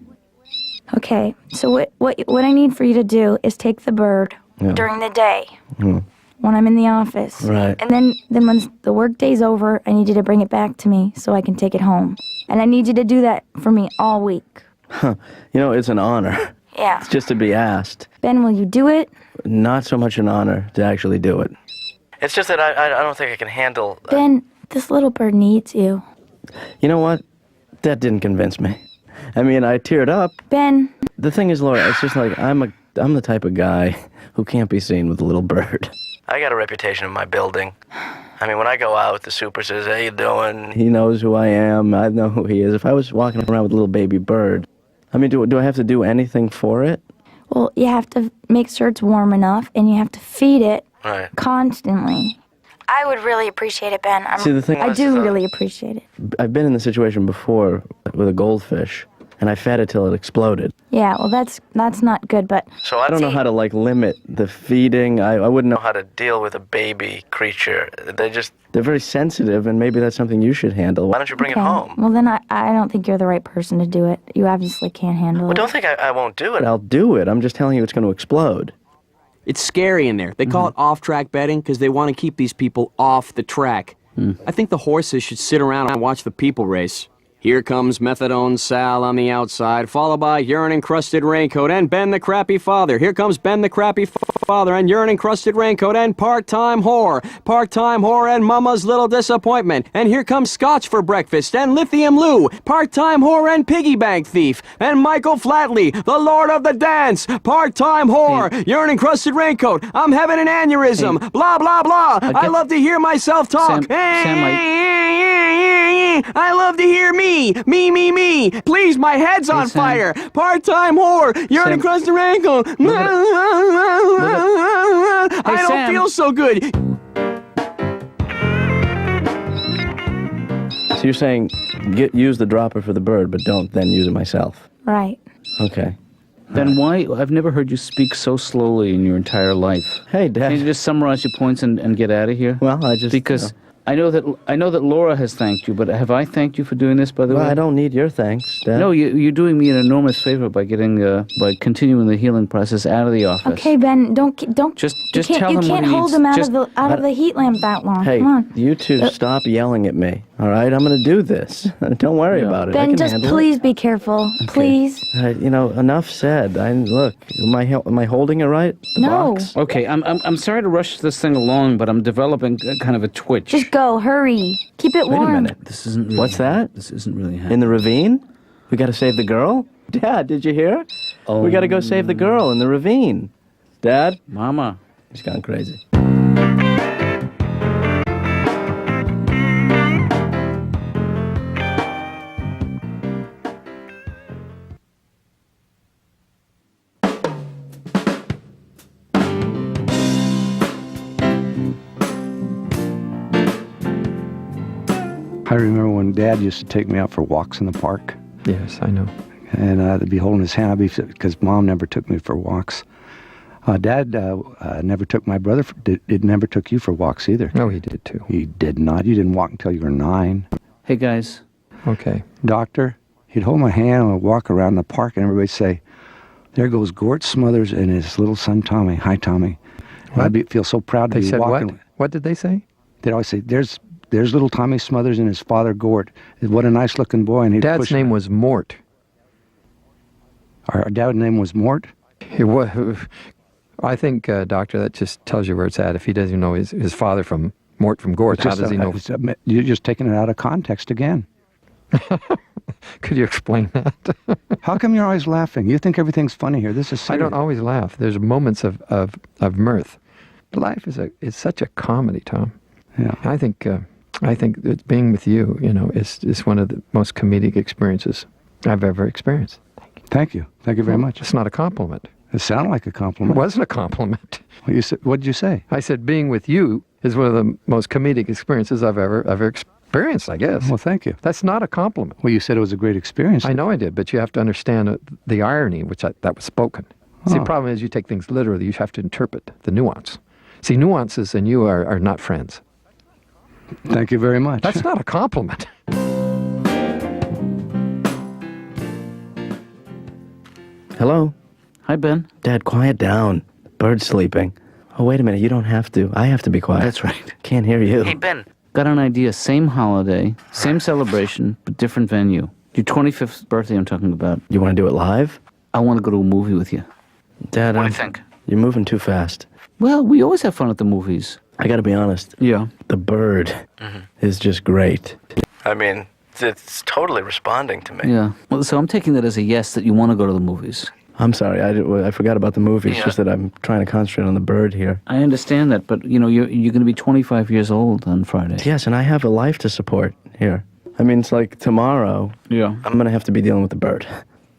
Okay, so what I need for you to do is take the bird during the day when I'm in the office. Right. And then when the work day's over, I need you to bring it back to me so I can take it home. And I need you to do that for me all week. Huh. You know, it's an honor. Yeah. It's just to be asked. Ben, will you do it? Not so much an honor to actually do it. It's just that I don't think I can handle... Ben, this little bird needs you. You know what? That didn't convince me. I mean, I teared up. Ben. The thing is, Laura, it's just like I'm the type of guy who can't be seen with a little bird. I got a reputation in my building. I mean, when I go out, the super says, "How you doing?" He knows who I am. I know who he is. If I was walking around with a little baby bird, I mean, do I have to do anything for it? Well, you have to make sure it's warm enough, and you have to feed it constantly. I would really appreciate it, Ben. See, the thing I is, do really appreciate it. I've been in the situation before with a goldfish, and I fed it till it exploded. Yeah, well, that's not good, but... So I don't know how to, limit the feeding. I wouldn't know how to deal with a baby creature. They're very sensitive, and maybe that's something you should handle. Why don't you bring it home? Well, then I don't think you're the right person to do it. You obviously can't handle it. Well, don't think I won't do it. I'll do it. I'm just telling you it's going to explode. It's scary in there. They call it off-track betting because they want to keep these people off the track. I think the horses should sit around and watch the people race. Here comes Methadone Sal on the outside, followed by Urine-Encrusted Raincoat and Ben the Crappy Father. Here comes Ben the Crappy Father and Urine-Encrusted Raincoat and Part-Time Whore. Part-Time Whore and Mama's Little Disappointment. And here comes Scotch for Breakfast and Lithium Lou. Part-Time Whore and Piggy Bank Thief. And Michael Flatley, the Lord of the Dance. Part-Time Whore, Urine-Encrusted Raincoat. I'm having an aneurysm. Blah, blah, blah. I love to hear myself talk. I love to hear me. Me. Please, my head's on fire. Part-time whore. Urine-Encrusted Raincoat. I don't feel so good. So you're saying use the dropper for the bird, but don't then use it myself. Right. Okay. Then why? I've never heard you speak so slowly in your entire life. Hey, Dad. Can you just summarize your points and get out of here? Well, I just... Because... I know that Laura has thanked you, but have I thanked you for doing this, by the way? I don't need your thanks, Dad. No, you're doing me an enormous favor by continuing the healing process out of the office. Okay, Ben, don't just you tell him you what can't he hold needs. him out of the heat lamp that long. Hey, Come on. you two stop yelling at me, all right? I'm going to do this. Don't worry about it. I Ben, can just handle please be careful. Okay. Please. Enough said. Look, am I holding it right? The No. box? Okay, I'm sorry to rush this thing along, but I'm developing kind of a twitch. Just go. Hurry. Keep it Wait warm. a minute. This isn't really What's that? This isn't really happening. In the ravine? We got to save the girl? Dad, did you hear? Oh. We got to go save the girl in the ravine. Dad? Mama. He's gone crazy. I remember when Dad used to take me out for walks in the park. Yes, I know. And I'd be holding his hand because Mom never took me for walks. Dad never took my brother. It never took you for walks either. No, he did too. He did not. You didn't walk until you were 9. Hey, guys. Okay. Doctor, he'd hold my hand and we'd walk around the park and everybody'd say, there goes Gort Smothers and his little son Tommy. Hi, Tommy. I'd feel so proud to They be said walking. what? What did they say? They'd always say, there's little Tommy Smothers and his father Gort. What a nice looking boy. And Dad's name was Mort. Our dad's name was Mort? I think, Doctor, that just tells you where it's at. If he doesn't know his father from Mort from Gort, how does he know? You're just taking it out of context again. Could you explain that? How come you're always laughing? You think everything's funny here. This is serious. I don't always laugh. There's moments of mirth. Life is such a comedy, Tom. Yeah. I think that being with you, is one of the most comedic experiences I've ever experienced. Thank you. Thank you very much. It's not a compliment. It sounded like a compliment. It wasn't a compliment. What did you say? I said being with you is one of the most comedic experiences I've ever experienced, I guess. Well, thank you. That's not a compliment. Well, you said it was a great experience. I know I did, but you have to understand the irony that was spoken. See, the problem is you take things literally. You have to interpret the nuance. See, nuances and you are not friends. Thank you very much. That's not a compliment. Hello? Hi, Ben. Dad, quiet down. Bird's sleeping. Oh, wait a minute. You don't have to. I have to be quiet. That's right. Can't hear you. Hey, Ben. Got an idea. Same holiday, same celebration, but different venue. Your 25th birthday I'm talking about. You want to do it live? I want to go to a movie with you. Dad, What do you think? You're moving too fast. Well, we always have fun at the movies. I got to be honest. Yeah. The bird is just great. I mean, it's totally responding to me. Yeah. Well, so I'm taking that as a yes that you want to go to the movies. I'm sorry. I forgot about the movie. It's just that I'm trying to concentrate on the bird here. I understand that, but you're going to be 25 years old on Friday. Yes, and I have a life to support here. I mean, it's like tomorrow. Yeah. I'm going to have to be dealing with the bird.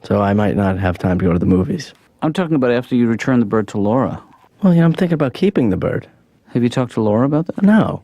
So I might not have time to go to the movies. I'm talking about after you return the bird to Laura. Well, I'm thinking about keeping the bird. Have you talked to Laura about that? No.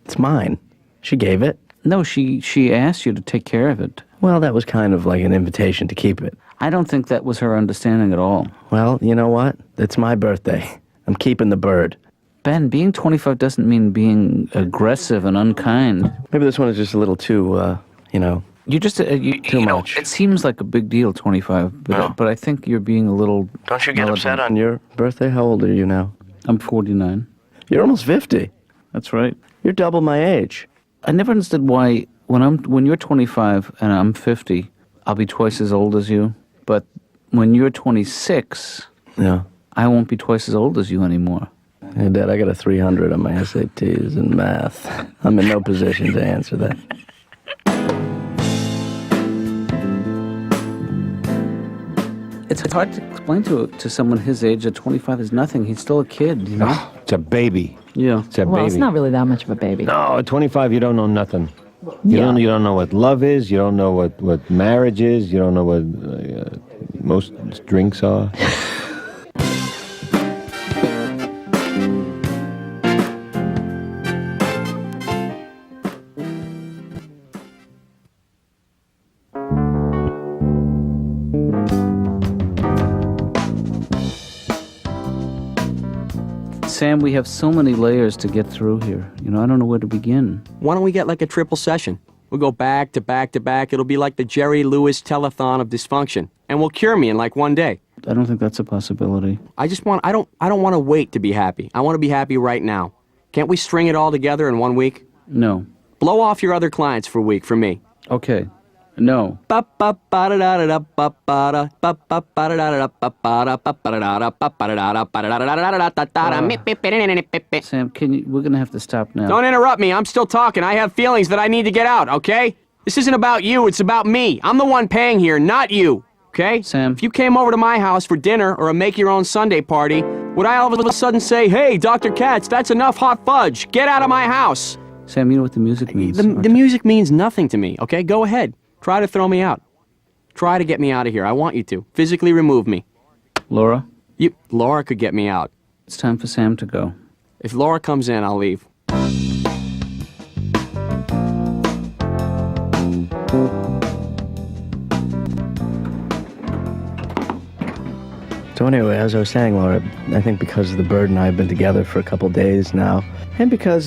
It's mine. She gave it. No, she asked you to take care of it. Well, that was kind of like an invitation to keep it. I don't think that was her understanding at all. Well, you know what? It's my birthday. I'm keeping the bird. Ben, being 25 doesn't mean being aggressive and unkind. Maybe this one is just a little too, You just too much. It seems like a big deal, 25, but I think you're being a little. Don't you get upset on your birthday? How old are you now? I'm 49. You're almost 50. That's right. You're double my age. I never understood why when you're 25 and I'm 50, I'll be twice as old as you. But when you're 26, Yeah. I won't be twice as old as you anymore. Hey, Dad, I got a 300 on my SATs in math. I'm in no position to answer that. It's hard to explain to someone his age that 25 is nothing. He's still a kid, you know? It's a baby. Yeah. It's a Well, baby. it's not really that much of a baby. No, at 25, you don't know nothing. You Yeah. don't know what love is. You don't know what marriage is. You don't know what most drinks are. Sam, we have so many layers to get through here. You know, I don't know where to begin. Why don't we get like a triple session? We'll go back to back to back. It'll be like the Jerry Lewis telethon of dysfunction, and will cure me in like one day. I don't think that's a possibility. I don't want to wait to be happy. I want to be happy right now. Can't we string it all together in 1 week? No. Blow off your other clients for a week for me. Okay. No. Sam, we're gonna have to stop now. Don't interrupt me. I'm still talking. I have feelings that I need to get out, okay? This isn't about you. It's about me. I'm the one paying here, not you, okay? Sam. If you came over to my house for dinner or a make-your-own-Sunday party, would I all of a sudden say, hey, Dr. Katz, that's enough hot fudge. Get out of my house. Sam, you know what the music means. The music means nothing to me, okay? Go ahead. Try to throw me out. Try to get me out of here. I want you to. Physically remove me. Laura? Laura could get me out. It's time for Sam to go. If Laura comes in, I'll leave. So anyway, as I was saying, Laura, I think because the bird and I have been together for a couple days now, and because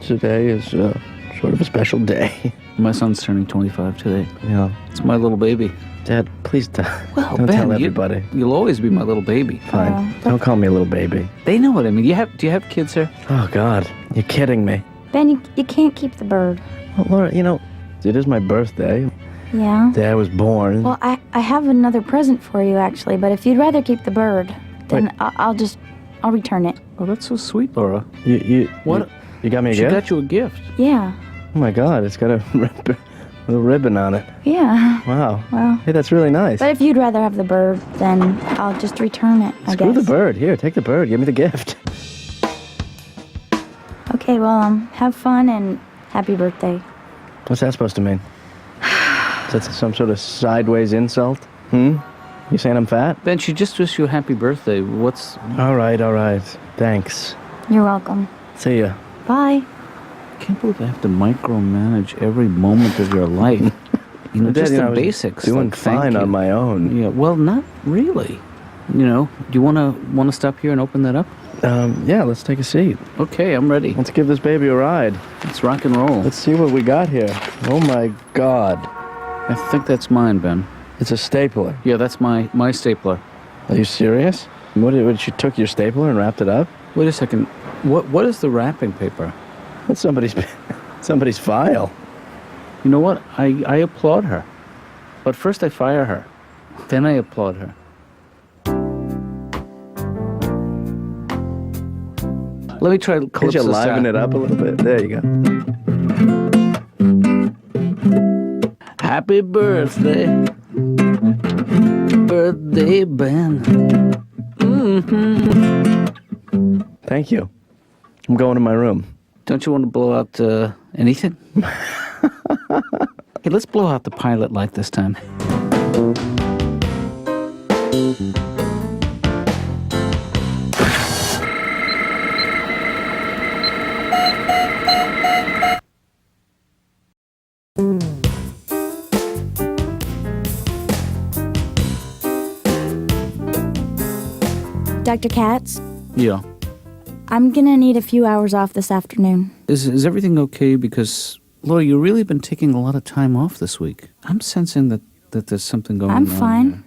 today is sort of a special day. My son's turning 25 today. Yeah. It's my little baby. Dad, please Well, don't Ben, tell everybody. You'll always be my little baby. Fine. Don't call me a little baby. They know what I mean. Do you have kids here? Oh, God. You're kidding me. Ben, you can't keep the bird. Well, Laura, you know, it is my birthday. Yeah? The day I was born. Well, I have another present for you, actually, but if you'd rather keep the bird, then I'll return it. Oh, that's so sweet, Laura. What? You got me a She gift? got you a gift. Yeah. Oh, my God. It's got a little ribbon on it. Yeah. Wow. Well. Hey, that's really nice. But if you'd rather have the bird, then I'll just return it, I Screw guess. the bird. Here, take the bird. Give me the gift. Okay, well, have fun and happy birthday. What's that supposed to mean? Is that some sort of sideways insult? You saying I'm fat? Ben, she just wished you a happy birthday. What's... All right. Thanks. You're welcome. See ya. Bye. I can't believe I have to micromanage every moment of your life. You know, Dad, just you know, the I was basics. doing like, thank fine you. on my own. Yeah, well, not really. You know, do you wanna stop here and open that up? Yeah, let's take a seat. Okay, I'm ready. Let's give this baby a ride. Let's rock and roll. Let's see what we got here. Oh my God. I think that's mine, Ben. It's a stapler. Yeah, that's my stapler. Are you serious? What, she took your stapler and wrapped it up? Wait a second. What is the wrapping paper? That's somebody's file. You know what? I applaud her. But first I fire her. Then I applaud her. Let me try Could Calypso you liven style. it up a little bit? There you go. Happy birthday. Birthday, Ben. Thank you. I'm going to my room. Don't you want to blow out anything? Hey, let's blow out the pilot light this time. Dr. Katz, Yeah. I'm gonna need a few hours off this afternoon. Is everything okay? Because, Laura, you've really been taking a lot of time off this week. I'm sensing that there's something going on. I'm fine. Here.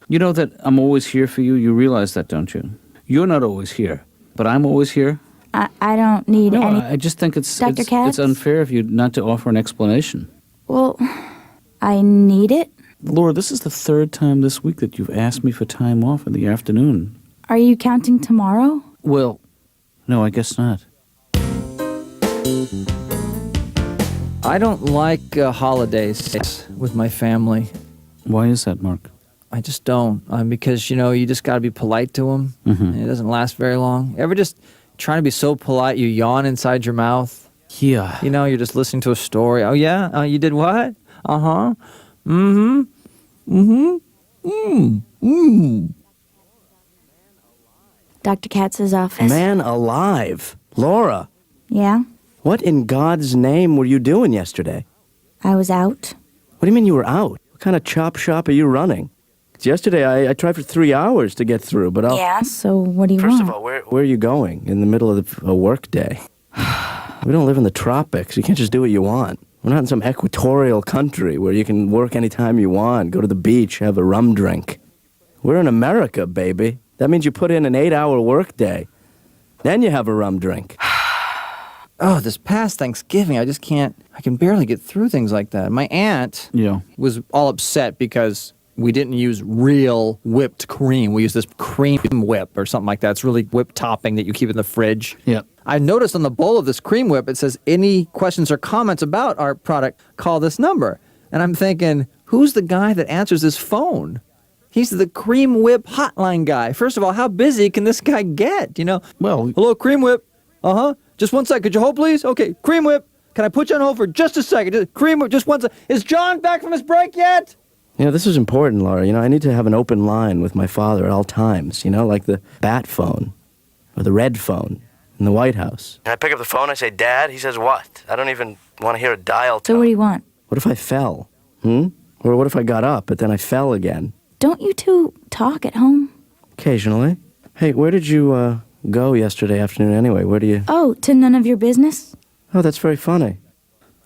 You know that I'm always here for you? You realize that, don't you? You're not always here, but I'm always here. I don't need No, any... I just think it's Dr. Katz? it's unfair of you not to offer an explanation. Well, I need it. Laura, this is the third time this week that you've asked me for time off in the afternoon. Are you counting tomorrow? Well, no, I guess not. I don't like holidays with my family. Why is that, Mark? I just don't. Because, you just got to be polite to them. And it doesn't last very long. Ever just trying to be so polite, you yawn inside your mouth? Yeah. You're just listening to a story. Oh, yeah? You did what? Uh-huh. Mm-hmm. Mm-hmm. Mm. Dr. Katz's office. Man alive. Laura, Yeah? what in God's name were you doing yesterday? I was out. What do you mean you were out? What kind of chop shop are you running? 'Cause yesterday I tried for 3 hours to get through, but I'll... Yeah, so what do you First want? of all, where are you going in the middle of a work day? We don't live in the tropics. You can't just do what you want. We're not in some equatorial country where you can work anytime you want, go to the beach, have a rum drink. We're in America, baby. That means you put in an 8-hour work day. Then you have a rum drink. Oh, this past Thanksgiving, I can barely get through things like that. My aunt was all upset because we didn't use real whipped cream. We used this cream whip or something like that. It's really whipped topping that you keep in the fridge. Yeah. I noticed on the bowl of this cream whip, it says, any questions or comments about our product, call this number. And I'm thinking, who's the guy that answers his phone? He's the Cream Whip hotline guy. First of all, how busy can this guy get, Well, hello, Cream Whip. Uh-huh. Just one sec. Could you hold, please? Okay, Cream Whip. Can I put you on hold for just a second? Cream Whip, just one sec. Is John back from his break yet? This is important, Laura. I need to have an open line with my father at all times, like the bat phone or the red phone in the White House. And I pick up the phone, I say, Dad. He says, what? I don't even want to hear a dial tone. So what do you want? What if I fell? Or what if I got up, but then I fell again? Don't you two talk at home? Occasionally. Hey, where did you go yesterday afternoon anyway? Where do you... Oh, to none of your business? Oh, that's very funny.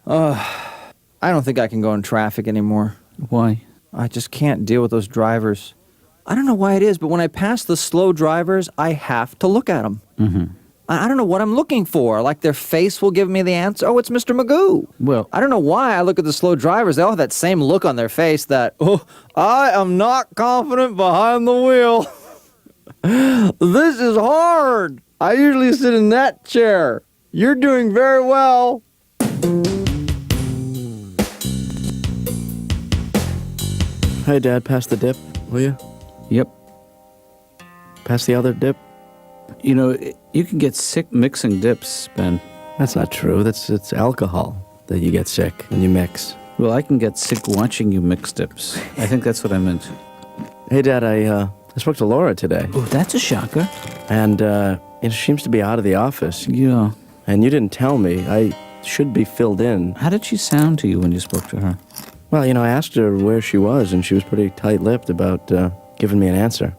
I don't think I can go in traffic anymore. Why? I just can't deal with those drivers. I don't know why it is, but when I pass the slow drivers, I have to look at them. Mm-hmm. I don't know what I'm looking for. Like their face will give me the answer. Oh, it's Mr. Magoo. Well, I don't know why I look at the slow drivers. They all have that same look on their face that, I am not confident behind the wheel. This is hard. I usually sit in that chair. You're doing very well. Hey, Dad, pass the dip, will you? Yep. Pass the other dip? You can get sick mixing dips, Ben. That's not true. It's alcohol that you get sick when you mix. Well, I can get sick watching you mix dips. I think that's what I meant. Hey, Dad, I spoke to Laura today. Oh, that's a shocker. And, she seems to be out of the office. Yeah. And you didn't tell me. I should be filled in. How did she sound to you when you spoke to her? Well, I asked her where she was, and she was pretty tight-lipped about giving me an answer.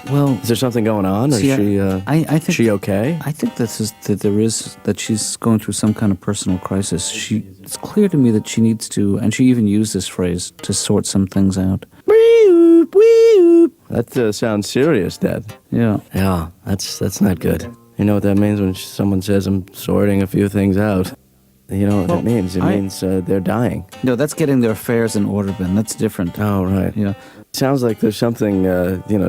Well, is there something going on? See, I think she okay? I think that she's going through some kind of personal crisis. It's clear to me that she needs to, and she even used this phrase, to sort some things out. Wee-oop, wee-oop. That sounds serious, Dad. Yeah. Yeah, that's not good. You know what that means when someone says I'm sorting a few things out? You know what that means? It means they're dying. No, that's getting their affairs in order, Ben. That's different. Oh, right. Yeah. Sounds like there's something,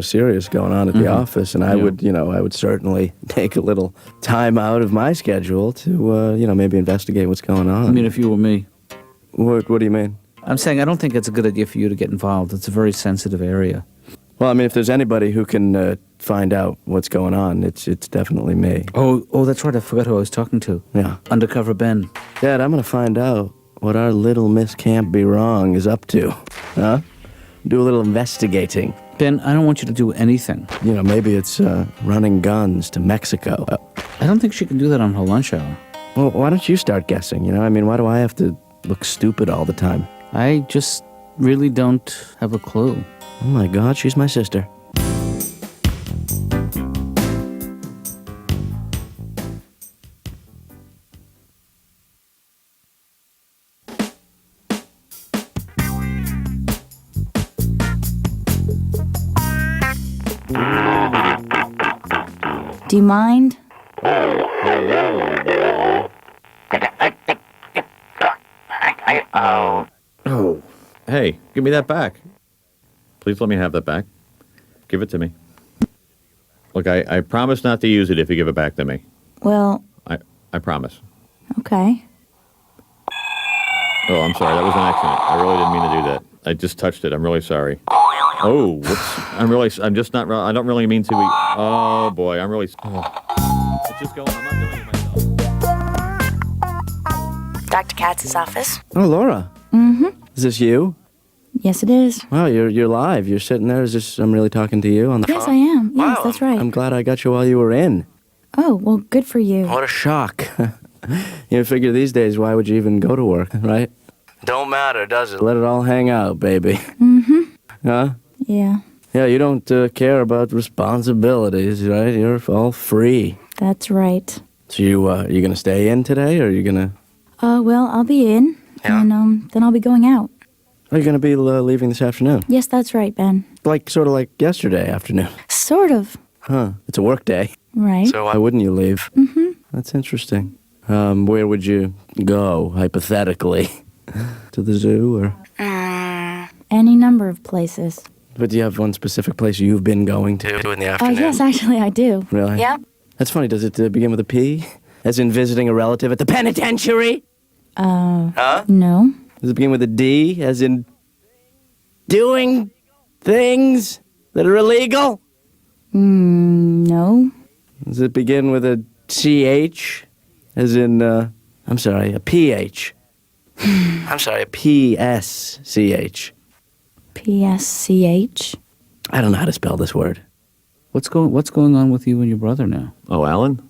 serious going on at the office, and I would certainly take a little time out of my schedule to, maybe investigate what's going on. I mean, if you were me. What do you mean? I'm saying I don't think it's a good idea for you to get involved. It's a very sensitive area. Well, I mean, if there's anybody who can find out what's going on, it's definitely me. Oh, that's right. I forgot who I was talking to. Yeah. Undercover Ben. Dad, I'm going to find out what our little Miss Can't Be Wrong is up to. Huh? Do a little investigating. Ben, I don't want you to do anything. Maybe it's running guns to Mexico. I don't think she can do that on her lunch hour. Well, why don't you start guessing? Why do I have to look stupid all the time? I just really don't have a clue. Oh my God, she's my sister. Do you mind? Oh. Hey, give me that back. Please let me have that back. Give it to me. Look, I promise not to use it if you give it back to me. Well, I promise. okay. Oh, I'm sorry. That was an accident. I really didn't mean to do that. I just touched it. I'm really sorry. Oh, whoops. I'm just not... I don't really mean to be... Oh, boy. I'm really... Oh. It's just going... I'm not doing it myself. Dr. Katz's office. Oh, Laura. Mm-hmm. Is this you? Yes, it is. Wow, you're live. You're sitting there. Is this... I'm really talking to you on the phone? Yes, I am. Yes, that's right. I'm glad I got you while you were in. Oh, well, good for you. What a shock. You figure these days, why would you even go to work, right? Don't matter, does it? Let it all hang out, baby. Mm-hmm. Huh? Yeah, Yeah, you don't care about responsibilities, right? You're all free. that's right. So you gonna stay in today, or are you gonna... Well, I'll be in, and then I'll be going out. Are you gonna be leaving this afternoon? Yes, that's right, Ben. Sort of like yesterday afternoon. Sort of. Huh. It's a work day. Right. So why wouldn't you leave? Mm-hmm. That's interesting. Where would you go, hypothetically? To the zoo, or...? Any number of places. But do you have one specific place you've been going to in the afternoon? Yes, actually, I do. Really? Yeah. That's funny. Does it begin with a P? As in visiting a relative at the penitentiary? Huh? No. Does it begin with a D? As in doing things that are illegal? No. Does it begin with a CH? As in, I'm sorry, a PH? I'm sorry, a PSCH. PSCH. I don't know how to spell this word. What's going on with you and your brother now? Oh, Alan?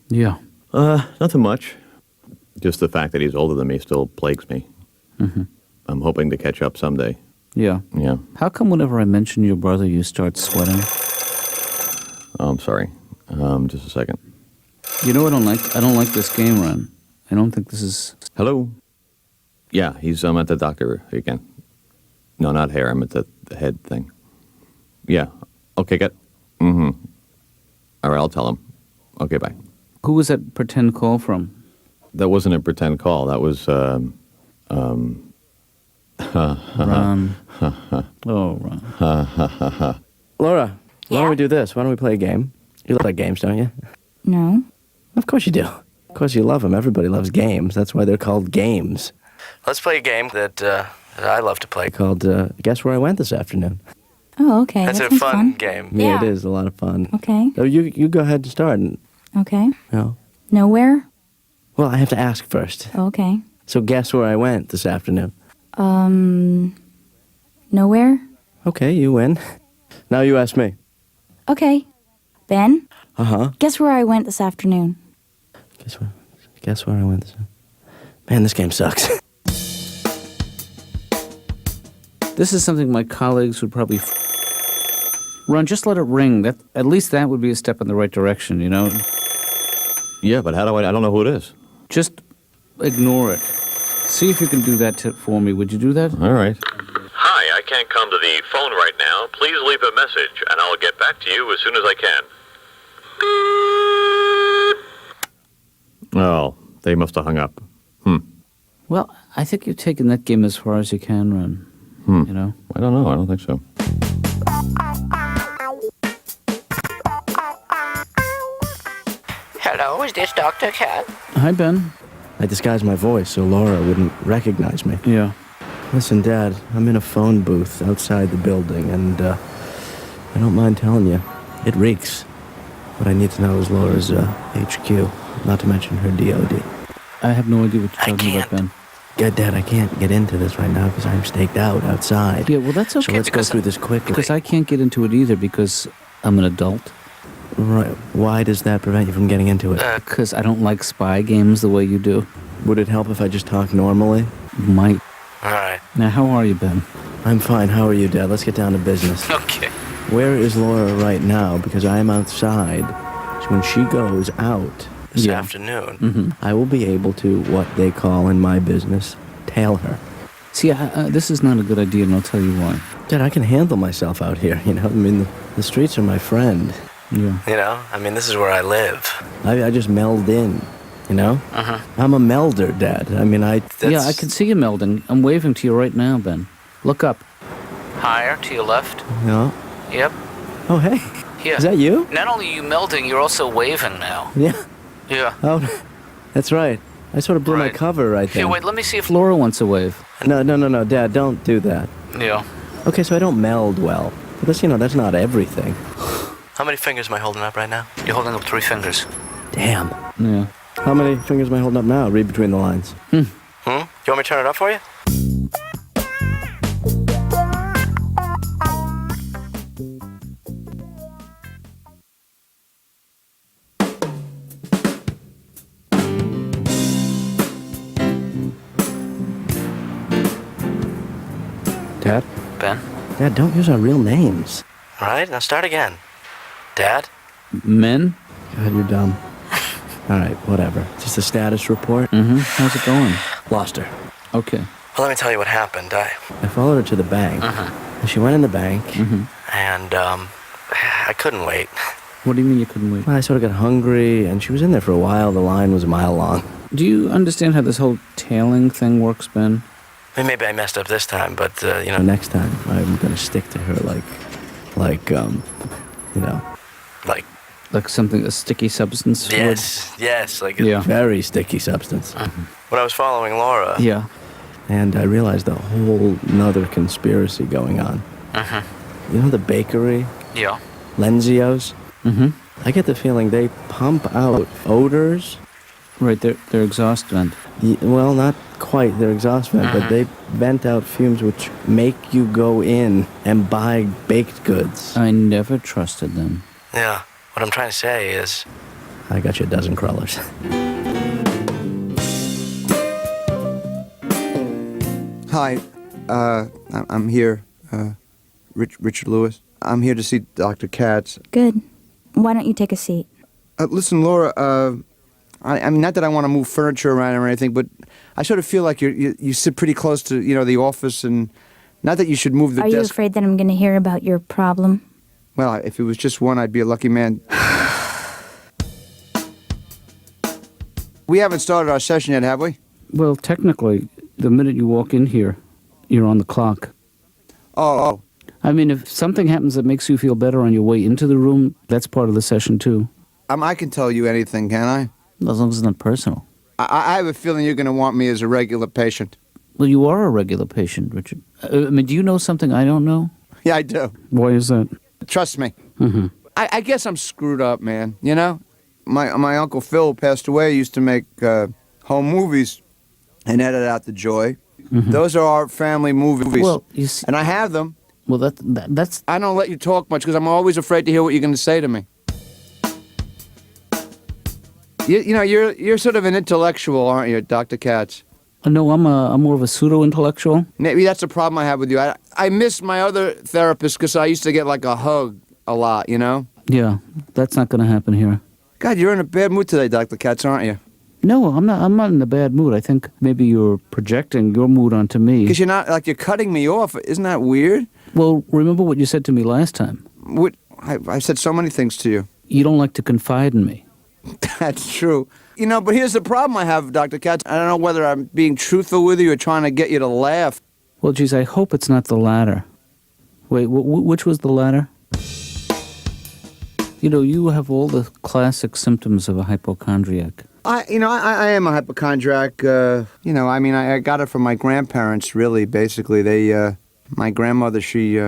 Yeah. Nothing much. Just the fact that he's older than me still plagues me. Mm-hmm. I'm hoping to catch up someday. Yeah. Yeah. How come whenever I mention your brother, you start sweating? Oh, I'm sorry. Just a second. You know, I don't like this game run. I don't think this is... Hello? Yeah, I'm at the doctor again. No, not hair. I'm at the head thing. Yeah. Okay, Mm-hmm. All right, I'll tell him. Okay, bye. Who was that pretend call from? That wasn't a pretend call. That was, Ron. Oh, Ron. Laura, why don't we do this? Why don't we play a game? You like games, don't you? No. Of course you do. Of course you love them. Everybody loves games. That's why they're called games. Let's play a game that I love to play called Guess Where I Went This Afternoon. Oh, okay. That's that a sounds fun game. Yeah, it is a lot of fun. Okay. So you go ahead and start. Okay. No. Nowhere? Well, I have to ask first. Okay. So guess where I went this afternoon? Nowhere? Okay, you win. Now you ask me. Okay. Ben? Uh-huh. Guess where I went this afternoon? Guess where I went this afternoon? Man, this game sucks. This is something my colleagues would probably... Ron, just let it ring. At least that would be a step in the right direction, you know? Yeah, but how do I don't know who it is. Just ignore it. See if you can do that for me. Would you do that? All right. Hi, I can't come to the phone right now. Please leave a message, and I'll get back to you as soon as I can. Oh, they must have hung up. Well, I think you've taken that game as far as you can, Ron. You know? I don't know. I don't think so. Hello, is this Dr. Cat? Hi, Ben. I disguised my voice so Laura wouldn't recognize me. Yeah. Listen, Dad, I'm in a phone booth outside the building, and I don't mind telling you, it reeks. What I need to know is Laura's HQ, not to mention her DOD. I have no idea what you're talking about, Ben. Good, Dad, I can't get into this right now because I'm staked out outside. Yeah, well, that's okay. So let's go through this quickly. Because I can't get into it either because I'm an adult. Right. Why does that prevent you from getting into it? Because I don't like spy games the way you do. Would it help if I just talk normally? Might. All right. Now, how are you, Ben? I'm fine. How are you, Dad? Let's get down to business. Okay. Where is Laura right now? Because I am outside. So when she goes out this afternoon, I will be able to, what they call in my business, tail her. See, this is not a good idea, and I'll tell you why. Dad, I can handle myself out here, you know? I mean, the streets are my friend. Yeah. You know? I mean, this is where I live. I just meld in. You know? Uh-huh. I'm a melder, Dad. I mean, Yeah, I can see you melding. I'm waving to you right now, Ben. Look up. Higher, to your left. No. Yep. Oh, hey. Yeah. Is that you? Not only are you melding, you're also waving now. Yeah. Yeah. Oh, that's right. I sort of blew my cover right there. Here, wait, let me see if Laura wants a wave. No, Dad, don't do that. Yeah. Okay, so I don't meld well. But that's not everything. How many fingers am I holding up right now? You're holding up 3 fingers. Damn. Yeah. How many fingers am I holding up now? Read between the lines. You want me to turn it up for you? Dad? Ben? Dad, don't use our real names. All right, now start again. Dad? Men? God, you're dumb. All right, whatever. Just a status report. Mm-hmm. How's it going? Lost her. Okay. Well, let me tell you what happened. I followed her to the bank. And she went in the bank, and I couldn't wait. What do you mean you couldn't wait? Well, I sort of got hungry, and she was in there for a while. The line was a mile long. Do you understand how this whole tailing thing works, Ben? I mean, maybe I messed up this time, but, next time I'm going to stick to her like, like something, a sticky substance? Yes, like Yeah. a very sticky substance. When I was following Laura, Yeah. and I realized a whole nother conspiracy going on. You know the bakery? Yeah. Lenzio's? Mm-hmm. I get the feeling they pump out odors. Right, their exhaust vent. Well, not quite their exhaust vent, but they vent out fumes which make you go in and buy baked goods. I never trusted them. Yeah, what I'm trying to say is, I got you a dozen crawlers. Hi, I'm here, Richard Lewis. I'm here to see Dr. Katz. Good. Why don't you take a seat? Listen, Laura, I mean, not that I want to move furniture around or anything, but I sort of feel like you sit pretty close to, the office, and not that you should move the Are desk. you afraid that I'm going to hear about your problem? Well, if it was just one, I'd be a lucky man. We haven't started our session yet, have we? Well, technically, the minute you walk in here, you're on the clock. Oh. I mean, if something happens that makes you feel better on your way into the room, that's part of the session, too. I can tell you anything, can I? As long as it's not personal. I have a feeling you're going to want me as a regular patient. Well, you are a regular patient, Richard. I mean, do you know something I don't know? Yeah, I do. Why is that? Trust me. Mm-hmm. I guess I'm screwed up, man. My Uncle Phil passed away, used to make home movies and edit out the joy. Those are our family movies. Well, you see, and I have them. Well, that's... I don't let you talk much because I'm always afraid to hear what you're going to say to me. You're sort of an intellectual, aren't you, Dr. Katz? No, I'm more of a pseudo-intellectual. Maybe that's a problem I have with you. I miss my other therapist because I used to get like a hug a lot, Yeah, that's not going to happen here. God, you're in a bad mood today, Dr. Katz, aren't you? No, I'm not in a bad mood. I think maybe you're projecting your mood onto me. Because you're cutting me off. Isn't that weird? Well, remember what you said to me last time. What? I said so many things to you. You don't like to confide in me. That's true. But here's the problem I have, Dr. Katz. I don't know whether I'm being truthful with you or trying to get you to laugh. Well, geez, I hope it's not the latter. Wait, which was the latter? You have all the classic symptoms of a hypochondriac. I am a hypochondriac. I got it from my grandparents, really, basically. My grandmother, she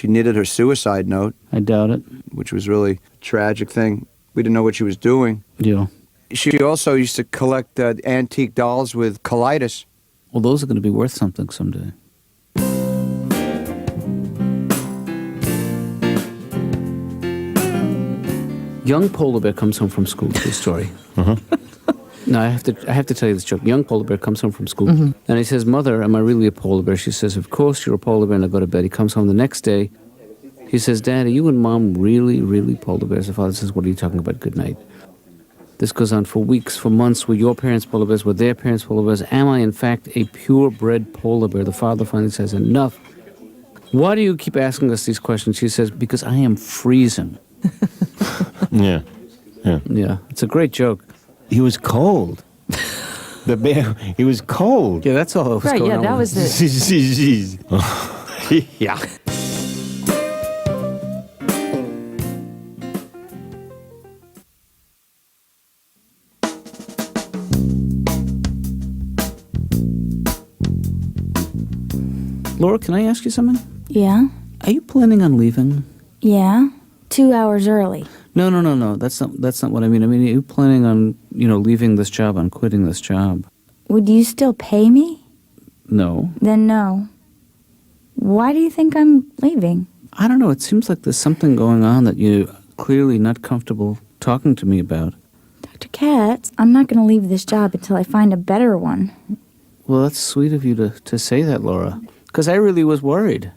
knitted her suicide note. I doubt it. Which was really a tragic thing. We didn't know what she was doing. Yeah. She also used to collect antique dolls with colitis. Well, those are going to be worth something someday. Young polar bear comes home from school. True story. No, I have to tell you this joke. Young polar bear comes home from school, and he says, "Mother, am I really a polar bear?" She says, "Of course you're a polar bear." And I go to bed. He comes home the next day. He says, "Dad, are you and Mom really, really polar bears?" The father says, "What are you talking about? Good night." This goes on for weeks, for months. Were your parents polar bears? Were their parents polar bears? Am I, in fact, a purebred polar bear? The father finally says, "Enough. Why do you keep asking us these questions?" She says, "Because I am freezing." Yeah. Yeah, it's a great joke. He was cold. The bear, he was cold. Yeah, that's all that was Right, going yeah, on. that was it. Yeah. Laura, can I ask you something? Yeah? Are you planning on leaving? Yeah? 2 hours early. No. That's not what I mean. I mean, are you planning on, leaving this job, on quitting this job? Would you still pay me? No. Then no. Why do you think I'm leaving? I don't know. It seems like there's something going on that you're clearly not comfortable talking to me about. Dr. Katz, I'm not going to leave this job until I find a better one. Well, that's sweet of you to say that, Laura. Because I really was worried.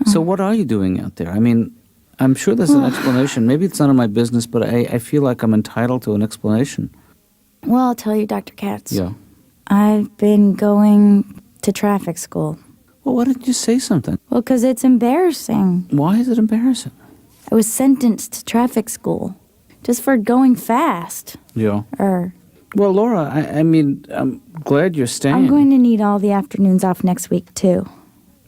So what are you doing out there? I mean, I'm sure there's an explanation. Maybe it's none of my business, but I feel like I'm entitled to an explanation. Well, I'll tell you, Dr. Katz. Yeah. I've been going to traffic school. Well, why didn't you say something? Well, because it's embarrassing. Why is it embarrassing? I was sentenced to traffic school just for going fast. Yeah. Well, Laura, I mean, I'm glad you're staying. I'm going to need all the afternoons off next week, too.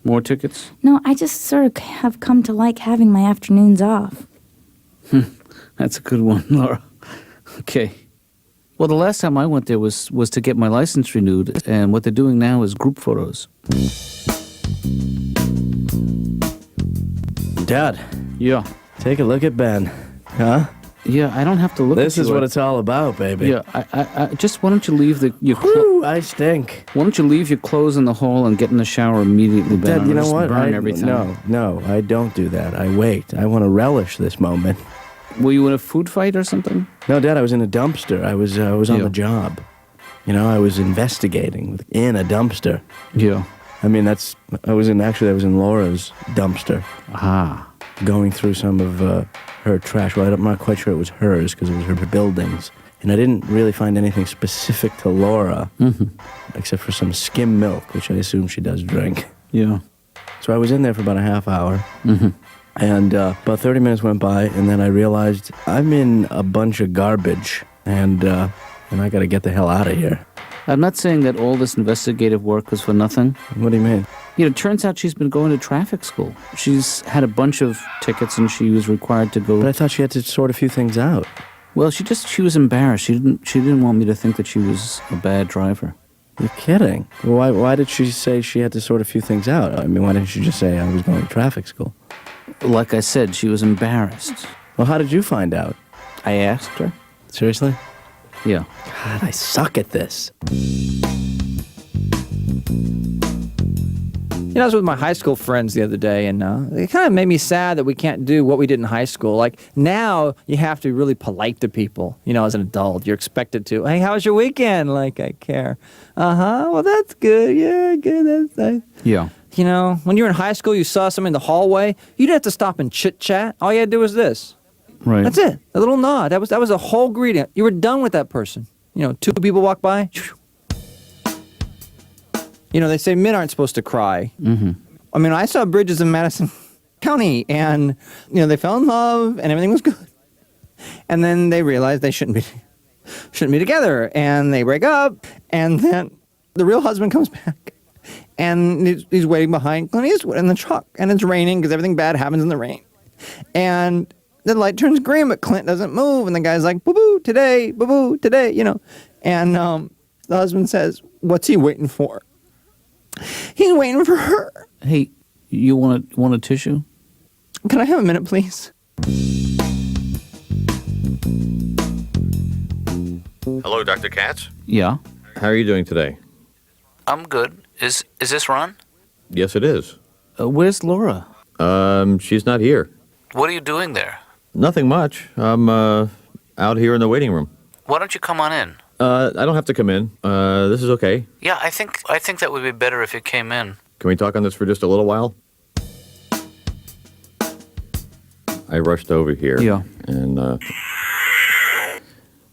More tickets? No, I just sort of have come to like having my afternoons off. That's a good one, Laura. Okay. Well, the last time I went there was to get my license renewed, and what they're doing now is group photos. Dad. Yeah. Take a look at Ben. Huh? Yeah, I don't have to look at you. This is what it's all about, baby. Yeah, I just, why don't you leave your I stink. Why don't you leave your clothes in the hall and get in the shower immediately, Ben? Dad, you know what? Burn everything. No, I don't do that. I wait. I want to relish this moment. Were you in a food fight or something? No, Dad, I was in a dumpster. I was on the job. I was investigating in a dumpster. Yeah. I mean, I was in Laura's dumpster. Ah. Going through some of her trash. Well, I'm not quite sure it was hers because it was her buildings. And I didn't really find anything specific to Laura, except for some skim milk, which I assume she does drink. Yeah. So I was in there for about a half hour. And about 30 minutes went by, and then I realized I'm in a bunch of garbage, and I got to get the hell out of here. I'm not saying that all this investigative work was for nothing. What do you mean? It turns out she's been going to traffic school. She's had a bunch of tickets, and she was required to go. But I thought she had to sort a few things out. Well, she was embarrassed. She didn't want me to think that she was a bad driver. You're kidding. Why did she say she had to sort a few things out? I mean, why didn't she just say I was going to traffic school? Like I said, she was embarrassed. Well, how did you find out? I asked her. Seriously? Yeah. God, I suck at this. I was with my high school friends the other day, and it kind of made me sad that we can't do what we did in high school. Like, now you have to be really polite to people. As an adult, you're expected to. Hey, how was your weekend? Like, I care. Well, that's good. Yeah, good. That's nice. Yeah. When you were in high school, you saw someone in the hallway, you didn't have to stop and chit-chat. All you had to do was this. Right. That's it. A little nod. That was a whole greeting. You were done with that person. Two people walk by. They say men aren't supposed to cry. I mean, I saw Bridges in Madison County, and, they fell in love, and everything was good. And then they realized they shouldn't be together, and they break up, and then the real husband comes back, and he's waiting behind Clint Eastwood in the truck, and it's raining because everything bad happens in the rain. And the light turns green, but Clint doesn't move, and the guy's like, boo-boo, today, And the husband says, what's he waiting for? He's waiting for her. Hey, you want a tissue? Can I have a minute, please? Hello, Dr. Katz. Yeah. How are you doing today? I'm good. Is this Ron? Yes, it is. Where's Laura? She's not here. What are you doing there? Nothing much. I'm out here in the waiting room. Why don't you come on in? I don't have to come in. This is okay. Yeah, I think that would be better if you came in. Can we talk on this for just a little while? I rushed over here. Yeah. And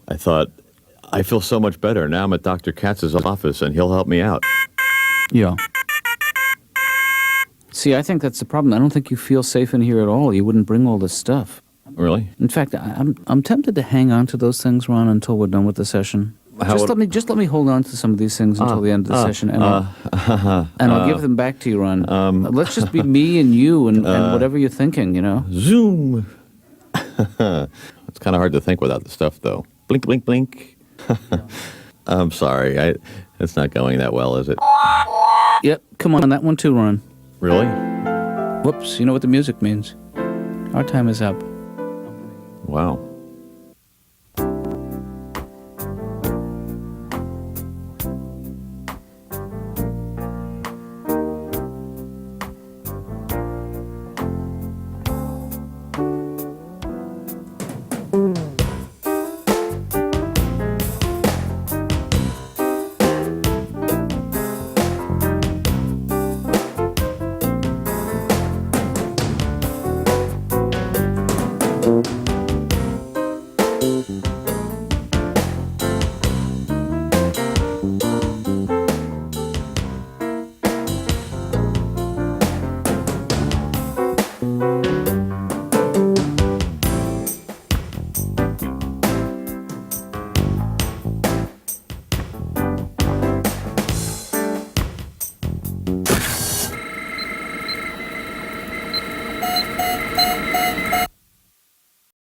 I thought, I feel so much better. Now I'm at Dr. Katz's office, and he'll help me out. Yeah. See, I think that's the problem. I don't think you feel safe in here at all. You wouldn't bring all this stuff. Really? In fact, I'm tempted to hang on to those things, Ron, until we're done with the session. Just let me hold on to some of these things until the end of the session, and I'll give them back to you, Ron. Let's just be me and you and whatever you're thinking, you know. Zoom. It's kind of hard to think without the stuff, though. Blink, blink, blink. I'm sorry. It's not going that well, is it? Yep. Come on, that one too, Ron. Really? Whoops. You know what the music means. Our time is up. Wow.